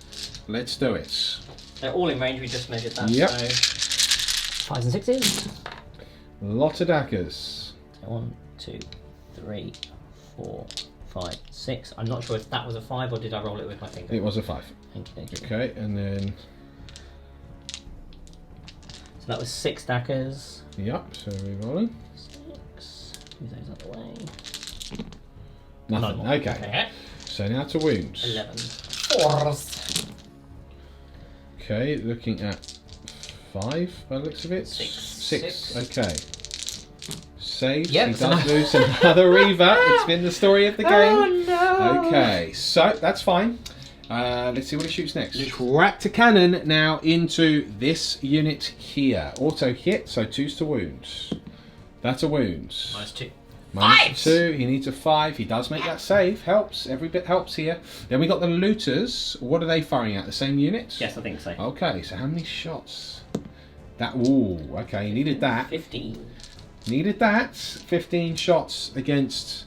Let's do it. They're all in range. We just measured that. Yep. So 5s and 6s. Lot of daggers. 1, 2, 3, 4, 5, 6. I'm not sure if that was a 5 or did I roll it with my finger. It was a 5. Thank you. Okay, and then... So that was 6 daggers. Yep, so we're rolling. 6. Move those out the way. Nothing. more. Okay. Okay. So now to wounds. 11. 4s. Okay, looking at 5 by the looks of it. 6. 6. Okay. Saves. Yep, He so does now- lose another Reaver. It's been the story of the game. Oh no! Okay, so that's fine. Let's see what he shoots next. Tractor cannon now into this unit here. Auto hit, so 2s to wounds. That's a wound. -2. -2. He needs a 5. He does make that save. Helps. Every bit helps here. Then we got the looters. What are they firing at? The same units? Yes, I think so. Okay, so how many shots? That. Ooh. Okay, you needed that. 15. Needed that. 15 shots against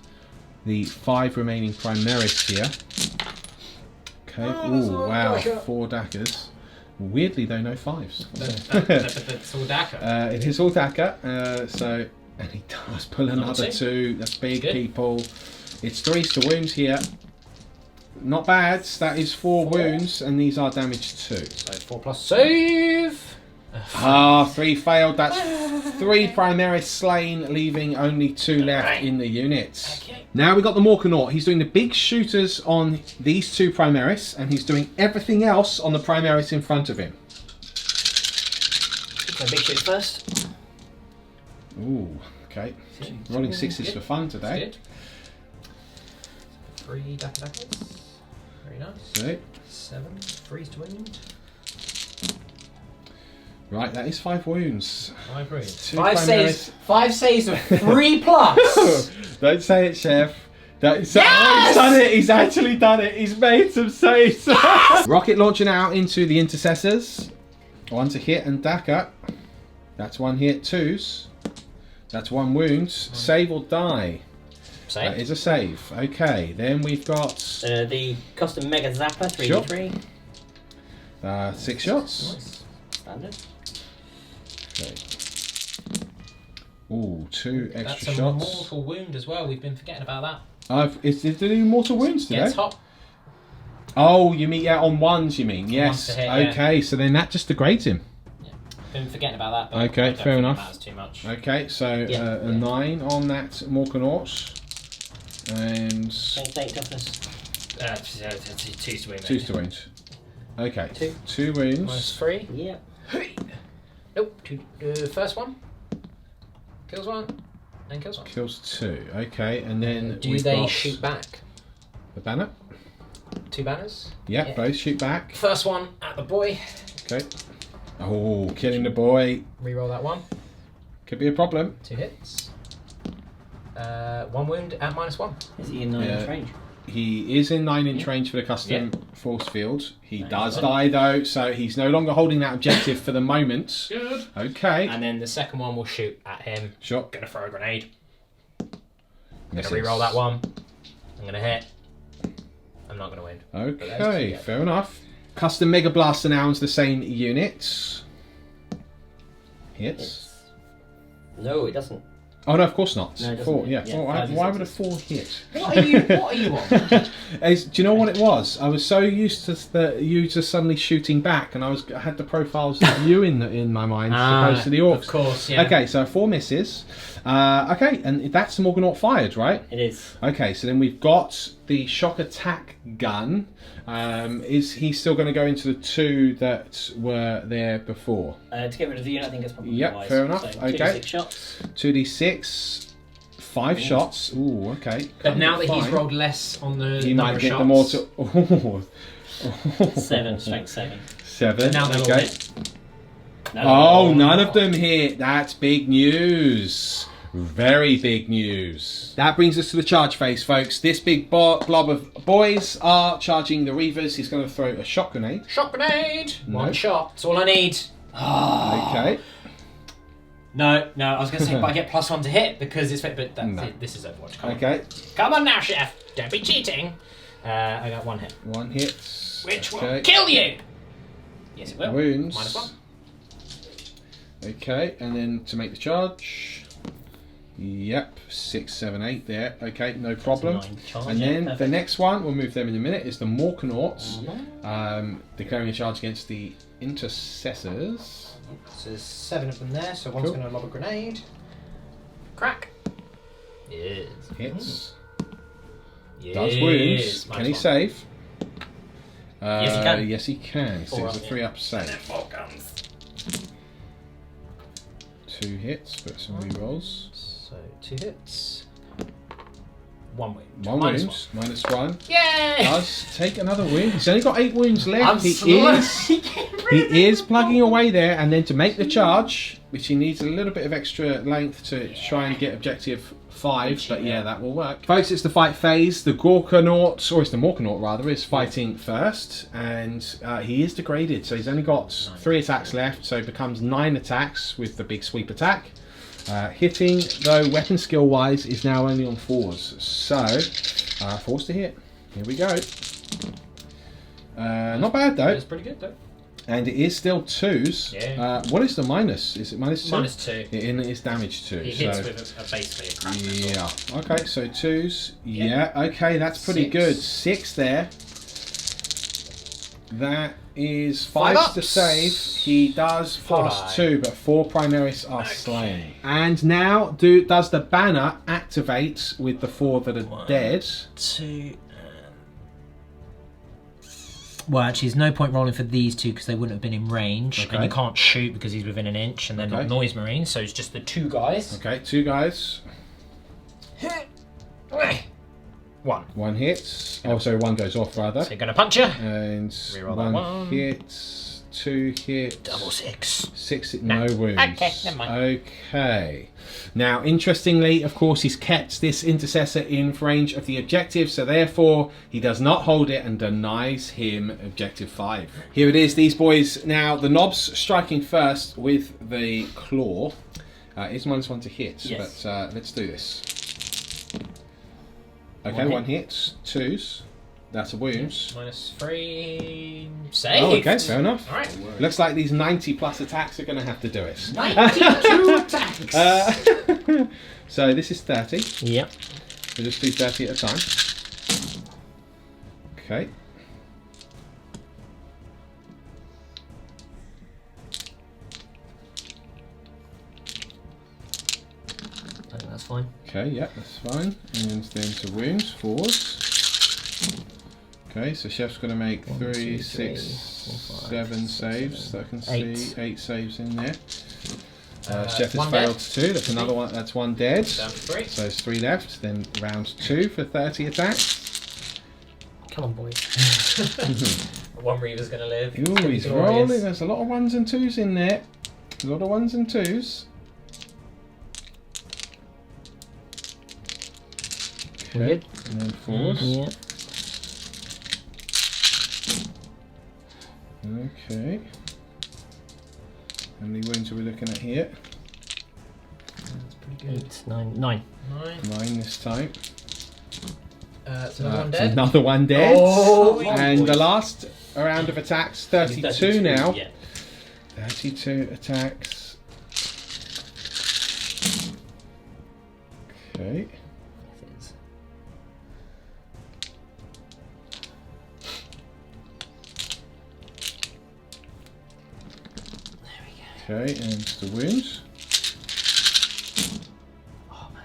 the 5 remaining Primaris here. Okay. Ooh, wow. 4 daggers. Weirdly, though, no 5s. It's all Daka. It is all dagger. And he does pull another 2. That's big, Good. people. It's 3s to wounds here. Not bad. That is 4 wounds, and these are damaged 2. So 4 plus save. 3 failed. That's 3 Primaris slain, leaving only 2 left Right. in the unit. Okay. Now we got the Morkanaut. He's doing the big shooters on these 2 Primaris, and he's doing everything else on the Primaris in front of him. So big shoot first. Ooh, okay. Rolling 6s Good. for fun today. Good. 3 Dakas. Very nice. Okay. 7. Freeze to wound. Right, that is 5 wounds. 5 wounds. 2 5 Primaris. saves. 5 saves with 3 plus. Don't say it, Chef. Yes! Yes! He's done it. He's actually done it. He's made some saves. Rocket launcher now into the intercessors. 1 to hit and Daka. That's 1 hit. 2s. That's 1 wound. Save or die. Save. That is a save. Okay, then we've got The custom Mega Zapper, 3d3. 6 shots. Nice. Standard. Okay. Ooh, 2 extra That's a shots. mortal wound as well. We've been forgetting about that. Is it the mortal wounds today? Gets hot. Oh, you mean on 1s? You mean yes? to hit, yeah. Okay, so then that just degrades him. Been forgetting about that. But Okay, I don't fair think enough. It matters too much. Okay, so Yeah, a 9 on that Morkanaut. And Strength 8 toughness. 2 to wound. 2 to wound. Okay, 2. 2 wounds. -3. Yep. Nope. First one. Kills 1. Then kills 1. Kills 2. Okay, and then Do we've they got shoot back? the banner. 2 banners. Yeah, both shoot back. First one at the boy. Okay. Oh, killing the boy. Reroll that one. Could be a problem. 2 hits. 1 wound at -1. Is he in 9-inch range? He is in 9-inch range for the custom force field. He does die though, so he's no longer holding that objective for the moment. Good. Okay. And then the second one will shoot at him. Sure. Gonna throw a grenade. Misses. Gonna reroll that one. I'm gonna hit. I'm not gonna win. Okay, fair enough. Custom Mega Blaster now is the same unit. Hits. No, it doesn't. Oh no, of course not. No, it doesn't. 4, yeah. Yeah, 4, 5 why and would a 4 hit? What are you on? Do you know what it was? I was so used to you just suddenly shooting back, and I had the profiles of you in my mind as opposed to the orcs. Of course, yeah. Okay, so 4 misses. Okay, and that's the Morganaut fired, right? It is. Okay, so then we've got the shock attack gun. Is he still going to go into the 2 that were there before? To get rid of the unit, I think it's probably Yep, wise. fair enough. So, Okay. 2d6 shots. 2d6, 5 shots. Ooh, okay. But now that he's Fine. rolled less on the He number might of get shots, them all to. 7, strength 7. 7. now they'll all Okay. hit. No. Oh, none of them hit. That's big news. Very big news. That brings us to the charge phase, folks. This big blob of boys are charging the Reavers. He's going to throw a shock grenade. Shock grenade! No. 1 shot. That's all I need. Okay. No, I was going to say, but I get +1 to hit because it's... But that's No. it. This is Overwatch. Come on. Okay. Come on now, Chef. Don't be cheating. I got 1 hit. 1 hit. Which will Okay. kill you! Yes, it will. Wounds. -1. Okay, and then to make the charge. Yep, 6, 7, 8 there. Okay, no problem. 9 charge, And yeah, then the perfect. next one, we'll move them in a minute, is the Morkanauts. Declaring a charge against the Intercessors. So there's 7 of them there, so one's Cool. going to lob a grenade. Crack. Yes. Hits. Yes. Does wounds. Can he -1. save? Yes, he can. Yes, he can. So 4 it's a up, 3 up And save. then 4 guns. 2 hits, but some rerolls. So 2 hits. 1 wound. 1 -1. wound, -1. Yay! Does take another wound. He's only got 8 wounds left. I'm He is plugging away there, and then to make the charge, which he needs a little bit of extra length to try and get objective 5, but yeah, that will work. Folks, it's the fight phase. The Gorkanaut, or it's the Morkanaut rather, is fighting first, and he is degraded, so he's only got 3 attacks left, so it becomes 9 attacks with the big sweep attack. Hitting, though, weapon skill wise, is now only on 4s, so forced to hit. Here we go. Not bad though. That's pretty good though. And it is still 2s. Yeah. What is the minus? Is it -2? -2. It is damage 2. He hits with basically a crack. Yeah. Okay, so 2s. Yeah. Okay, that's pretty 6. good. 6 there. That is 5 5 to ups. save. He does 4 pass die. 2, but 4 Primaris are slain. And now, does the banner activate with the 4 that are dead? 2. Well, actually, there's no point rolling for these 2 because they wouldn't have been in range. Okay. And you can't shoot because he's within an inch, and they're Okay. not noise marines, so it's just the 2 guys. Okay, 2 guys. 1. 1 hit. Oh, so 1 goes off rather. So you're gonna punch you. And Reroll that 1 one. hit, 2 hits. Double 6. 6 hit, No. no wounds. Okay, never mind. Okay. Now, interestingly, of course, he's kept this intercessor in range of the objective, so therefore he does not hold it and denies him objective 5. Here it is, these boys. Now, the knobs striking first with the claw. It's -1 to hit, Yes. but let's do this. Okay, One hit. 1 hit, 2s. That's a wound. -3. Saved. Oh, okay, fair enough. Alright. Looks like these 90 plus attacks are going to have to do it. 92 attacks. So this is 30. Yep. We'll just do 30 at a time. Okay. I think that's fine. Okay, yeah, that's fine. And then to wounds, 4s. Okay, so Chef's going to make 1, 3, 2, 6, 3, 4, 5, 7 6, saves. 7, So I can 8. see 8 saves in there. Chef has 1 failed dead. 2. That's another one. That's 1 dead. Down to 3. So there's 3 left. Then round 2 for 30 attacks. Come on, boys. One Reaver's going to live. Ooh, he's Glorious. rolling. There's a lot of 1s and 2s in there. A lot of 1s and 2s. Okay. Good. And then 4s. Yeah. Okay. How many wounds are we looking at here? That's pretty good. 8, 9, 9. 9 this time. It's another one dead. Another one dead. Oh, and the last round of attacks, 32 now. Yeah. 32 attacks. Okay. Okay, and the wounds. Oh man.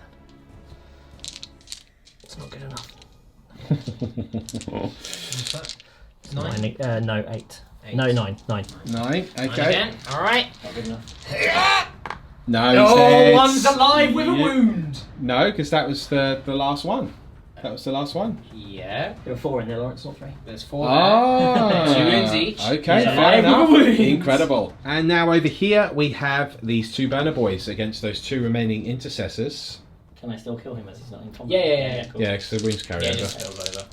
It's not good enough. What's that? 9? No, 8. 8. No, 9. 9. 9, okay. Again. Alright. Not good enough. No, No, dead. one's alive with a Yeah. wound. No, because that was the last one. That was the last one. Yeah. There were 4 in there, Lawrence, not 3. There's 4 there. Ah, 2 wounds each. Okay, He's fair alive with enough. a wound. Incredible. And now over here we have these 2 banner boys against those 2 remaining intercessors. Can I still kill him as he's not in combat? Yeah. Cool. Yeah, because the wounds carry Yeah, over. just tails over.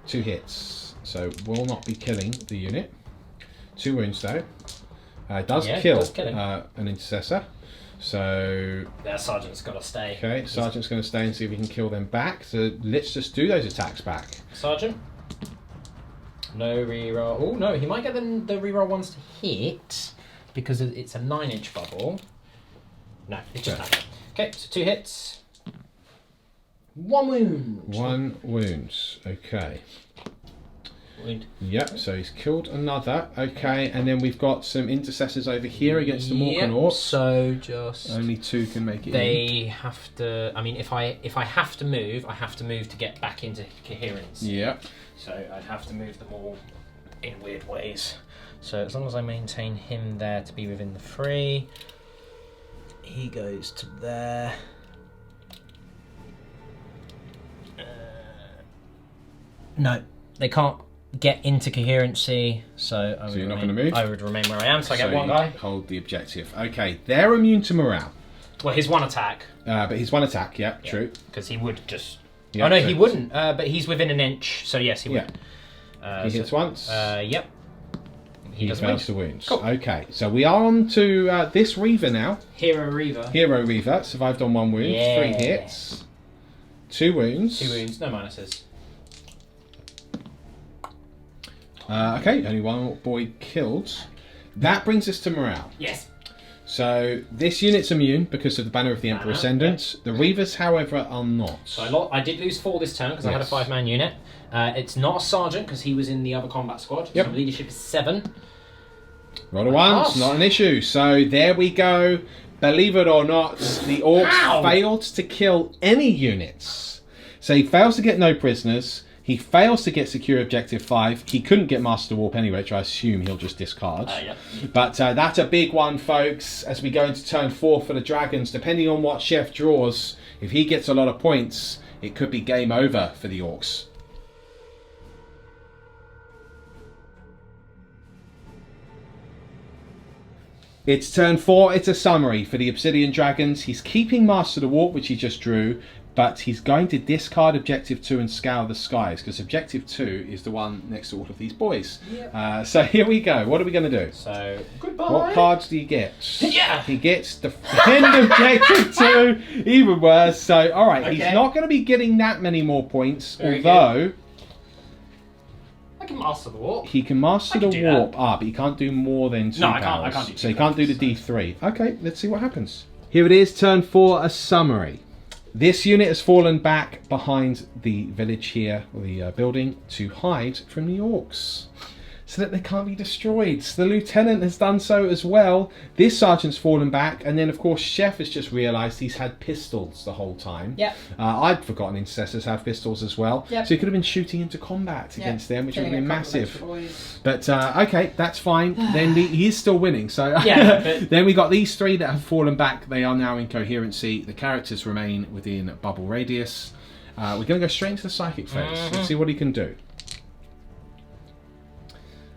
2 hits, so will not be killing the unit. 2 wounds though. Does Yeah, kill does kill him. an intercessor. So Their sergeant's got to stay. okay, sergeant's going to stay and see if we can kill them back. So let's just do those attacks back. Sergeant. No reroll. Oh no, he might get the reroll ones to hit because it's a 9-inch bubble. No, it's just that. Okay, so 2 hits. 1 wound. 1 wounds. Okay. Wound. Yep. So he's killed another. Okay, and then we've got some intercessors over here against the Mork and Orks. So just Only 2 can make it. they have to. I mean, if I have to move, I have to move to get back into coherence. In. Yep. So I'd have to move them all in weird ways. So as long as I maintain him there to be within the 3, he goes to there. No, they can't get into coherency, so I would you're not remain- gonna move? I would remain where I am, so I get So one you guy. hold the objective. Okay, they're immune to morale, Well, his one attack, but he's 1 attack. Yep, Yeah. true. because he would just... Yep, oh no, so he wouldn't, but he's within an inch, so yes, he would. He hits once. Yep. He does fails wound. the wounds. Cool. Okay, so we are on to this Reaver now. Hero Reaver. Hero Reaver survived on 1 wound, Yeah. 3 hits, 2 wounds. 2 wounds, no minuses. Okay, only 1 boy killed. That brings us to morale. Yes. So this unit's immune because of the Banner of the Emperor Banner, Ascendant. The Reavers, however, are not. So I did lose 4 this turn because I had a Yes. 5-man unit. It's not a sergeant because he was in the other combat squad. Yep. So leadership is 7. Roll a 1, Pass. not an issue. So there we go. Believe it or not, the Orcs Ow! failed to kill any units. So he fails to get no prisoners. He fails to get secure objective 5. He couldn't get Master Warp anyway, which I assume he'll just discard. Yeah. But that's a big one, folks, as we go into turn 4 for the Dragons. Depending on what Chef draws, if he gets a lot of points, it could be game over for the Orcs. It's turn 4, it's a summary for the Obsidian Dragons. He's keeping Master the Warp, which he just drew, but he's going to discard Objective 2 and Scour the Skies, because Objective 2 is the one next to all of these boys. Yep. So here we go. What are we going to do? So goodbye. What cards do you get? Yeah. He gets Defend Objective 2, even worse. So, alright, he's Okay. not going to be getting that many more points, Very although I can master the warp. he can master I can the do that. warp. But he can't do more than 2 No, powers. I can't do so he 2 can't do the powers, D3. Okay, let's see what happens. Here it is, turn 4, a summary. This unit has fallen back behind the village here, or the building, to hide from the Orcs, so that they can't be destroyed. So the lieutenant has done so as well. This sergeant's fallen back, and then of course Chef has just realised he's had pistols the whole time. Yep. I'd forgotten intercessors have pistols as well. Yep. So he could have been shooting into combat against them, which would have been massive. Boys. But okay, that's fine. Then he is still winning. So Yeah, but- then we got these 3 that have fallen back. They are now in coherency. The characters remain within bubble radius. We're going to go straight into the psychic phase. Let's see what he can do.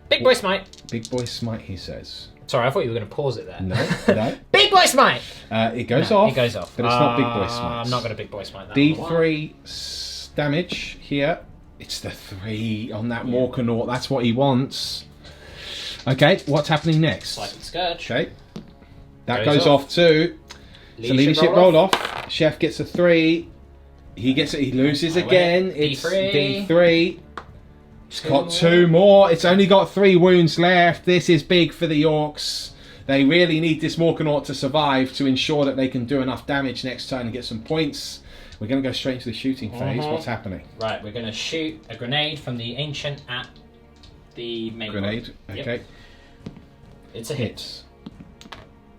Big boy smite. Big boy smite, he says. Sorry, I thought you were going to pause it there. No. Big boy smite. It goes off. It goes off. But it's not big boy smite. I'm not going to big boy smite that. D3 damage here. It's the 3 on that Morkanaut. That's what he wants. Okay, what's happening next? Psychic Scourge. Okay. That goes off too. So leadership roll off. Chef gets a 3. He gets it. He loses again. It's D3. It's got 2 more. It's only got 3 wounds left. This is big for the Orks. They really need this Morkanaut to survive to ensure that they can do enough damage next turn and get some points. We're going to go straight into the shooting phase. What's happening? Right, we're going to shoot a grenade from the Ancient at the main Grenade. Yep. Okay. It's a hit.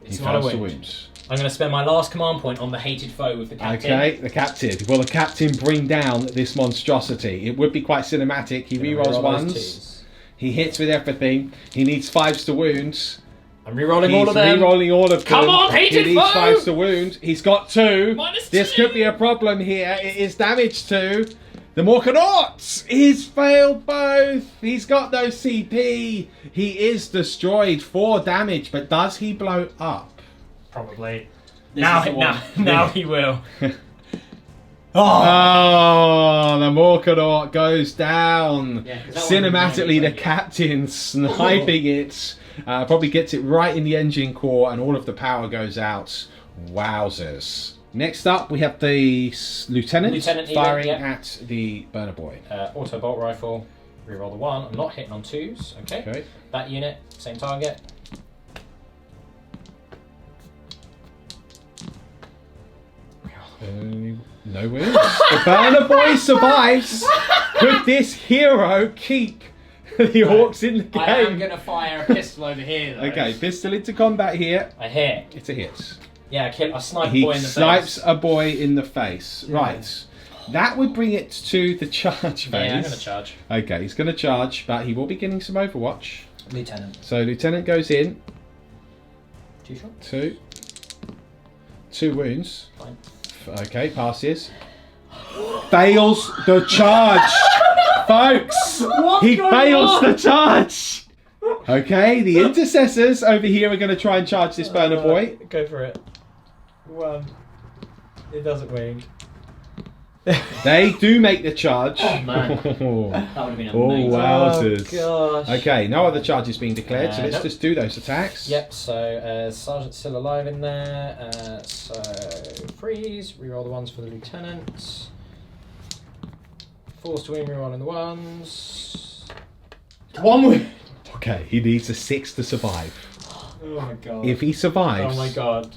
It's He not a fails to wound. wounds. I'm going to spend my last command point on the hated foe with the captain. Okay, the captain. Will the captain bring down this monstrosity? It would be quite cinematic. He Gonna rerolls reroll those 1s. 2s. He hits with everything. He needs 5s to wounds. I'm rerolling He's all of them. rerolling all of them. Come on, hated He needs foe! 5s to wound. He's got 2. -2. This could be a problem here. It is damage 2. The Morkanaut! He's failed both. He's got no CP. He is destroyed. 4 damage, but does he blow up? Probably. This Now, is the one. now he will. Oh, the Morkanaut goes down. Yeah, 'cause that Cinematically, one- the captain sniping it. Probably gets it right in the engine core, and all of the power goes out. Wowzers. Next up, we have the lieutenant Lieutenant Iain, firing yeah. at the burner boy. Auto bolt rifle. Reroll the 1. I'm not hitting on 2s. Okay. Okay. That unit, same target. No wins. The burner boy survives. Could this hero keep the Orks in the game? I am going to fire a pistol over here, though. Okay, pistol into combat here. I hit. It's a hit. Yeah, I snipe a He boy in the snipes face. a boy in the face. Right. That would bring it to the charge phase. Yeah, I'm going to charge. Okay, he's going to charge, but he will be getting some Overwatch. Lieutenant. So Lieutenant goes in. 2 shots. 2. 2 wounds. Fine. Okay, passes. Fails the charge, folks. He fails the charge. Okay, the intercessors over here are going to try and charge this burner boy. Go for it. 1. It doesn't wing. They do make the charge. Oh, man. That would have been Oh, amazing. wowzers. Oh, gosh. Okay, no other charges being declared, so let's Nope. just do those attacks. Yep, so Sergeant's still alive in there. So freeze, reroll the 1s for the lieutenant. Force to win, rerolling the 1s. 1 wound. Okay, he needs a 6 to survive. Oh my god. If he survives... Oh my god.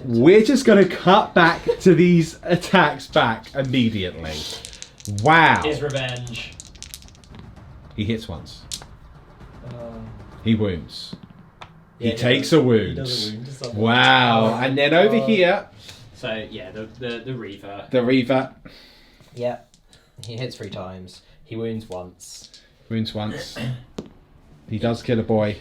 We're just going to cut back to these attacks back immediately. Wow. His revenge. He hits once. Uh, He wounds. yeah, He takes a wound. He does a wound. Just like Wow. Oh And then over God. here, So yeah, the Reaver. the Reaver Yeah. He hits 3 times. He wounds once. wounds once. He does kill a boy.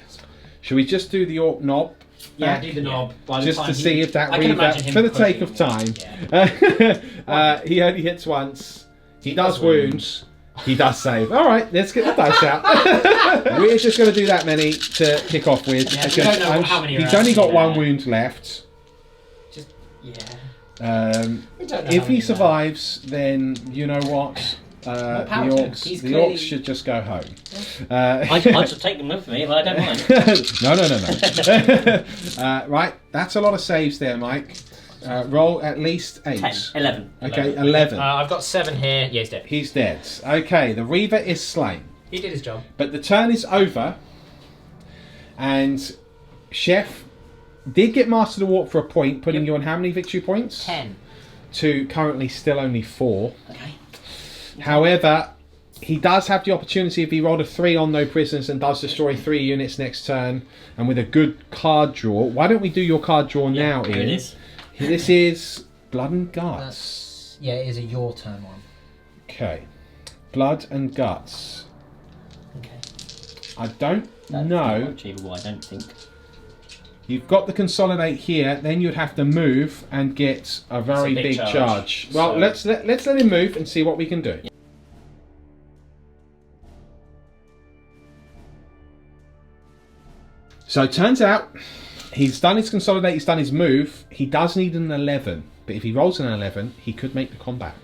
Should we just do the Orc knob? Yeah, back? do the knob. By the Just time to see if that I can Reaver, imagine him for the pushing sake of it. time. Yeah. He only hits once. He does does wound. wounds. He does save. All right, let's get the dice out. We're just going to do that many to kick off with. Yeah, we because don't know how many are he's only got actually 1 there. wound left. Just yeah. We don't know If how he many survives, then you know what? The power to him. Orcs, He's the clearly- Orcs should just go home. I should take them with me, but I don't mind. No. Right, that's a lot of saves there, Mike. Roll at least 8. 10, 11. Okay, 11. I've got 7 here. Yeah, he's dead. He's dead. Okay, the Reaver is slain. He did his job. But the turn is over. And Chef did get Master of the Warp for a point, putting you on how many victory points? 10. To currently still only 4. Okay. However, he does have the opportunity if he rolled a 3 on no prisoners and does destroy 3 units next turn, and with a good card draw. Why don't we do your card draw now, Here Ian? it is. This is Blood and Guts. Yeah, it is a your turn one. Okay. Blood and Guts. Okay. I don't That's know. not achievable, I don't think. You've got the consolidate here, then you'd have to move and get a very big big charge. charge. Well, So- let's let him move and see what we can do. So it turns out he's done his consolidate, he's done his move. He does need an 11, but if he rolls an 11, he could make the combat.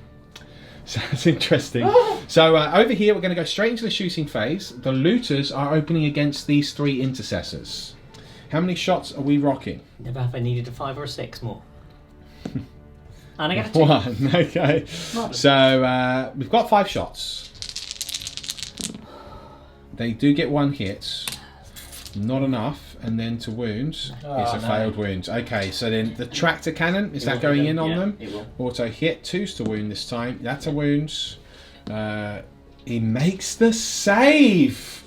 So that's interesting. So over here, we're going to go straight into the shooting phase. The looters are opening against these 3 intercessors. How many shots are we rocking? Never have I needed a 5 or a 6 more. And I get a 2. 1, okay. Marvellous. So we've got 5 shots. They do get 1 hit. Not enough. And then to wounds, it's a failed wound. Okay, so then the tractor cannon, is that going in on them? It will. Auto hit, 2's to wound this time. That's a wound. He makes the save.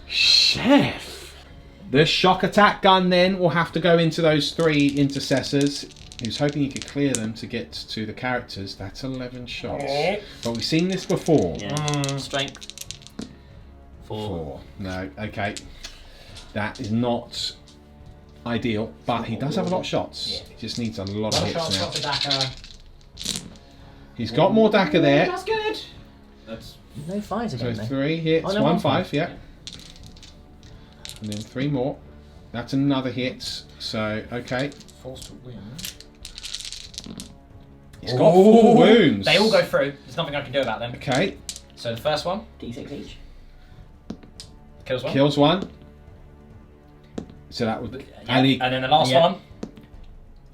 Chef. The shock attack gun then will have to go into those 3 intercessors. He was hoping he could clear them to get to the characters. That's 11 shots. But we've seen this before. Yeah. Strength. 4. 4. No, okay. That is not ideal, but he does have a lot of shots. He just needs a lot of hits now. Got a Dakar. He's got more Dakar there. That's good. That's No 5s So again, though. 3 hits, Oh, no, 1 1 5, yeah. And then 3 more. That's another hit. So, okay. forced to win. He's got 4 wounds. They all go through. There's nothing I can do about them. Okay. So the first one D6 each. kills one. Kills 1. So that would... And then the last one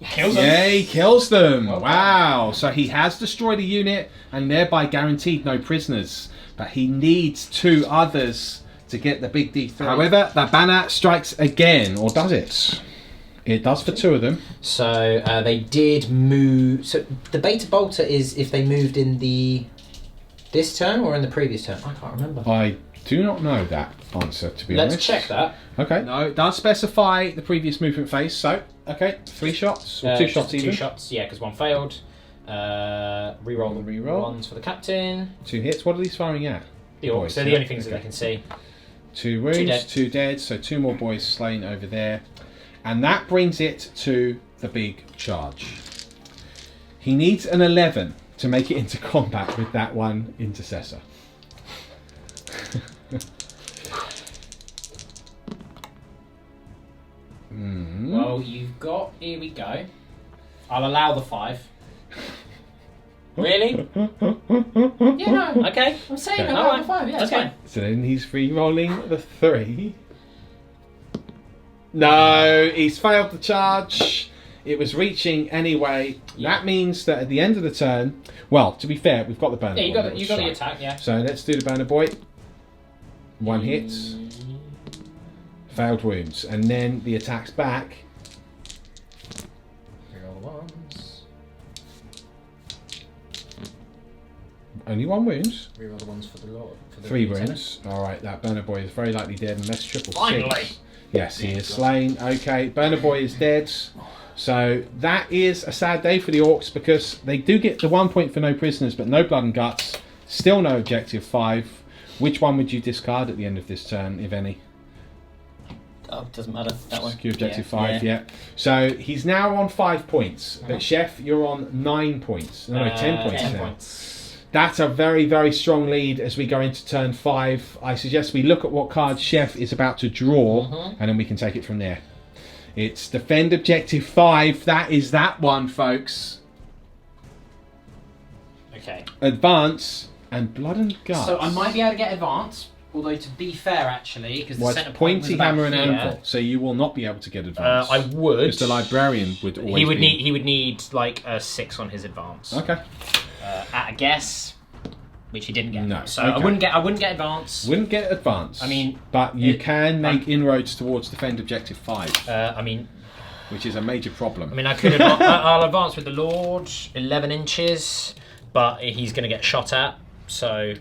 kills them. Yeah, he kills them. Well Wow. So he has destroyed a unit and thereby guaranteed no prisoners. But he needs 2 others to get the big D3. However, that banner strikes again. Or does it? It does for 2 of them. So they did move. So the beta bolter is if they moved in this turn or in the previous turn. I can't remember. I do not know that answer, to be honest. Let's check that. Okay. No, it does specify the previous movement phase. So, okay, 3 shots. Or 2 shots even. 2 shots, yeah, because 1 failed. Reroll the Reroll. ones for the captain. 2 hits. What are these firing at? The orcs. Boys, They're the yeah. only things that Okay. I can see. 2 wounds, 2 2 dead. dead. So 2 more boys slain over there. And that brings it to the big charge. He needs an 11 to make it into combat with that 1 intercessor. Well, you've got. Here we go. I'll allow the 5. Really? Yeah, no, okay. I'm saying Okay. I'll allow the 5, yeah, that's Okay. fine. So then he's re-rolling the 3. No, he's failed the charge. It was reaching anyway. Yeah. That means that at the end of the turn, well, to be fair, we've got the burner. Yeah, you boy got, that you will got the strike. attack, yeah. So let's do the burner boy. 1 hit. Failed wounds. And then the attack's back. Reroll the ones. Only 1 wound. Reroll the ones for the Lord. For the 3 lieutenant. wounds. Alright, that burner boy is very likely dead unless triple Finally. 6. Yes, he is slain. Okay, burner boy is dead. So that is a sad day for the Orcs because they do get the 1 point for no prisoners but no blood and guts. Still no objective 5. Which one would you discard at the end of this turn, if any? Oh, doesn't matter. That one. Secure objective Yeah. 5, yeah. So he's now on 5 points. But Chef, you're on 9 points. No, 10 points 10 now. points. That's a very, very strong lead as we go into turn 5. I suggest we look at what card Chef is about to draw, and then we can take it from there. It's defend objective 5. That is that one, folks. Okay. Advance and blood and guts. So I might be able to get advance, although to be fair, actually, because Well, the it's centre point was pointy about hammer and here. anvil, so you will not be able to get advance. I would. Because the librarian would always He would be... need like a 6 on his advance. Okay. At a guess, which he didn't get. No, So okay. I wouldn't get advance. Wouldn't get advance. I mean, but you it- can make inroads towards defend objective 5, I mean, which is a major problem. I could. I'll advance with the Lord, 11 inches, but he's going to get shot at. So,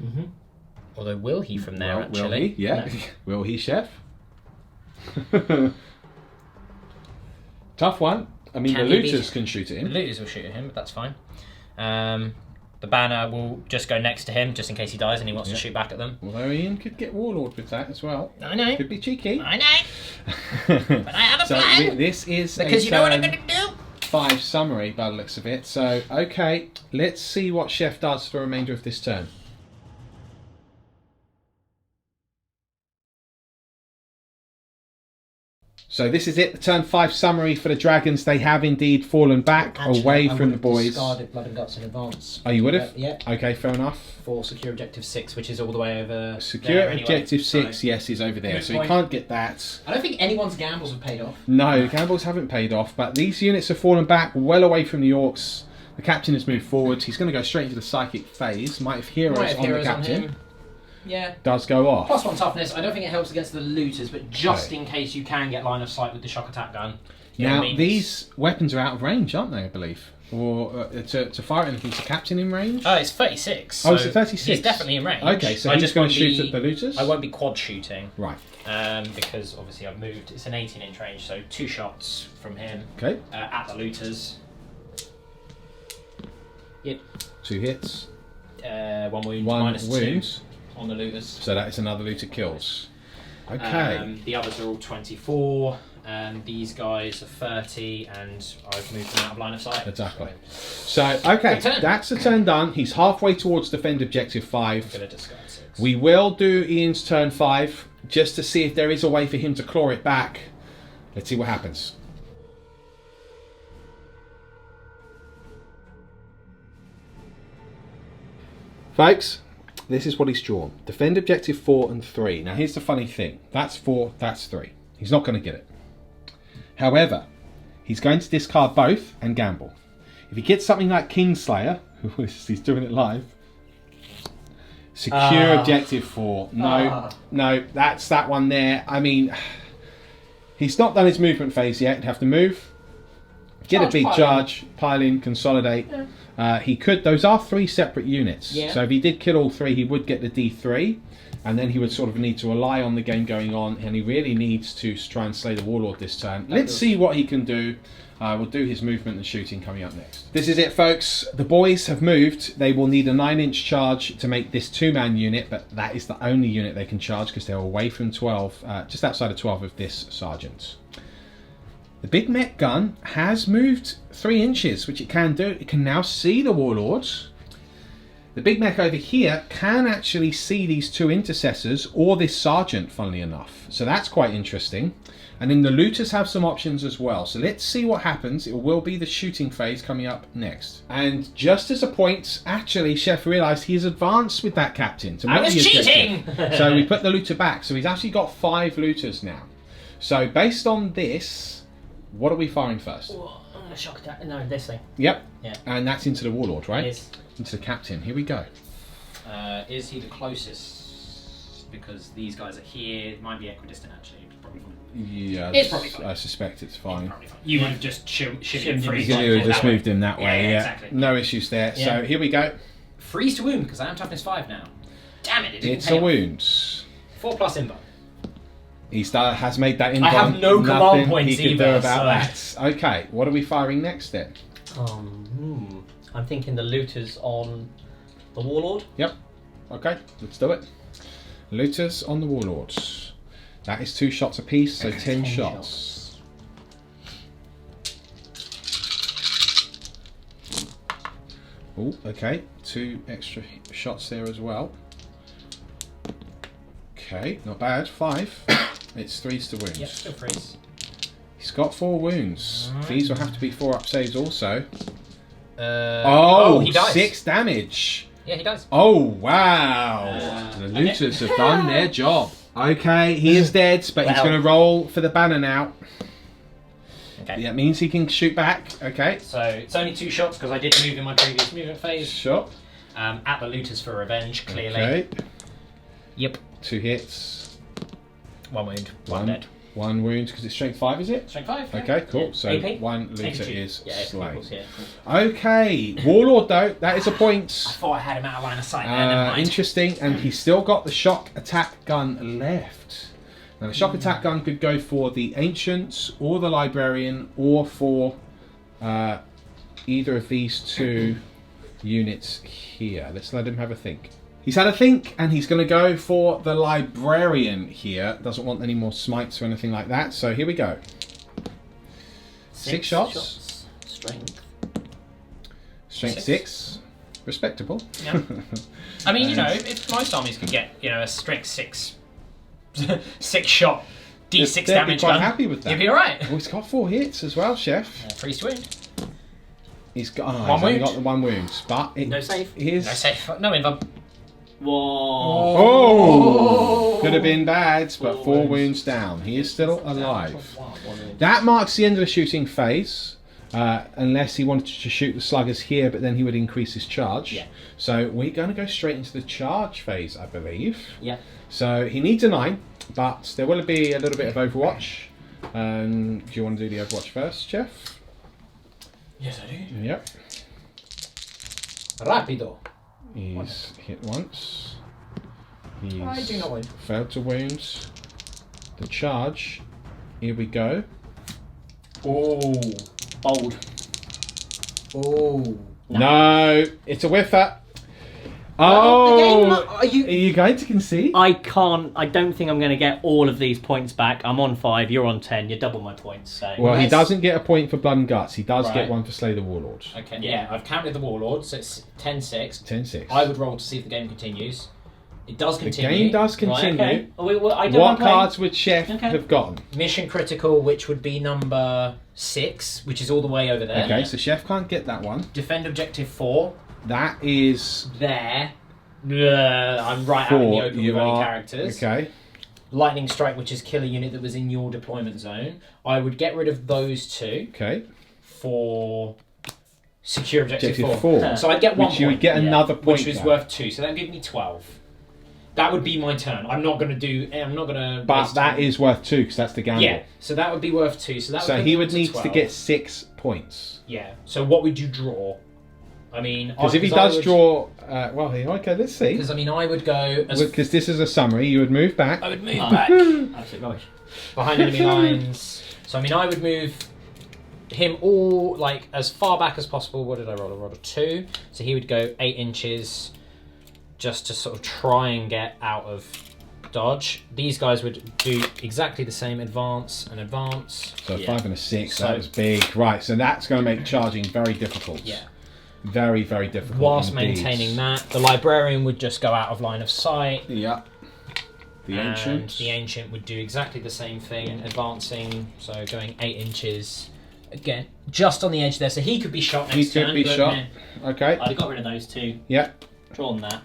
although will he from there? Will Actually, he? Yeah. No. Will he, Chef? Tough one. I mean, Can the he be- looters can shoot at The him. looters will shoot at him, but that's fine. The banner will just go next to him, just in case he dies and he wants to shoot back at them. Although Iain could get Warlord with that as well. I know. Could be cheeky. I know. But I have a So plan. this is Because a you know what I'm turn going to do. 5 summary by the looks of it. So, okay, let's see what Chef does for the remainder of this turn. So this is it, the turn 5 summary for the dragons. They have indeed fallen back away from the boys. Discarded Blood and Guts in advance. Oh, you would have? Yeah. Okay, fair enough. For secure objective 6, which is all the way over Secure there anyway. objective 6, yes, is over there. Good So you point. can't get that. I don't think anyone's gambles have paid off. No, gambles haven't paid off, but these units have fallen back well away from the Orks. The captain has moved forward. He's going to go straight into the psychic phase. Might have heroes Might have on heroes the on captain. him. Yeah. Does go off. +1 toughness. I don't think it helps against the looters, but just in case you can get line of sight with the shock attack gun. Now, these weapons are out of range, aren't they, I believe? Or to fire anything, is the captain in range? Oh, it's 36. Oh, it's a 36. He's definitely in range. Okay, so I he's just going to won't shoot be- at the looters? I won't be quad shooting. Right. Because obviously I've moved. It's an 18-inch range, so 2 shots from him Okay. at the looters. Yep. 2 hits. 1 wound, One minus wound. 2 on the looters. So that is another looter kills. Okay. The others are all 24. These guys are 30, and I've moved them out of line of sight. Exactly. So, okay, Good turn. that's the turn done. He's halfway towards defend objective I'm 5. going to discard 6. We will do Ian's turn 5, just to see if there is a way for him to claw it back. Let's see what happens. Folks, this is what he's drawn. Defend objective 4 and 3. Now here's the funny thing. That's 4, that's 3. He's not going to get it. However, he's going to discard both and gamble. If he gets something like Kingslayer, he's doing it live. Secure objective 4. No, no, that's that one there. I mean, he's not done his movement phase yet. He'd have to move, get a big charge, pile in, consolidate. He could. Those are 3 separate units. Yeah. So if he did kill all 3, he would get the D3, and then he would sort of need to rely on the game going on, and he really needs to try and slay the Warlord this turn. Let's see what he can do. We'll do his movement and shooting coming up next. This is it, folks. The boys have moved. They will need a 9-inch charge to make this 2-man unit, but that is the only unit they can charge because they're away from 12, just outside of 12 of this sergeant. The big mech gun has moved 3 inches, which it can do. It can now see the warlords. The big mech over here can actually see these 2 intercessors or this sergeant, funnily enough. So that's quite interesting. And then the looters have some options as well. So let's see what happens. It will be the shooting phase coming up next. And just as a point, actually, Chef realised he's advanced with that captain. To I make was the cheating! objective. So we put the looter back. So he's actually got 5 looters now. So based on this, what are we firing first? Shock attack. No, this thing. Yep. Yeah. And that's into the warlord, right? Is Into the captain. Here we go. Is he the closest? Because these guys are here. It might be equidistant, actually. It's probably fine. Yeah, It's probably fine. I suspect it's fine. Probably fine. You would have just shimmied him Shimmied freeze. You could have just that way. moved him that way. Yeah, Yeah, exactly. No issues there. Yeah. So here we go. Freeze to wound, because I am toughness 5 now. Damn it, it didn't It's pay a off. wound. 4+ invo. Has made that invuln. I have no command Nothing points he can either, do about so- that. Okay, what are we firing next then? I'm thinking the looters on the warlord. Yep. Okay, let's do it. Looters on the warlords. That is 2 shots apiece, so 10 shots. Oh, okay. 2 extra shots there as well. Okay, not bad. 5. It's 3s to wounds. Yep, still freeze. He's got 4 wounds. These will have to be 4-up saves also. He dies. 6 damage. Yeah, he does. Oh, wow. The looters have done their job. Okay, he is dead, but he's Well. going to roll for the banner now. Okay. That means he can shoot back. Okay. So it's only 2 shots because I did move in my previous movement phase. Shot. At the looters for revenge, clearly. Okay. Yep. 2 hits. 1 wound. 1 dead. 1 wound, because it's strength 5, is it? Strength 5. yeah. Okay, cool. So AP? 1 looter 82. is Yeah, it's slain. equals, yeah. Okay, Warlord though, that is a I point. thought I had him out of line of sight there, never mind. Interesting, and he's still got the shock attack gun left. Now the shock attack gun could go for the Ancients, or the Librarian, or for either of these 2 units here. Let's let him have a think. He's had a think, and he's going to go for the librarian here. Doesn't want any more smites or anything like that. So here we go. 6 shots. Strength. Strength 6. Respectable. Yeah. I mean, you know, if most armies could get, you know, a strength 6 shot D6 They'd be damage quite gun, happy with that. you'd be alright. Oh, he's got 4 hits as well, Chef. Priest wound. He's got One he's only wound. got the 1 wound, but it No save. is. No safe. No invuln. Whoa. Oh, could have been bad, but 4 wounds. wounds down. He is still alive. One wound. That marks the end of the shooting phase. Unless he wanted to shoot the sluggers here, but then he would increase his charge. Yeah. So we're going to go straight into the charge phase, I believe. Yeah. So he needs a 9, but there will be a little bit of Overwatch. Do you want to do the Overwatch first, Jeff? Yes, I do. Yep. Rapido. He's hit once. He's I do not wound. failed to wound. The charge. Here we go. Oh. Bold. Oh. No, it's a whiffer. The Oh, game, are you? are you going to concede? I don't think I'm going to get all of these points back. I'm on 5, you're on 10, you're double my points. So Well, he Let's- doesn't get a point for Blood and Guts. He does Right. get one for Slay the Warlord. Okay, Yeah. yeah, I've counted the Warlord, so it's 10-6. 10-6. I would roll to see if the game continues. It does The continue. game does Right, continue. okay. I don't What mind playing. cards would Chef Okay. have gotten? Mission critical, which would be number 6, which is all the way over there. Okay, so Chef can't get that one. Defend objective 4. That is There. I'm right out in the 4. open You with only are characters. okay. Lightning strike, which is kill a unit that was in your deployment zone. I would get rid of those 2 Okay. for secure objective, Objective 4. 4. So I'd get 1 Which you would point, get yeah. another point. which was back. worth 2. So that would give me 12. That would be my turn. I'm not going to do. I'm not going to. But that is worth 2 because that's the gamble. Yeah. So that would be worth 2. So that. So would he put me would up need to 12. get 6 points. Yeah. So what would you draw? I mean, Because if he does draw, okay, let's see. Because I mean, I would go as Because this is a summary, you would move back. I would move Oh. back Absolute rubbish. behind enemy lines. So I mean, I would move him all like as far back as possible. What did I roll? I rolled a 2. So he would go 8 inches, just to sort of try and get out of dodge. These guys would do exactly the same, advance and advance. So Yeah. 5 and a 6, So- that was big. Right, so that's going to make charging very difficult. Yeah. Very, very difficult. Whilst indeed. maintaining that, the librarian would just go out of line of sight. Yeah. The And ancient. the ancient would do exactly the same thing, advancing, so going 8 inches. Again, just on the edge there, so he could be shot next He could turn. be but, shot. meh. Okay. I'd have got rid of those 2. Yeah. Drawn that.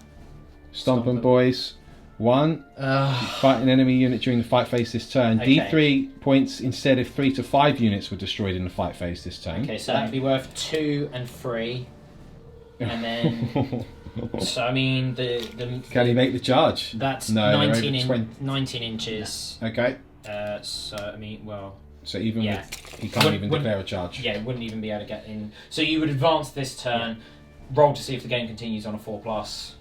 Stomp 'em, boys. 1. Fight an enemy unit during the fight phase this turn. Okay. D3 points instead of 3 to 5 units were destroyed in the fight phase this turn. Okay, so that'd be worth 2 and 3. And then, so I mean, Can he make the charge? that's No, they're 19, over 20. 19 inches. Okay. So, I mean, well, So even Yeah. with, he can't even Wouldn't- declare a charge. yeah, it wouldn't even be able to get in. So you would advance this turn, roll to see if the game continues on a 4+.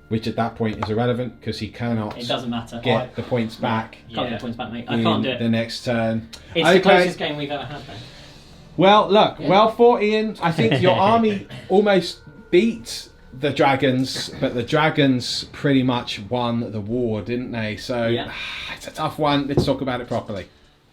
Which at that point is irrelevant because he cannot It doesn't matter. get the points back Can't Yeah. get points back, mate. I in can't do it. the next turn. It's the closest game we've ever had, though. Well, look, well fought, Ian. I think your army almost beat the dragons, but the dragons pretty much won the war, didn't they? So Yeah. it's a tough one. Let's talk about it properly.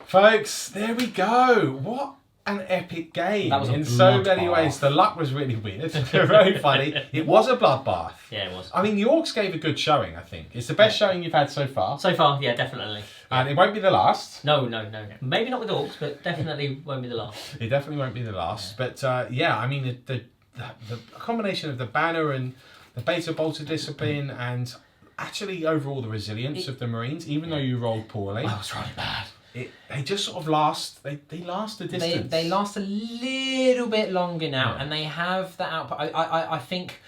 Folks, there we go. What an epic game. That was a in so bloodbath. many ways. The luck was really weird. Very funny. It was a bloodbath. Yeah, it was. I mean, the Orks gave a good showing, I think. It's the best showing you've had so far. So far, yeah, definitely. And it won't be the last. No. Maybe not with Orcs, but definitely won't be the last. It definitely won't be the last. But yeah, I mean, the combination of the banner and the beta bolter discipline and actually overall the resilience of the Marines, even though you rolled poorly, That was really bad. they just sort of last. They last the distance. They last a little bit longer now, Yeah. and they have the output. I think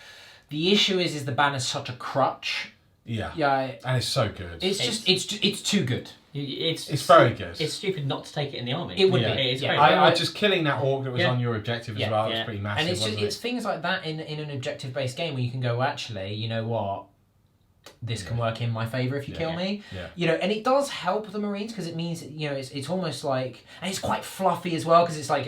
the issue is the banner's such a crutch. Yeah. Yeah, And it's so good. it's too good. It's very good. It's stupid not to take it in the army. It would Yeah. be. It is Yeah. great. I just killing that orc that was Yeah. on your objective as Yeah. well. It Yeah. was pretty massive. And it's wasn't things like that in an objective based game where you can go, actually, you know what? this can work in my favour if you kill me. Yeah. You know, and it does help the Marines because it means, you know, it's almost like, and it's quite fluffy as well because it's like,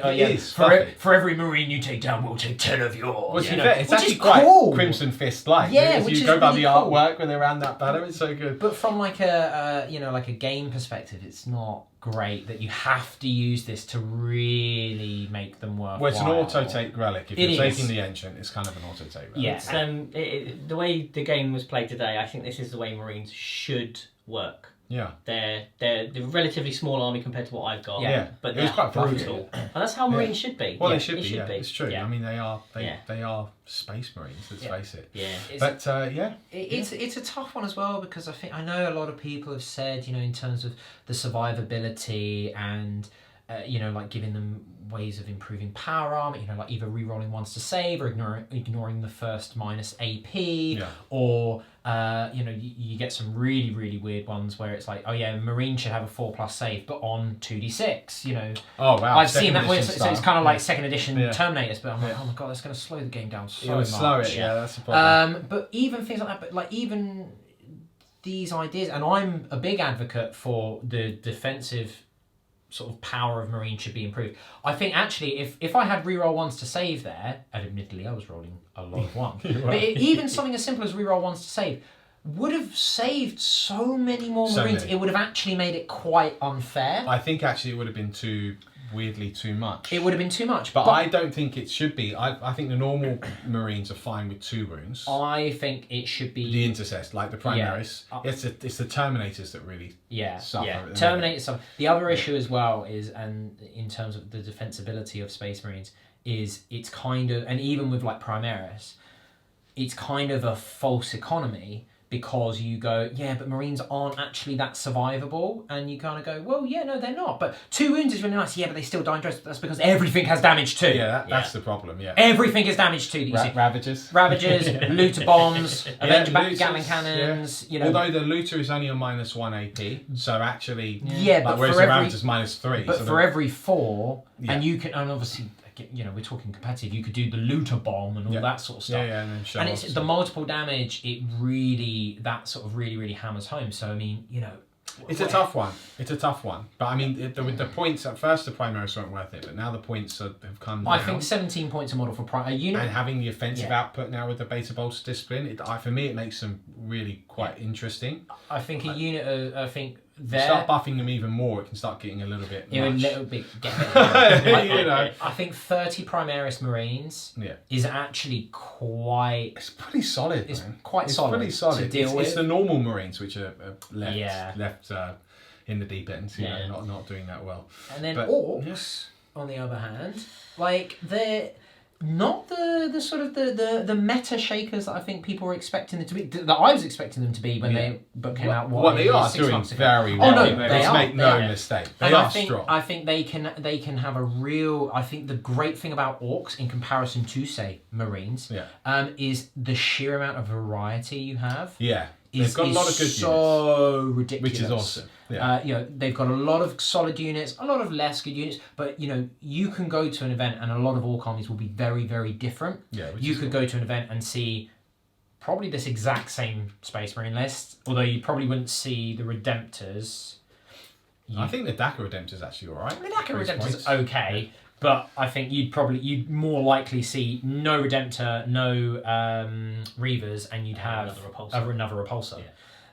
for every Marine you take down, we'll take 10 of yours. Well, you know, it's which actually is quite cool. Crimson Fist-like. Yeah, if which you is go by really the cool. artwork when they're around that banner, it's so good. But from like a you know, like a game perspective, it's not great that you have to use this to really make them work. Well, it's an auto-take relic. If It you're is. taking the Ancient, it's kind of an auto-take relic. Yeah. It's, the way the game was played today, I think this is the way Marines should work. Yeah. They're a relatively small army compared to what I've got. Yeah. But It they're was quite fluffy. brutal. And that's how Marines should be. Well, Yeah, they should be. Yeah, it's true. Yeah. I mean, they are. Yeah. They are Space Marines. Let's face it. Yeah. But yeah. It's a tough one as well because I know a lot of people have said, you know, in terms of the survivability and you know, like giving them ways of improving power armor, you know, like either re-rolling ones to save or ignoring the first minus AP, or you know, you get some really, really weird ones where it's like, oh yeah, Marine should have a 4+ save, but on 2d6, you know. Oh wow. I've seen that where so it's kind of like second edition Yeah. Terminators, but I'm like, oh my god, that's going to slow the game down so It would much. slow it. Yeah, that's the problem. But even things like that, but like even these ideas, and I'm a big advocate for the defensive sort of power of Marine should be improved. I think actually if I had reroll ones to save there, and admittedly I was rolling a lot of one, but even something as simple as reroll ones to save would have saved so many more Marines. It would have actually made it quite unfair. I think actually it would have been weirdly too much. It would have been too much. But I don't think it should be. I think the normal Marines are fine with 2 wounds. I think it should be The Intercest, like the Primaris. It's the Terminators that really suffer. Yeah, Terminators suffer. The other issue as well is, and in terms of the defensibility of Space Marines, is it's kind of, and even with like Primaris, it's kind of a false economy. Because you go, yeah, but Marines aren't actually that survivable, and you kind of go, well, yeah, no, they're not. But 2 wounds is really nice, yeah, but they still die in dress. That's because everything has damage too. Yeah, that's the problem. Yeah, everything is damage too. Ravagers, looter bombs, Avenger looters, Gatling cannons. Yeah. You know, although the looter is only on -1 AP, so actually, but whereas for the every Ravager's -3. But so for every 4, and you can, and obviously, you know, we're talking competitive. You could do the looter bomb and all that sort of stuff. Yeah, and then and it's the multiple damage. It really really hammers home. So I mean, you know, it's a tough one. It's a tough one. But I mean, with the points at first, the Primaris weren't worth it, but now the points have come down. I think 17 points a model for a unit, and having the offensive output now with the Beta Bolter discipline, for me, it makes them really quite interesting. I think a unit. I think start buffing them even more, it can start getting a little bit much. A little bit. You know. I think 30 Primaris Marines is actually quite. It's pretty solid. It's quite solid. Pretty solid. To deal with. It's the normal Marines which are left in the deep end. You know, not doing that well. And then Orks, on the other hand, like they're not the sort of the meta shakers that I think people were expecting them to be, that I was expecting them to be when they came out. Well, they are 6 months ago. Very well. Oh no, they are. Make no mistake. They are strong. I think they can have a real. I think the great thing about Orks in comparison to say Marines, is the sheer amount of variety you have. Yeah. They've got a lot of good units. So ridiculous. Which is awesome. Yeah. You know, they've got a lot of solid units, a lot of less good units, but you know, you can go to an event and a lot of Ork armies will be very, very different. Yeah. You could go to an event and see probably this exact same Space Marine list, although you probably wouldn't see the Redemptors. I think the Dakar Redemptor's actually alright. The Dakar Redemptor's okay. But I think you'd more likely see no Redemptor, no Reavers, and you'd have another Repulsor.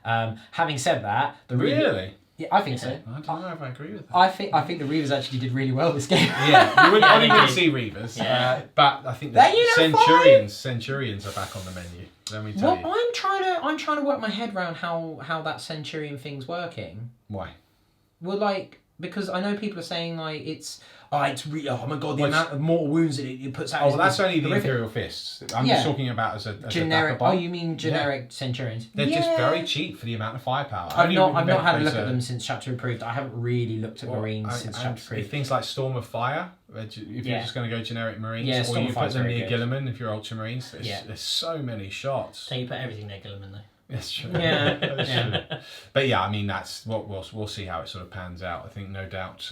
Yeah. Having said that, Really? Yeah, I think so. I don't know if I agree with that. I think the Reavers actually did really well this game. Yeah, you wouldn't see Reavers, but I think the Centurions are back on the menu. Let me tell you. I'm trying to work my head around how that Centurion thing's working. Why? Well, like, because I know people are saying like it's oh my god, the amount of mortal wounds it puts out. Oh, well, that's only the Imperial Fists. I'm just talking about as a generic. Oh, you mean generic Centurions? They're just very cheap for the amount of firepower. I've not had a look at them since Chapter Approved. I haven't really looked at Marines since Chapter Approved. Things like Storm of Fire, if you're just going to go generic Marines, or you put them near Guilliman if you're Ultramarines. There's so many shots. So you put everything near Guilliman though. That's true. Yeah. That's true. But yeah, I mean, that's what we'll see how it sort of pans out. I think no doubt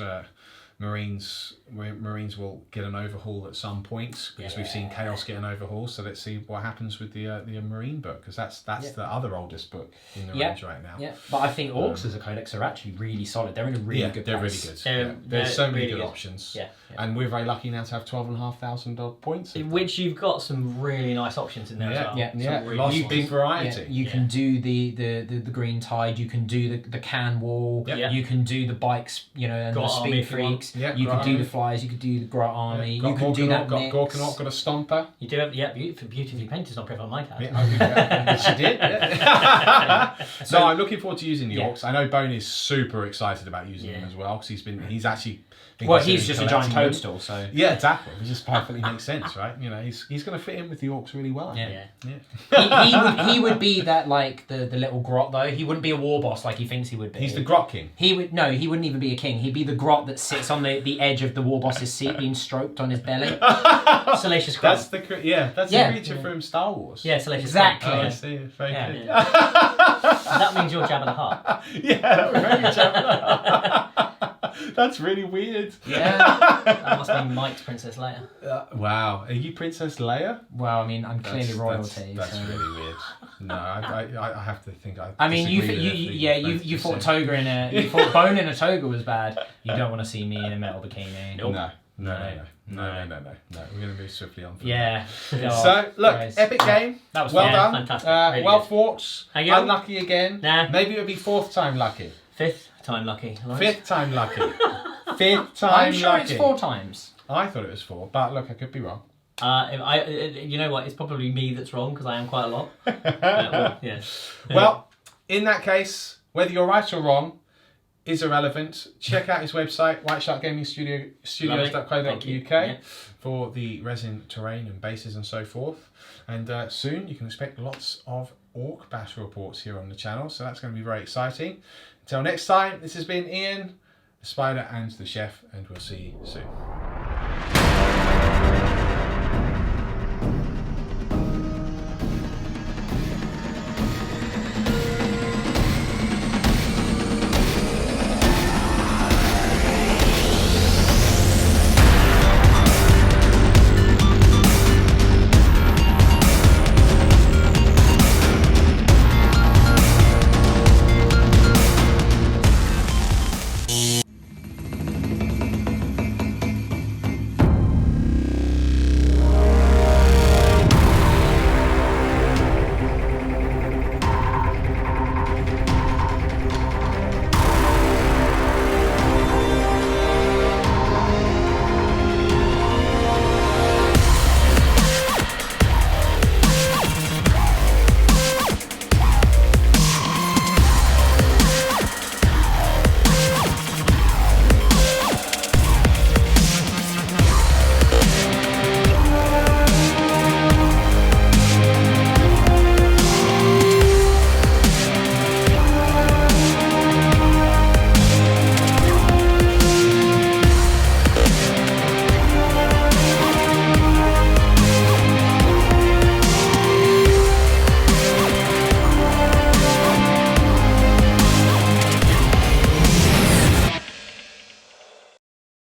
Marines Marines will get an overhaul at some point because we've seen Chaos get an overhaul. So let's see what happens with the Marine book, because that's the other oldest book in the range right now. Yeah, but I think Orks as a codex are actually really solid. They're in a really good they're place. really good. There's so many really good good. options. Yeah. And we're very lucky now to have 12,500 odd points. Which you've got some really nice options in there as well. Some really Lots nice of big ones. variety. You can do the green tide. You can do the can wall. Yeah. You can do the bikes. And Grot the army speed if you want. freaks. Yeah, You Grot can do army. the flyers. You could do the Grot army. Got You can do that got mix. Gorkanok, got a Stomper. You do have, beautifully painted. It's not proof on my card. Yeah, she did. Yeah. So- No, I'm looking forward to using the Yeah. Orks. I know Bone is super excited about using them as well, because he's actually. been Well, he's considering just a giant collecting them. toadstool, so. Yeah, exactly. It just perfectly makes sense, right? He's going to fit in with the Orcs really well. Yeah. Yeah. he would be that like the little grot though. He wouldn't be a war boss like he thinks he would be. He's the Grot King. He wouldn't even be a king. He'd be the grot that sits on the edge of the war boss's seat, being stroked on his belly. Salacious Crown. That's the the creature from Star Wars. Yeah, Salacious Exactly. Crown. Oh, I see. Very Yeah. good. That means you're Jabba the Hutt. Yeah, that was very Jabba. That's really weird. Yeah. That must be Mike's Princess Leia. Wow, are you Princess Leia? Well, I mean, I'm clearly royalty. That's so. really weird. No, I have to think. I mean, you fought toga you thought bone in a toga was bad. You don't want to see me in a metal bikini. No. No. We're going to move swiftly on. From Yeah. So look, epic game. That was well fun. done. Fantastic. Really Well good. fought. Thank you. Unlucky again. Nah. Maybe it'll be fourth time lucky. 5th time lucky. Lawrence. Fifth time lucky. Fifth time I'm sure lucky. it's 4 times. I thought it was 4, but look, I could be wrong. You know what? It's probably me that's wrong because I am quite a lot. Well, yeah. Well, in that case, whether you're right or wrong is irrelevant. Check out his website, whitesharkgamingstudios.co.uk Yeah. for the resin terrain and bases and so forth. And soon you can expect lots of Orc battle reports here on the channel, so that's going to be very exciting. Until next time, this has been Iain, the Spider and the Chef, and we'll see you soon.